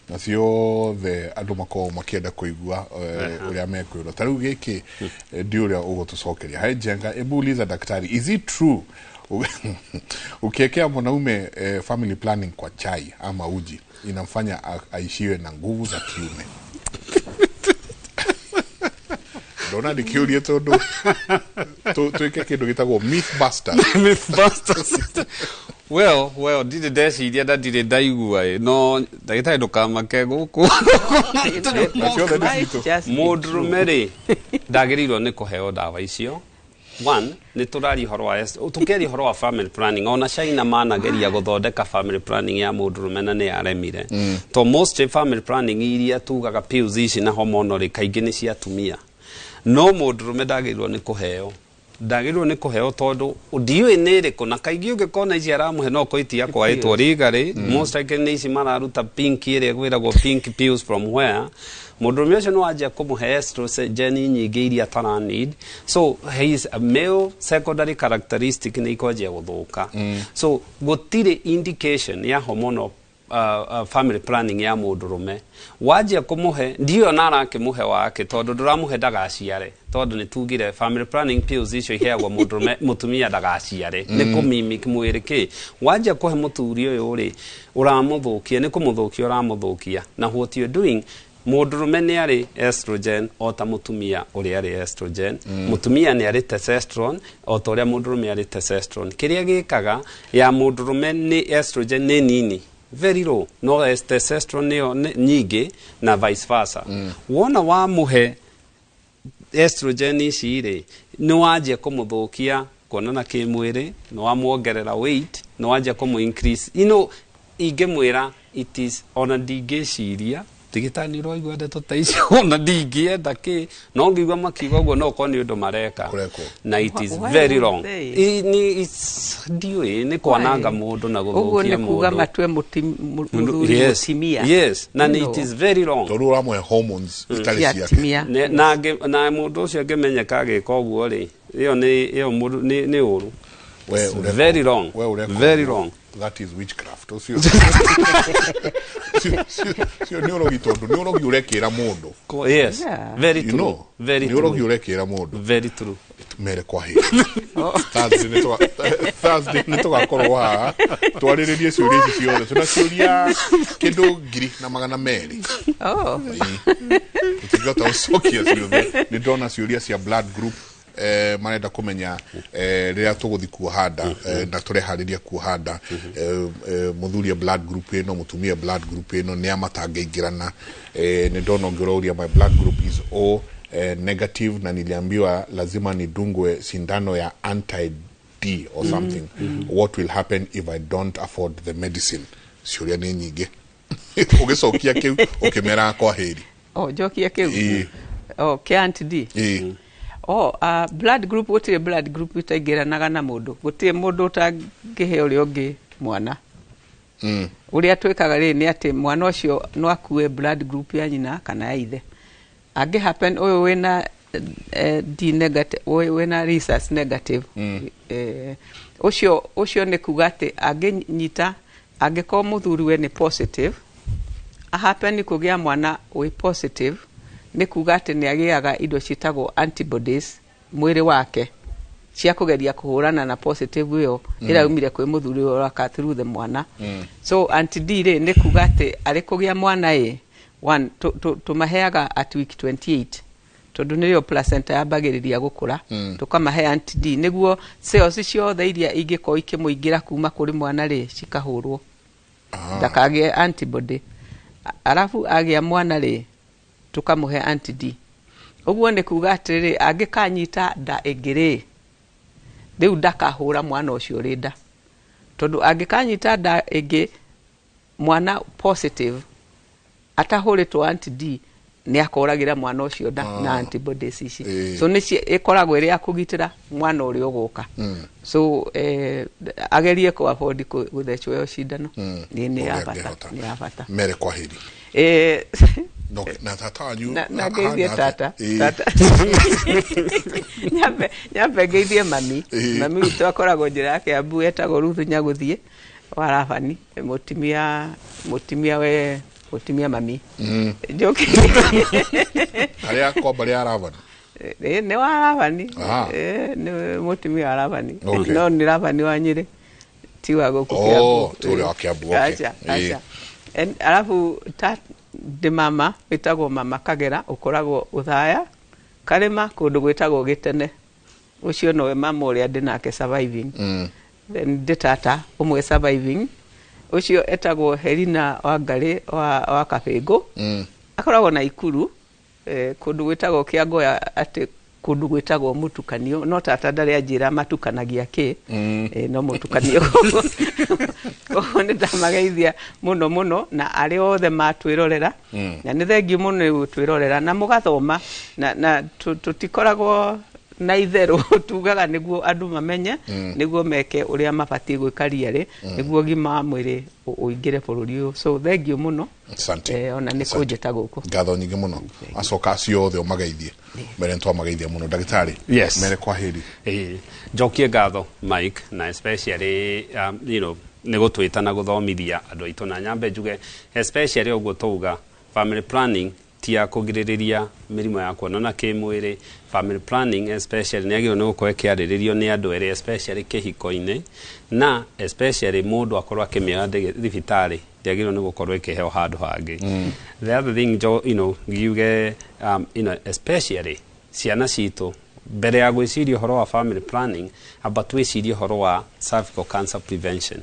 na ciothe andu mako makienda kuigua uria mekwiro tariu giki ndi uria ugutucokeria hai jenga ebuliza daktari is it true ukiekea mwanaume family planning kwa chai ama uji inamfanya aishiwe na nguvu za kiume? Dona dikiuria tondu tuike kindu gitagwo mythbusters. Well, did ndeciria ndatire ndaigua no ndagitari ndukamake guku mundurume ri ndagirirwo ni kuheo dawa icio. One, ni turari horo wa tukeri horo wa family planning ona China manageria guthondeka family planning ya mundurume na ni aremire to most family planning iria tugaga pills ici na hormonal kaingi ni cia tumia no mundurume ndagirirwo ni kuheo tondu ndiwe niriko na kaingi ungikona ici aramuhe no koitia kwa itwo rigari most likely ni ici mararuta pink iria gwiragwo pink pills from where mundurume ucio no aje kumuhe estrogen nyingi iria tara need, so his male secondary characteristic ni ikoje guthuka. So gutire indication ya hormonal family planning ya mundurume waje kumuhe ndio nara kimuhe wake tondu nduramuhe ndagaciare tondu ni tugire family planning pills icio iheagwo mundurume mutumia ndagaciare ni kumimik mwiriki waje kuhe muturi uyu ri uramuthukia ni kumuthukia uramuthukia na what you doing mundurume ni ari estrogen o ta mutumia uri ari estrogen mutumia ni ari testosterone o ta uri mundurume ari testosterone kiria gikaga ya mundurume ni estrogen ni nini very low no testosterone ni nyingi na vice versa. Wona wa muhe estrogen ici ri no waje kumuthukia kuonana kimwiri no wamuongerera weight no waje kumu increase ingemwira it is on a digeciria tigitani roigwa ndeto ta icio na ndingienda ki no ngigwa makiuga uguo no ko ni undu mareka na it is very wrong ni diwe ni kwananga mundu na guthukia mundu kuga matwe mutimia yes na it is very wrong toru ramwe hormones itali cia na mundu ucio angemenyeka agika uguo ri iyo mundu ni uru very wrong very wrong. That is witchcraft. Sio neurologi tondu neurologi urekira mundu. Yes, very true. Very true. Neurologi urekira mundu. Very true. Mere kwa hii. Thursday nitoka korwo haha twariririe ciuria ici ciothe tunaciuria kindu ngiri na magana meri. Tutigota ucokia ciothe ni ndona ciuria cia blood group marenda kumenya rĩrĩa tũgũthi kuohanda na tũrehariria kuohanda mũthuri blood group ĩno mũtumia blood group ĩno nĩ amatangeingĩrana nĩ ndona ngĩroria my blood group is O negative na niliambiwa lazima nidungwe sindano ya anti-D or something. What will happen if I don't afford the medicine? Ciũria nĩ nyingĩ ũgĩcokia kĩu ũkĩmera kwa heri njokia kĩu kĩa anti-D blood group gutire blood group itaingiranaga na mundu gutire mundu utangihe uri ungi mwana uria twikaga ri ni ati mwana ucio no akue blood group ya nyina kana ya ithe angi happen uyu wina D negative wina rhesus negative ucio ni kuga ati anginyita angiko muthuri we ni positive a happen kugia mwana we positive ni kuga ati ni agiaga indo citagwo antibodies mwiri wake cia kugeria kuhurana na positive iyo ira umire kwi muthuri uraka through the mwana so anti-D ri ni kuga ati ari kugia mwana one tumaheaga at week 28 tondu niyo placenta yambagiriria gukura tukamahe anti-D niguo cells ciothe iria ingiko ikimuingira kuma kuri mwana ri cikahurwo ndakage antibody arafu agia mwana ri tukamuhe anti-D uguo ni kuga atiriri angikanyita nda igiri riu ndakahura mwana ucio rinda tondu angikanyita nda igi mwana positive atahuritwo anti-D ni akoragira mwana ucio nda na antibodies ici so ni ikoragwo iri akugitira mwana uri uguka so agerie ko afford guthechwo yo cindano ni ya bata mere kwa heri no na tata wanyu na geithie tata nyambe geithie mami witu akoragwo njira yake abu etagwo Ruth Nyaguthie warabani mutimia mami joki aria kwamba ria arabani ne warabani ne mutimia arabani no ni rabani wa Nyeri tiwa gukukia tuli akiabu acha alafu de mama witagwo mama Kagera ukoragwo uthaya karima kundu gwitagwo Gitene ucio nowe mama uria ndinake surviving then tata umwe surviving ucio etagwo Helena Wangari wa Kabingo akoragwo na Ikuru kundu gwitagwo Kiangoya ati kundu gwitagwo Mutukanio no tata ndari anjira matukanagia ki no mutukanio ni ndamageithia muno na ari othe matwirorera na ni thengi muno ni gutwirorera na mugathoma na tutikoragwo na itheru tugaga niguo andu mamenye niguo meke uria mabati gwikaria ri niguo gima mwiri uingire bururi uyu so thank you muno ona ni kunjeta guku ngatho nyingi muno acoka acio othe umageithie mere ntwa mageithia muno ndagitari mere kwa heri njokie ngatho Mike na especially ni gutwita na guthomithia andu aitu na nyambe njuge especially uguo tuga family planning tia kugiririria mirimo ya kuonana kimwiri family planning especially nagio no ko ekiariririo ni andu ere especially kihiko-ine na especially mundu akorwa akimia thibitari yagiro ni gukorwo ikiheo handu hangi the other thing giuge especially ciana citu mbere ya gwiciria horo wa family planning aba twicirie horo wa cervical cancer prevention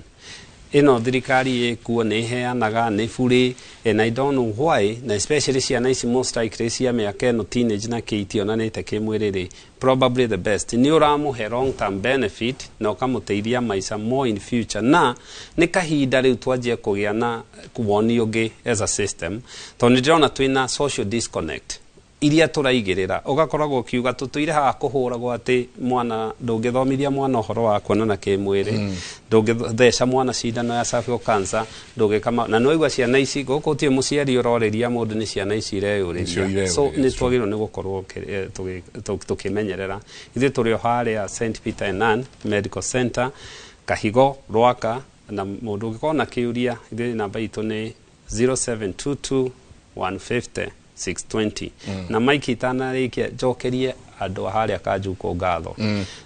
ino thirikari ikuo nä heanaga nä burä and I don't know why, na especially ciana ici most likely cia mĩaka ĩno teenage na kĩitionanĩte kĩmwĩrĩ-rĩ, probably the best nĩ ũramũhe long term benefit na ũkamũteithia maica more in future, na nĩ kahinda rĩu twanjie kũgĩa na woni ũngĩ as a system, tondũ nĩ ndĩrona twĩna social disconnect iria tũraigĩrĩra, ũgakoragwo ũkiuga tũtũire haha kũhũragwo atĩ mwana ndũngĩthomithia mwana ũhoro wa kuonana kĩmwĩrĩ, ndũngĩtheca mwana cindano ya cervical cancer, ndũngĩka na nĩwaigua ciana ici gũkũ gũtirĩ mũciari ũrorĩria mũndũ nĩ ciana ici ireyũrĩria, so nĩ twagĩrĩirwo nĩ gũkorwo tũkĩmenyerera. Ithuĩ tũrĩ o harĩa St Peter and Ann Medical Center Kahigo Rwaka, na mũndũ ũngĩkorwo na kĩũria ithuĩ namba itũ nĩ 0722 150 620 na Mike itanarĩkia njokerie andũ harĩa Kanjuko ngatho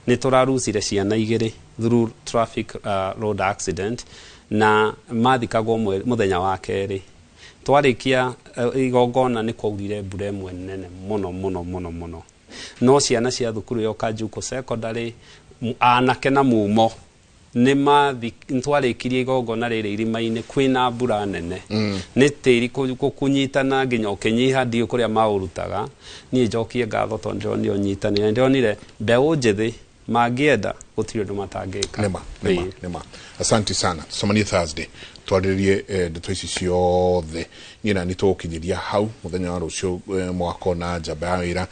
nĩ tũrarucire ciana igĩrĩ through traffic road accident na mathikagwo mũthenya wa kerĩ. Twarĩkia igongona nĩ kwaurire mbura ĩmwe nene mũno no ciana cia thukuru ya Kanjuko secondary anake na mumo nĩtwarĩkirie igongona rĩrĩ irima-inĩ kwĩna mbura nene nĩ tĩri kũnyitana nginya ũkĩnyiha ndiũ kũrĩa maũrutaga. Niĩ njokie ngatho tondũ ndĩronire ũnyitanĩre, ndĩronire mbeũ njĩthĩ mangĩenda gũtirĩ ũndũ matangĩka. Nĩma. Asante sana. Tusomanie Thursday twarĩrie ndeto ici ciothe nyina nĩ tũgũkinyĩria hau mũthenya wa rũciũ mwako na njamba ya wĩra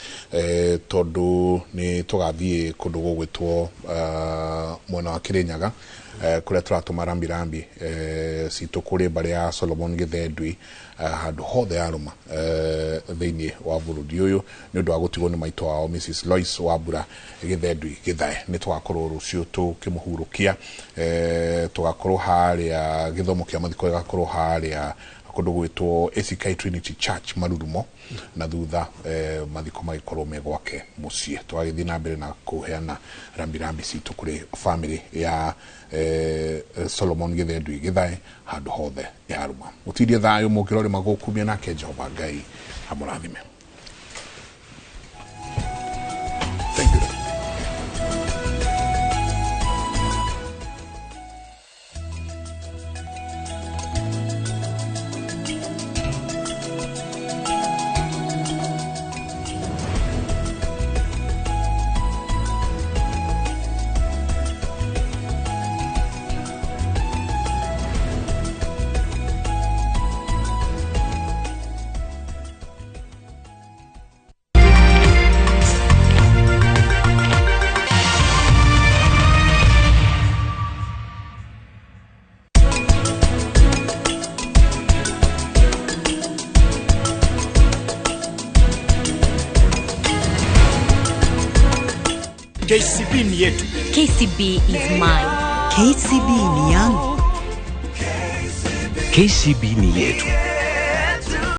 tondũ nĩ tũgathiĩ kũndũ gũgwĩtwo mwena wa Kĩrĩnyaga kũrĩa tũratũma rambirambi citũ kũrĩ mbarĩ ya Solomon Gĩthendui handũ hothe yarũma thĩinĩ wa bũrũri ũyũ nĩ ũndũ wa gũtigwo nĩ maitũ wao Mrs Lois Wambura Gĩthendui Gĩthae. Nĩ tũgakorwo rũciũ tũkĩmũhurũkia, tũgakorwo harĩa gĩthomo kĩa mathiko gĩgakorwo harĩa kũndũ gwĩtwo ACK Trinity Church Marurumo, na thutha mathiko magĩkorwo me gwake mũciĩ. Twagĩthiĩ na mbere na kũheana rambirambi citũ kũrĩ family ya Solomon Gĩthendui Gĩthae handũ hothe yarũma. Mũtirie thayũ mũkĩrore magũkumia nake Jehova Ngai amũrathime. Thank you. KCB ni yetu. KCB is mine. KCB ni yangu. KCB ni yetu.